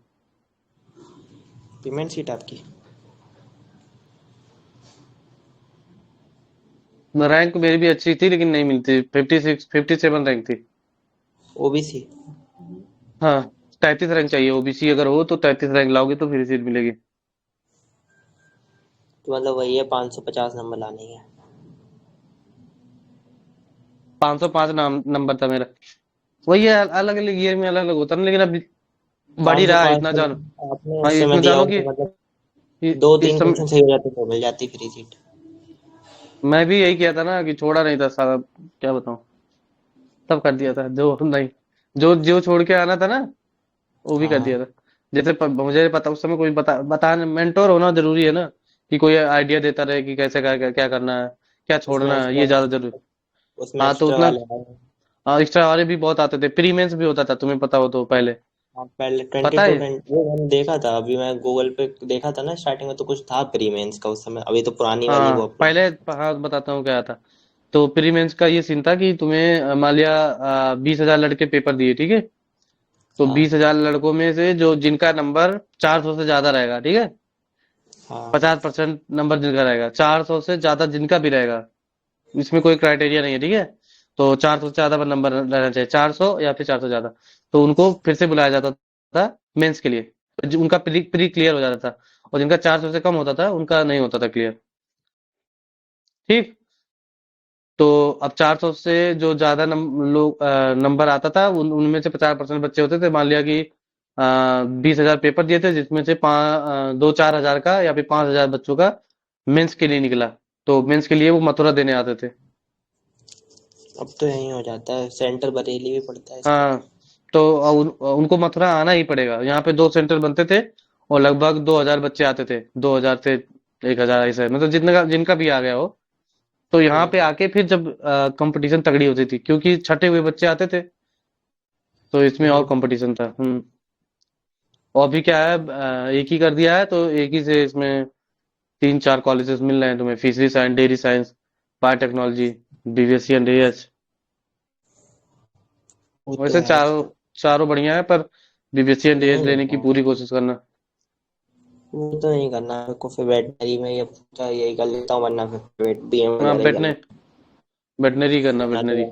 पेमेंट सीट आपकी? रैंक मेरी भी अच्छी थी, लेकिन नहीं मिलती, 56 57 रैंक थी। ओबीसी? हाँ 33 रैंक चाहिए, ओबीसी अगर हो तो 33 रैंक लाओगे तो फिर सीट मिलेगी। तो मतलब वही है 550 नंबर लाने ही है। 505 नंबर था मेरा। वही है, अलग अलग ईयर में अलग अलग होता है ना, लेकिन अब बढ़ ही पाँच सौ रहा है, पाँच इतना जानो। आपने हाँ उस समय इतना दिया जानो हो कि तो मतलब इ- दो इस तीन समय क्वेश्चन सही हो जाते तो मिल जाती फ्री सीट। मैं भी यही किया था ना कि छोड़ा नहीं था सारा, क्या बताऊं, सब कर दिया था जो नहीं, जो जो छोड़ के आना था ना वो भी कर दिया हाँ था। जैसे मुझे पता उस समय कोई बताने मेंटोर होना जरूरी है ना, कि कोई आइडिया देता रहे कि कैसे क्या करना है, क्या उसमें छोड़ना है, एक्स्ट्रा ये ज्यादा जरूरी। उसमें हाँ तो एक्स्ट्रा उतना, वाले आए हैं। हाँ एक्स्ट्रा वाले भी बहुत आते थे, प्री मेंस भी होता था, तुम्हें पता हो तो पहले, हाँ पहले ट्वेंटी पता टू है। ट्वेंटी वो मैंने देखा था, अभी मैं गूगल पे देखा था ना स्टार्टिंग में, तो कुछ था प्री मेंस का उस समय, अभी तो पुरानी वाली हाँ वो अपलोड। पहले, हाँ बताता हूँ क्या था। तो प्री मेंस का ये सीन था कि तुम्हें मान लिया 20,000 लड़के पेपर दिए, ठीक है। तो हाँ 20,000 लड़कों में से जो जिनका नंबर 400 से ज्यादा रहेगा, ठीक है, हाँ 50% नंबर जिनका रहेगा, 400 से ज्यादा जिनका भी रहेगा, इसमें कोई क्राइटेरिया नहीं है, ठीक है। तो 400 से ज्यादा नंबर रहना चाहिए, 400 या फिर 400 ज्यादा, तो उनको फिर से बुलाया जाता था मेंस के लिए। तो उनका प्री प्री क्लियर हो जाता था, और जिनका 400 से कम होता था उनका नहीं होता था क्लियर, ठीक। तो अब 400 से जो ज्यादा लोग नंबर आता था उनमें से 50% बच्चे होते थे, मान लिया कि 20,000 पेपर दिए थे, जिसमें से 2-4 हजार का या फिर 5,000 बच्चों का मेंस के लिए निकला। तो मेंस के लिए वो मथुरा देने आते थे। अब तो यही हो जाता है, सेंटर बरेली भी पड़ता है इसका। हाँ तो उनको मथुरा आना ही पड़ेगा, यहाँ पे 2 सेंटर बनते थे, और लगभग 2,000 बच्चे आते थे, 2,000 से 1,000 ऐसे, मतलब जितना जिनका भी आ गया हो। तो यहाँ हम्म। पे आके फिर जब कंपटीशन तगड़ी होती थी, क्योंकि छठे हुए बच्चे आते थे, तो इसमें और हम्म। कंपटीशन था। और भी क्या है, एक ही कर दिया है, तो एक ही से इसमें 3-4 कॉलेजेस मिल रहे हैं तुम्हें, fishery science, dairy science, biotechnology, BVSc and AH. वो तो वैसे है। चारों चारों बढ़िया है, पर बीबीएससी एंड एएच नहीं लेने की होता, पूरी कोशिश करना। वो तो नहीं करना मेरे को, फिर वेटनरी में ये पूछा यही कर लेता हूँ, वरना फिर वेट बीएम हाँ वगैरह ही कर लूँ। वेटनरी करना, वरना तो वेटनरी।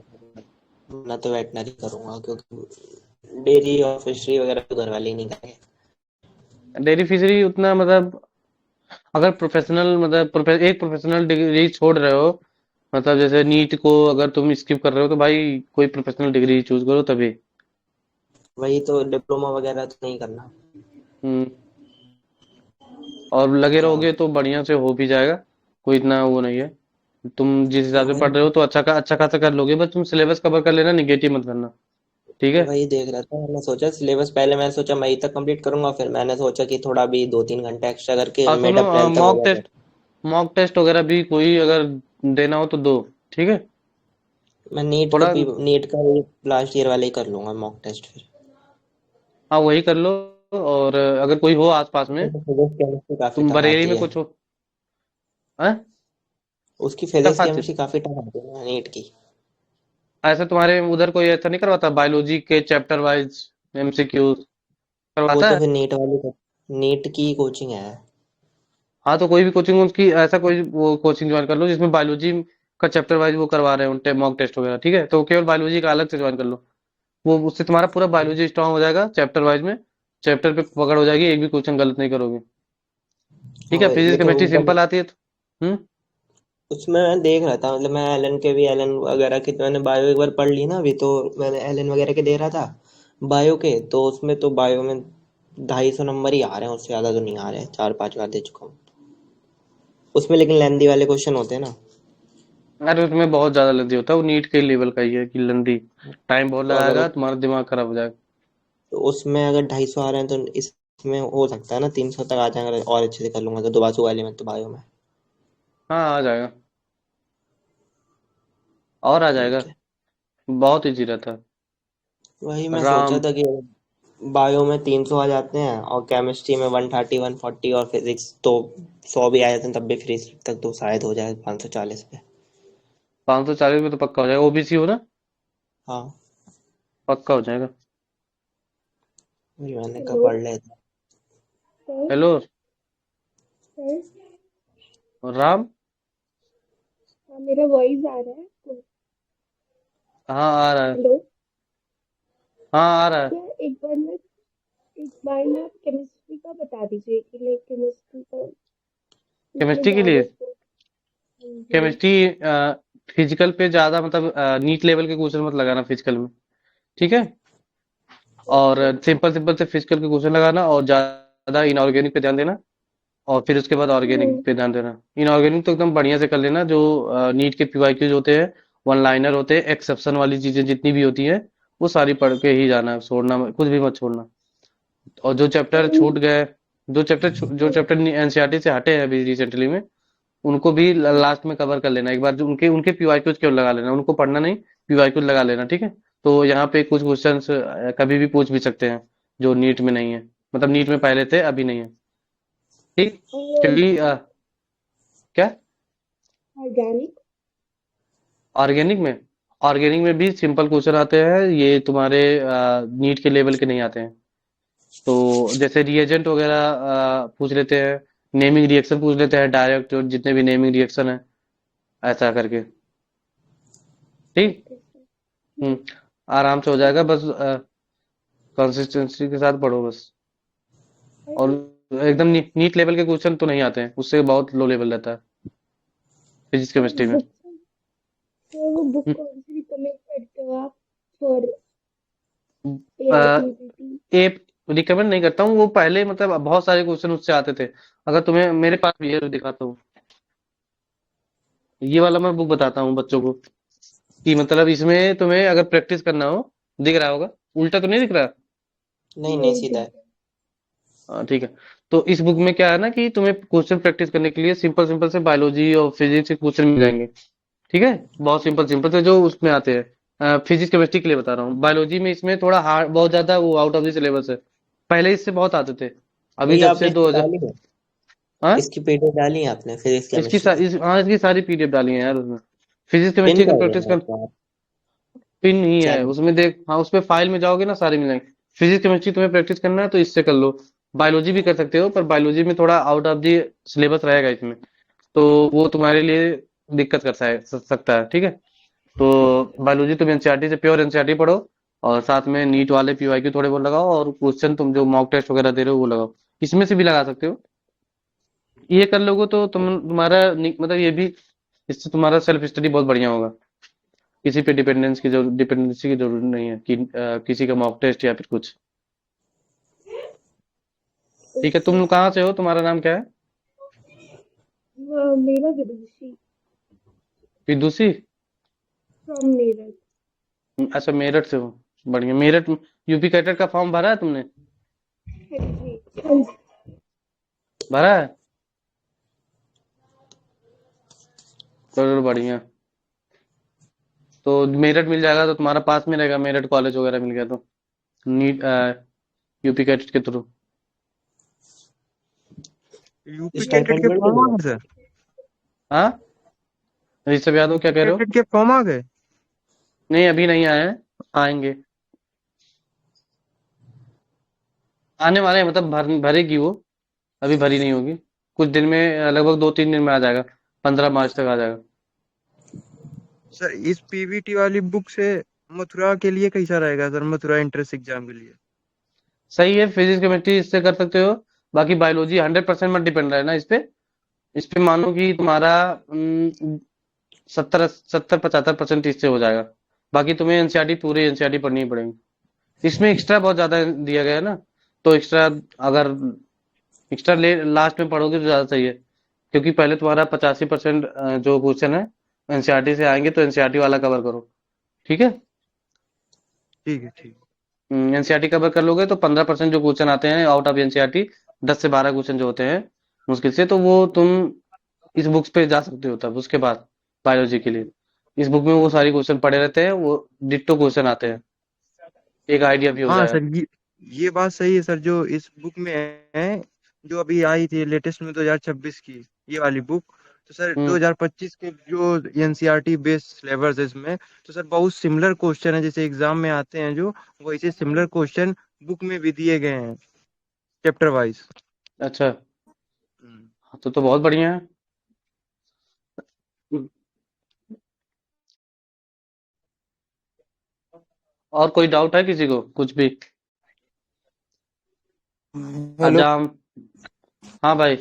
वरना तो वेटनरी करूंगा, क्योंकि डेयरी और फिशरी वगैरह तो घर वाले ही नहीं करेंगे। डेयरी फिशरी उतना मतलब, अगर प्रोफेशनल मतलब एक प्रोफेशनल डिग्री छोड़ रहे हो, मतलब जैसे नीट को अगर तुम स्किप कर रहे हो, तो भाई कोई प्रोफेशनल डिग्री चूज करो तभी। वही तो, डिप्लोमा वगैरह तो नहीं करना। हम्म और लगे क्या रहोगे तो बढ़िया से हो भी जाएगा, कोई इतना वो नहीं है। तुम जिस हिसाब से वही पढ़ रहे हो तो अच्छा खासा कर लोगे, बस तुम सिलेबस कवर कर लेना, निगेटिव मत करना, ठीक है। वही देख रहा था, मैंने सोचा सिलेबस पहले मैंने सोचा मई तक कंप्लीट करूंगा, फिर मैंने सोचा कि थोड़ा भी 2-3 घंटे एक्स्ट्रा करके और मिड सुनो, अप्रैल तक हो जाए। मॉक टेस्ट वगैरह भी कोई अगर देना हो तो दो, ठीक है। मैं थोड़ा, नीट का लास्ट ईयर वाले ही कर लूंगा मॉक टेस्ट फिर। हाँ वही कर लो। और अगर कोई हो आसपास में, फिजिक्स केमिस्ट्री काफी तुम टफ बरेली आती में है। कुछ हो, हैं? उसकी फिजिक्स टफ आती केमिस्ट्री काफी टफ आती है नीट की। ऐसा तुम्हारे उधर कोई ऐसा नहीं करवाता, बायोलॉजी के चैप्टर वाइज एमसीक्यू वो करवाता तो है? फिर नीट की कोचिंग है। हाँ तो कोई भी कोचिंग उसकी, ऐसा कोई वो कोचिंग ज्वाइन कर लो जिसमें बायोलॉजी का चैप्टर वाइज वो करवा रहे हो मॉक टेस्ट वगैरह, ठीक है। तो केवल बायोलॉजी का अलग से ज्वाइन कर लो, वो उससे तुम्हारा पूरा बायोलॉजी स्ट्रांग हो जाएगा चैप्टर वाइज में, चैप्टर पे पकड़ हो जाएगी, एक भी क्वेश्चन गलत नहीं करोगे, ठीक है। फिजिक्स लेकिन केमिस्ट्री उनका सिंपल आती है तो उसमें मैं देख रहा था, मतलब मैं एलन वगैरह की तो मैंने बायो एक बार पढ़ ली ना अभी, तो मैंने एलन वगैरह के दे रहा था बायो के, तो उसमें तो बायो में 250 नंबर ही आ रहे हैं, उससे ज्यादा तो नहीं आ रहे हैं, 4-5 बार दे चुका हूँ उसमें, लेकिन लेंदी वाले क्वेश्चन होते हैं ना। अरे उसमें बहुत ज्यादा लंदी होता है, वो नीट के लेवल का ही है कि लंदी, टाइम बहुत तो अगर लगाएगा, तुम्हारा दिमाग खराब हो जाएगा। तो उसमें अगर 250 आ रहे हैं, तो इसमें हो सकता है ना 300 तक आ जाएगा, और अच्छे से कर लूंगा तो दुबासू वाले में तो बायो में। हाँ आ जाएगा, और आ जाएगा, ठीक है। बहुत इजी रहता है। वही मैं सोचा राम, था कि बायो में 300 आ जाते हैं, और केमिस्ट्री में 130-140, और फिजिक्स तो 100 भी आ जाते हैं तब भी फ्री तक तो शायद हो जाए 540 पे। 540 में तो पक्का हो जाएगा, ओबीसी हो ना, हाँ पक्का हो जाएगा। वही मैंने कहा हेलो पढ़ लेता। सर। Hello sir. राम, मेरा वॉइस आ रहा है? हाँ आ रहा है, हेलो। हाँ आ रहा है। सर एक बार ना केमिस्ट्री का बता दीजिए कि लाइक केमिस्ट्री का कितने केमिस्ट्री के लिए, ज्यादा स्कोप। हाँ जी। केमिस्ट्री फिजिकल पे ज्यादा, मतलब नीट लेवल के क्वेश्चन मत लगाना फिजिकल में, ठीक है। और ओके। सिंपल सिंपल से फिजिकल के क्वेश्चन लगाना, और ज्यादा इनऑर्गेनिक पे ध्यान देना, और फिर उसके बाद ऑर्गेनिक पे ध्यान देना। इनऑर्गेनिक तो एकदम बढ़िया से कर लेना। जो नीट के पीवाईक्यूज होते हैं, वन लाइनर होते हैं, एक्सेप्शन वाली चीजें जितनी भी होती हैं, वो सारी पढ़ के ही जाना है, छोड़ना कुछ भी मत छोड़ना। और जो चैप्टर छूट गए, जो चैप्टर एनसीईआरटी से हटे हैं अभी रिसेंटली में, उनको भी लास्ट में कवर कर लेना एक बार। जो उनके उनके पीवाईक्यूज केवल लगा लेना, उनको पढ़ना नहीं, पीवाईक्यूज लगा लेना, ठीक है। तो यहाँ पे कुछ क्वेश्चंस कभी भी पूछ भी सकते हैं जो नीट में नहीं है, मतलब नीट में पहले थे अभी नहीं है, ठीक। चलिए क्या ऑर्गेनिक ऑर्गेनिक में भी सिंपल क्वेश्चन आते हैं, ये तुम्हारे नीट के लेवल के नहीं आते हैं। तो जैसे रिएजेंट वगैरह पूछ लेते हैं, नेमिंग रिएक्शन पूछ लेते हैं डायरेक्ट, जितने भी नेमिंग रिएक्शन है, ऐसा करके, ठीक। हम्म आराम से हो जाएगा, बस कंसिस्टेंसी के साथ पढ़ो बस। और एकदम नीट लेवल के क्वेश्चन तो नहीं आते हैं, उससे बहुत लो लेवल रहता है फिजिक्स केमिस्ट्री में। वो बुक हम्म, कौन सी रिकमेंड करते हो आप फॉर अ, एआईपीपीटी? ए रिकमेंड नहीं करता हूँ, वो पहले मतलब बहुत सारे क्वेश्चन उससे आते थे। अगर तुम्हें, मेरे पास भी है, दिखाता हूँ। ये वाला मैं बुक बताता हूँ बच्चों को, कि मतलब इसमें तुम्हें अगर प्रैक्टिस करना हो, दिख रहा होगा, उल्टा तो नहीं दिख रहा? नहीं नहीं, सीधा है। हाँ ठीक है। तो इस बुक में क्या है ना, कि तुम्हें क्वेश्चन प्रैक्टिस करने के लिए सिंपल सिंपल से बायोलॉजी और फिजिक्स के क्वेश्चन मिल जाएंगे, ठीक है। बहुत सिंपल सिंपल से जो उसमें आते हैं। फिजिक्स केमिस्ट्री के लिए बता रहा हूँ, बायोलॉजी में इसमें थोड़ा हार्ड, बहुत ज्यादा वो आउट ऑफ द सिलेबस है। पहले इससे बहुत आते थे, अभी भाई जब आपने से इसकी 2000। डाली है, हाँ, इसकी पीडीएफ डाली है आपने फिजिक्स केमिस्ट्री की? इसकी सारी पीडीएफ डाली है यार उसमें। फिजिक्स पिन केमिस्ट्री की कर प्रैक्टिस देना कर। इसको आप पिन नहीं है चैनल। उसमें, देख, हाँ, उस पे फाइल में जाओगे ना, सारे मिलेंगे। फिजिक्स केमिस्ट्री तुम्हें प्रैक्टिस करना है तो इससे कर लो। बायोलॉजी भी कर सकते हो, पर बायोलॉजी में थोड़ा आउट ऑफ दी सिलेबस रहेगा इसमें, तो वो तुम्हारे लिए दिक्कत करता है, सकता है, ठीक है। तो बायोलॉजी तुम एनसीईआरटी से, प्योर एनसीईआरटी पढ़ो, और साथ में नीट वाले पीवाईक्यू थोड़े बहुत लगाओ, और क्वेश्चन तुम जो मॉक टेस्ट वगैरह दे रहे हो वो लगाओ। इसमें से भी लगा सकते हो। ये कर लोगे तो तुम्हारा मतलब ये भी, इससे तुम्हारा सेल्फ स्टडी बहुत बढ़िया होगा। किसी पे डिपेंडेंसी की जरूरत नहीं है कि किसी का मॉक टेस्ट या फिर कुछ। ठीक है, तुम कहाँ से हो, तुम्हारा नाम क्या है? मेरा विदुषी विदुषी? फ्रॉम मेरठ। अच्छा, मेरठ से हो, बढ़िया। मेरठ, यूपी कैडेट का फॉर्म भरा है तुमने? हाँ जी, हाँ जी। भरा है? चलो बढ़िया। तो मेरठ मिल जाएगा तो तुम्हारा पास में रहेगा, मेरठ कॉलेज वगैरह मिल गया तो, नीट यूपी कैडेट के थ्रू। यूपी कैडेट स्टाइपेंड के मिल फॉर्म आ जाएगा? गए सर? हाँ, ऋषभ यादव क्या यूपी कह रहे हो? कैडेट के फॉर्म आ गए? नहीं, अभी नहीं आए हैं, आएंगे, आने वाले हैं, मतलब भरेगी वो, अभी भरी नहीं होगी। कुछ दिन में, लगभग 2-3 दिन में आ जाएगा, 15 मार्च तक आ जाएगा। सर इस पीवीटी वाली बुक से मथुरा के लिए कैसा रहेगा सर, मथुरा एंट्रेंस एग्जाम के लिए? सही है, फिजिक्स केमिस्ट्री इससे कर सकते हो। बाकी बायोलॉजी 100% मत डिपेंड रहना इस पे। इस पे मानो कि तुम्हारा 70-75% इससे हो जाएगा। बाकी तुम्हें एनसीईआरटी, पूरी एनसीईआरटी पढ़नी ही पड़ेगी। इसमें एक्स्ट्रा बहुत ज्यादा दिया गया है ना, तो एक्स्ट्रा, अगर एक्स्ट्रा ले लास्ट में पढ़ोगे तो ज्यादा सही है। क्योंकि पहले तुम्हारा 85% जो क्वेश्चन है एनसीईआरटी से आएंगे, तो एनसीईआरटी वाला कवर करो, ठीक है। ठीक है ठीक। एनसीईआरटी कवर कर लोगे तो 15% जो क्वेश्चन आते हैं आउट ऑफ एनसीईआरटी, 10 से 12 क्वेश्चन जो होते हैं मुश्किल से, तो वो तुम इस बुक्स पे जा सकते हो तब उसके बाद बायोलॉजी के लिए। इस बुक में वो सारी क्वेश्चन पड़े रहते हैं, वो डिट्टो क्वेश्चन आते हैं, एक आइडिया भी हो हाँ जाएगा। सर, ये बात सही है सर, जो इस बुक में है, जो अभी आई थी लेटेस्ट में 2026 की, ये वाली बुक, तो सर हम्म 2025 के जो एनसीईआरटी बेस्ड सिलेबस है इसमें, तो सर बहुत सिमिलर क्वेश्चन है जैसे एग्जाम में आते हैं जो, वैसे सिमिलर क्वेश्चन बुक में भी दिए गए हैं चैप्टर वाइज। अच्छा, तो बहुत बढ़िया है। हम्म, और कोई डाउट है किसी को कुछ भी? अब हेलो। जहाँ हम, हाँ भाई।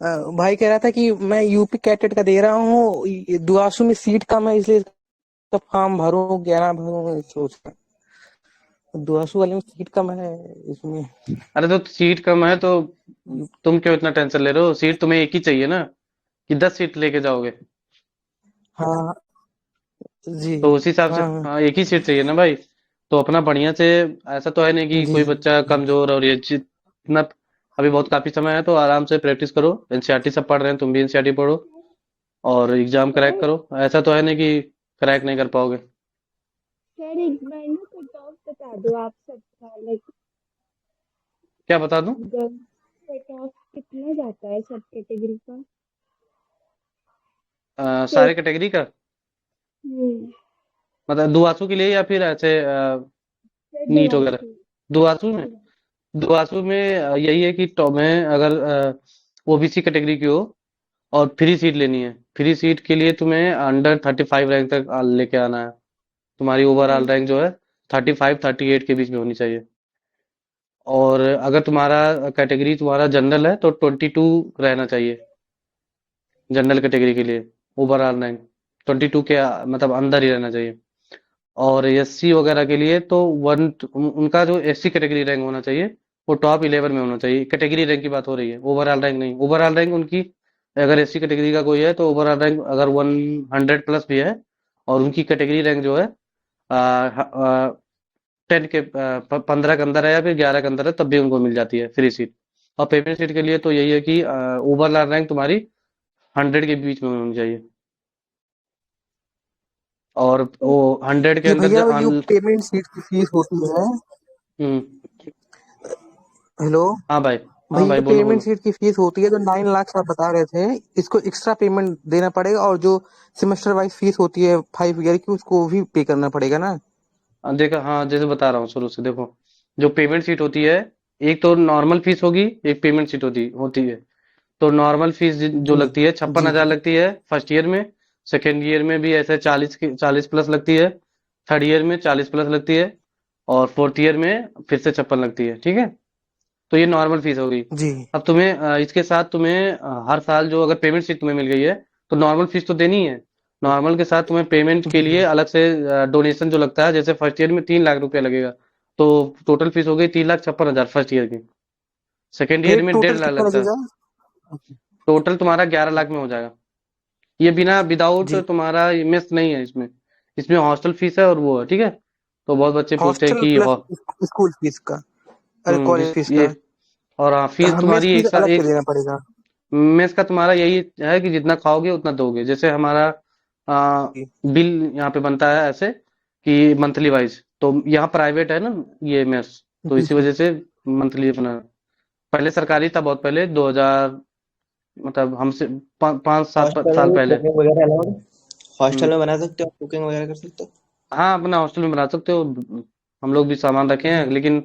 भाई कह रहा था कि मैं यूपी कैटेट का दे रहा हूँ, दुआसू में सीट कम है, इसलिए इसका फॉर्म भरूं क्या ना भरूं सोच रहा दुआसू वाले में सीट कम है इसमें। अरे तो सीट कम है तो तुम क्यों इतना टेंशन ले रहे हो? सीट तुम्हें एक ही चाहिए ना, कि 10 सीट लेके जाओगे? हाँ जी। तो उस हिसाब से हाँ हाँ हाँ, एक ही सीट चाहिए ना भाई। तो अपना बढ़िया से, ऐसा तो है नहीं कि जी कोई बच्चा कमजोर और ये जितना, अभी बहुत काफी समय है तो आराम से प्रैक्टिस करो। एनसीईआरटी सब पढ़ रहे हैं, तुम भी एनसीईआरटी पढ़ो और एग्जाम क्रैक सर करो। ऐसा तो है नहीं कि क्रैक नहीं कर पाओगे। सर एक बार ना कट ऑफ बता दो आप सबका, लाइक क्या बता दूं? कट ऑफ कितना जाता है सब कैटेगरी का? फिर सारे कैटेगरी का हम्म मतलब दुआसू के लिए या फिर ऐसे फिर नीट वगैरह? दुआसू। दुआसू में, दुआसू में यही है कि में अगर ओबीसी कैटेगरी की हो और फ्री सीट लेनी है, फ्री सीट के लिए तुम्हें अंडर 35 रैंक तक लेके आना है। तुम्हारी ओवरऑल रैंक जो है 35-38 के बीच में होनी चाहिए। और अगर तुम्हारा कैटेगरी तुम्हारा जनरल है तो 22 रहना चाहिए जनरल कैटेगरी के लिए। ओवरऑल रैंक 22 के मतलब अंदर ही रहना चाहिए। और एससी वगैरह के लिए तो उनका जो एससी कैटेगरी रैंक होना चाहिए वो टॉप 11 में होना चाहिए। कैटेगरी रैंक की बात हो रही है, ओवरऑल रैंक नहीं। ओवरऑल रैंक उनकी, अगर एससी कैटेगरी का कोई है तो ओवरऑल रैंक अगर 100 प्लस भी है और उनकी कैटेगरी रैंक जो है 10 के 15 के अंदर है या फिर 11 के अंदर है तब भी उनको मिल जाती है फ्री सीट। और पेमेंट सीट के लिए तो यही है कि ओवरऑल रैंक तुम्हारी 100 के बीच में होनी चाहिए। और वो 100 के ये अंदर भैया जो जो पेमेंट सीट की फीस होती है। हम्म। हेलो हाँ भाई। हाँ भैया, भाई, जो बोलो पेमेंट बोलो। सीट की फीस होती है जो 9 लाख आप बता रहे थे, इसको एक्स्ट्रा पेमेंट देना पड़ेगा, और जो सेमेस्टर वाइज फीस होती है 5 ईयर की उसको भी पे करना पड़ेगा ना? देखो, हाँ जैसे बता रहा हूँ शुरू से, देखो जो पेमेंट सीट होती है, एक तो नॉर्मल फीस होगी, एक पेमेंट सीट होती होती है। तो नॉर्मल फीस जो जी लगती है छप्पन जी हजार लगती है फर्स्ट ईयर में। सेकेंड ईयर में भी ऐसे 40 प्लस लगती है। थर्ड ईयर में 40 प्लस लगती है। और फोर्थ ईयर में फिर से 56 लगती है, ठीक है। तो ये नॉर्मल फीस होगी। जी अब तुम्हें इसके साथ तुम्हें हर साल जो अगर पेमेंट सीट तुम्हें मिल गई है तो नॉर्मल फीस तो देनी ही है। नॉर्मल के साथ तुम्हें पेमेंट के लिए जी। अलग से डोनेशन जो लगता है, जैसे फर्स्ट ईयर में 3 लाख रुपया लगेगा। तो टोटल फीस हो गई 3,56,000 फर्स्ट ईयर की। सेकेंड ईयर रेट में डेढ़ टोटल लाख कितना लगता है। लगेगा? टोटल तुम्हारा 11 लाख में हो जाएगा। ये बिना विदाउट जी। तुम्हारा मेस नहीं है इसमें। इसमें हॉस्टल फीस है और वो है, ठीक है। तो बहुत बच्चे पूछते हैं हॉस्टल कि प्लस स्कूल फीस का, अरे कॉलेज फीस ये, का। और हाँ फीस मेस तुम्हारी फीस एक साथ अलग से एक। देना पड़ेगा? मेस का तुम्हारा यही है कि जितना खाओगे उतना दोगे। जैसे हमारा आ, जी बिल यहाँ पे बनता है ऐसे कि मंथली वाइज। तो यहाँ प्राइवेट है ना ये मेस, तो जी इसी जी। वजह से मंथली अपना। पहले सरकारी था, बहुत पहले 2000, मतलब हमसे 5-7 साल हॉस्टल में पहले। कुकिंग वगैरह अलाउड? हॉस्टल हम्म। में बना सकते हो, कुकिंग वगैरह कर सकते हो? हाँ, अपना हॉस्टल में बना सकते हो। हम लोग भी सामान रखे हैं, जी लेकिन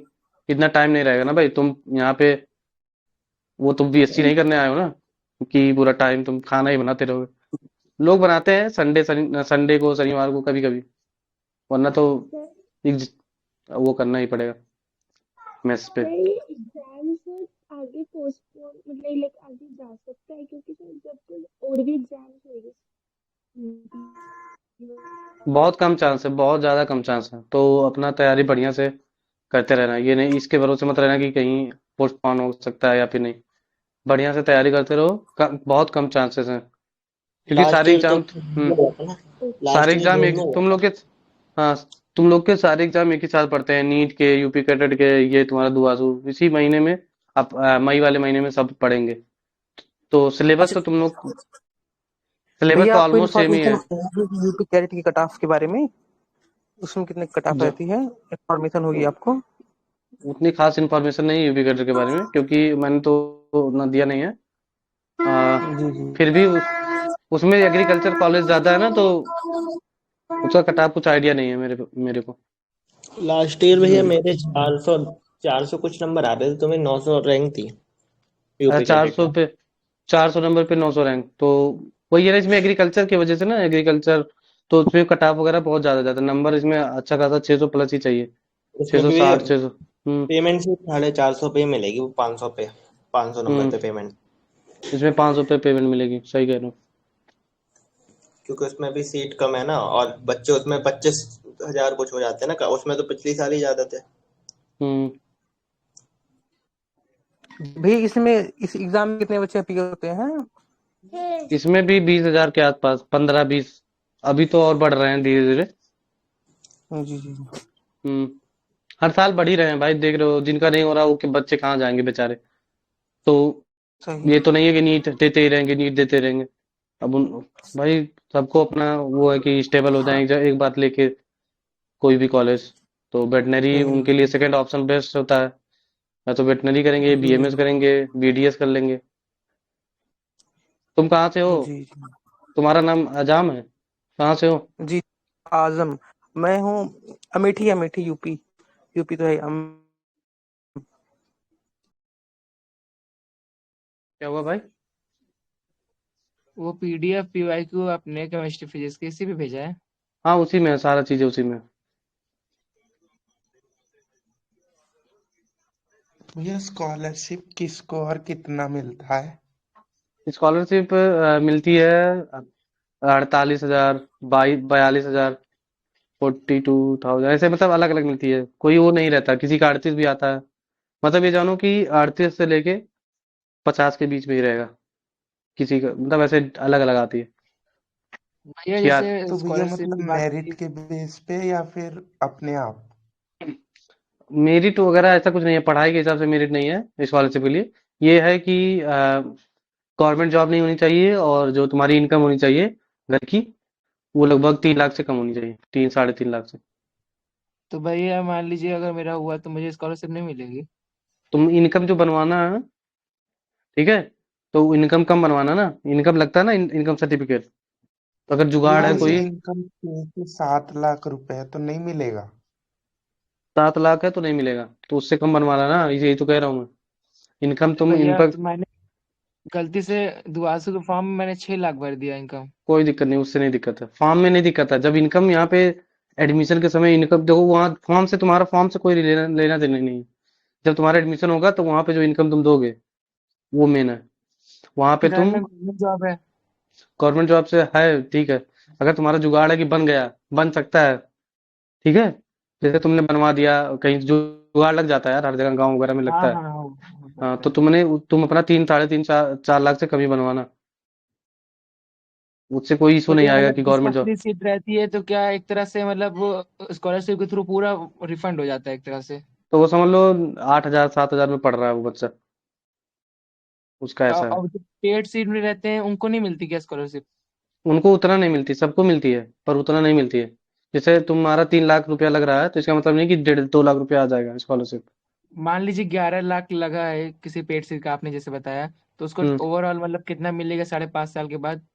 इतना टाइम नहीं रहेगा ना भाई। तुम यहाँ पे वो तुम बीएससी नहीं करने आए हो ना, कि पूरा टाइम तुम खाना ही बनाते रहोगे। लोग बनाते हैं संडे को, शनिवार को कभी कभी, वरना तो सर एक वो करना ही पड़ेगा मेस पे। सर ये एग्जाम सर आगे पोस्टपोन मतलब लाइक आगे जा सकता है, क्योंकि सर जब तक और भी एग्जाम्स होगी बहुत कम चांस है, बहुत ज्यादा कम चांस है। तो अपना तैयारी बढ़िया से करते रहना। ये नहीं इसके भरोसे मत रहना कि कहीं पोस्टपोन हो सकता है या फिर नहीं। बढ़िया से तैयारी करते रहो। बहुत कम चांसेस हैं, क्योंकि लास्ट सारे ईयर तो एग्जाम जून में हुआ था ना? सारे लास्ट ईयर एग्जाम जून एक में हुआ तुम लोग के, हाँ तुम लोग के सारे एग्जाम एक ही साथ पढ़ते हैं। नीट के, यूपी कैडेट के, ये तुम्हारा दुआसू इसी महीने में। अब मई वाले महीने में सब पढ़ेंगे। तो था। सिलेबस अच्छा तो तुम लोग, सिलेबस भैया, तो आपको ऑलमोस्ट सेम ही इन्फॉर्मेशन है। होगी यूपी कैडेट की कट ऑफ के बारे में? उसमें कितने कट ऑफ जो रहती है, इन्फॉर्मेशन होगी आपको? उतनी खास इन्फॉर्मेशन नहीं है यूपी कैडर के बारे में, क्योंकि मैंने तो उतना दिया नहीं है। आ, जी जी। फिर भी उसमें एग्रीकल्चर कॉलेज ज्यादा है ना, तो उसका कट ऑफ कुछ आइडिया नहीं है मेरे को। लास्ट ईयर भैया हम्म। मेरे 400 कुछ नंबर आ रहे थे, तुम्हें 900 रैंक थी यूपी चार कैडेट सौ का। पे 400 नंबर पे 900 रैंक, तो वही है ना। इसमें एग्रीकल्चर की वजह से ना, एग्रीकल्चर तो उसमें कट ऑफ वगैरह बहुत ज्यादा जाता है। नंबर इसमें अच्छा खासा 600 प्लस ही चाहिए। उसमें भी भैया 660, 600। हम्म। पेमेंट सिर्फ 450 पे ही मिलेगी, वो 500 पे, 500 नंबर हम्म। पे पेमेंट। इसमें 500 पे पेमेंट मिलेगी, सही कह रहे हो। क्योंकि उसमें भी सीट कम है ना, और बच्चे उसमें 25,000 कुछ हो जाते हैं ना, उसमें तो पिछली साल ही ज्यादा थे। हम्म। भैया इसमें इस एग्जाम में कितने बच्चे अपीयर होते हैं? इसमें भी 20,000 के आसपास, 15-20। अभी तो और बढ़ रहे हैं धीरे धीरे। जी जी। हम्म। हर साल बढ़ ही रहे हैं भाई, देख रहे हो, जिनका नहीं हो रहा वो के बच्चे कहाँ जाएंगे बेचारे। तो सही। ये तो नहीं है कि नीट देते ही रहेंगे, नीट देते रहेंगे। अब उन भाई, सबको अपना वो है कि स्टेबल हो जाए एक बात लेके, कोई भी कॉलेज। तो वेटनरी सही उनके लिए सेकंड ऑप्शन बेस्ट होता है। या तो वेटनरी करेंगे, बीएमएस जी करेंगे, बीडीएस कर लेंगे। तुम कहाँ से हो? जी तुम्हारा नाम अजाम है? कहाँ से हो? जी। आजम। मैं हूँ अमेठी, अमेठी यूपी। यूपी तो है क्या हुआ भाई? वो पीडीएफ पीवाईक्यू आपने केमिस्ट्री फिजिक्स के इसी पे भेजा है? हाँ, उसी में है, सारा चीजें उसी में है। भैया स्कॉलरशिप किसको और कितना मिलता है? स्कॉलरशिप मिलती है 48,000, 42,000, 42,000, ऐसे मतलब अलग अलग मिलती है। कोई वो नहीं रहता, किसी का 38 भी आता है। मतलब ये जानो कि 38 से लेके 50 के बीच में ही रहेगा। किसी का मतलब ऐसे अलग अलग आती है। भैया क्या? जैसे तो भैया स्कॉलरशिप मतलब की बात मेरिट की। के बेस पे या फिर अपने आप? मेरिट वगैरह ऐसा कुछ नहीं है, पढ़ाई के हिसाब से मेरिट नहीं है स्कॉलरशिप के लिए। ये है कि गवर्नमेंट जॉब नहीं होनी चाहिए, और जो तुम्हारी इनकम होनी चाहिए घर की, वो लगभग 3 लाख से कम होनी चाहिए, 3-3.5 लाख से। तो भैया मान लीजिए अगर मेरा हुआ तो मुझे स्कॉलरशिप नहीं मिलेगी? तुम इनकम जो बनवाना है, ठीक है, तो इनकम कम बनवाना ना, इनकम लगता है ना, इनकम सर्टिफिकेट। तो अगर जुगाड़ है मान जी। कोई, लीजिए इनकम 6 से 7 लाख रुपए है तो नहीं मिलेगा? 7 लाख है तो नहीं मिलेगा, तो उससे कम बनवाना ना, यही तो कह रहा हूँ मैं। इनकम अरे तुम इन भैया पर, तो मैंने गलती से दुआसू के फॉर्म में मैंने 6 लाख भर दिया इनकम। कोई दिक्कत नहीं, उससे नहीं दिक्कत है, फॉर्म में नहीं दिक्कत है। जब इनकम यहाँ पे एडमिशन के समय इनकम देखो, वहाँ फॉर्म से, तुम्हारा फॉर्म से कोई लेना लेना देना नहीं है। जब तुम्हारा एडमिशन होगा तो वहाँ पे जो इनकम तुम दोगे, वो मेन है। वहाँ पे फिलहाल तुम, में गवर्नमेंट जॉब है। गवर्नमेंट जॉब से है, ठीक है। अगर तुम्हारा जुगाड़ है कि बन गया, बन सकता है, ठीक है, जैसे तुमने बनवा दिया, कहीं जुगाड़ लग जाता है यार, हर जगह गांव वगैरह में हाँ लगता है। हाँ हो हाँ, सकता तो है। तुम अपना 3, 3.5, 4 लाख से कमी बनवाना, उससे कोई इशू नहीं भैया आएगा मतलब कि जिसका गवर्नमेंट जॉब। फ्री सीट रहती है तो क्या एक तरह से मतलब वो स्कॉलरशिप के थ्रू पूरा रिफंड हो जाता है एक तरह से? तो वो समझ लो 8,000 7,000 में पढ़ रहा है वो बच्चा, उसका ऐसा है। और जो पेड सीट में रहते हैं उनको नहीं मिलती क्या स्कॉलरशिप? उनको उतना नहीं मिलती, सबको मिलती है, पर उतना नहीं मिलती है। जैसे तुम्हारा 3 लाख रुपया लग रहा है, तो इसका मतलब नहीं कि 1.5 2 लाख रुपया आ जाएगा स्कॉलरशिप। मान लीजिए 11 लाख लगा है किसी पेड सीट का, आपने जैसे बताया, तो उसको हम्म। ओवरऑल मतलब कितना मिलेगा 5.5 साल के बाद?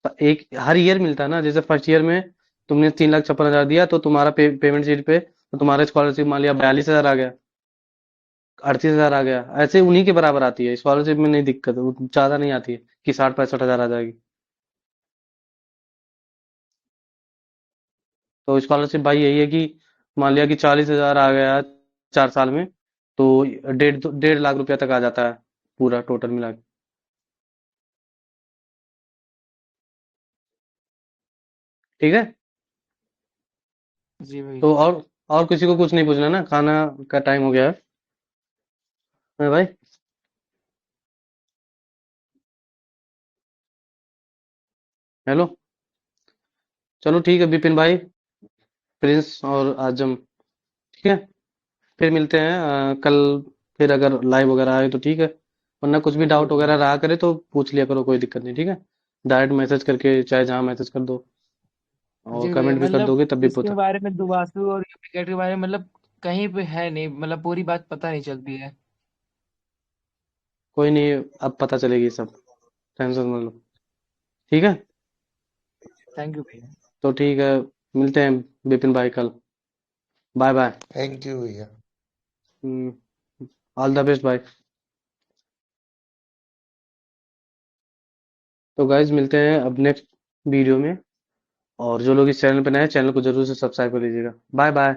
तो एक हर ईयर मिलता है ना, जैसे फर्स्ट ईयर में तुमने 3,56,000 दिया, तो तुम्हारा पेमेंट शीट पे तो तुम्हारा स्कॉलरशिप मान लिया 42,000 आ गया, 38,000 आ गया, ऐसे उन्हीं के बराबर आती है स्कॉलरशिप में, नहीं दिक्कत, वो ज्यादा नहीं आती है कि 60-65 हजार आ जाएगी। तो स्कॉलरशिप भाई यही है कि मान लिया कि 40,000 आ गया 4 साल में, तो 1.5 1.5 लाख रुपया तक आ जाता है, पूरा टोटल मिला के। ठीक है। जी भैया। तो और किसी को कुछ नहीं पूछना ना, खाना का टाइम हो गया है भाई। हेलो। चलो ठीक है विपिन भाई, प्रिंस और आजम, ठीक है, फिर मिलते हैं कल। फिर अगर लाइव वगैरह आए तो ठीक है, वरना कुछ भी डाउट ठीक है। वगैरह रहा करे तो पूछ लिया करो, कोई दिक्कत नहीं, ठीक है। डायरेक्ट मैसेज करके, चाहे जहाँ मैसेज कर दो, और जी भैया कमेंट भी कर मतलब दोगे तब भी इसके पता। बारे में दुवासु और यूपीकेट के बारे में मतलब कहीं पे है नहीं, मतलब पूरी बात पता नहीं चलती है। कोई नहीं, अब पता चलेगी सब, टेंशन मत लो, ठीक है। थैंक यू भैया। तो ठीक है, मिलते हैं विपिन भाई कल। Bye bye. थैंक यू भैया। ऑल द बेस्ट भाई। तो गाइज मिलते हैं अब नेक्स्ट वीडियो में, और जो लोग इस चैनल पे नए हैं, चैनल को जरूर से सब्सक्राइब कर लीजिएगा। Bye bye.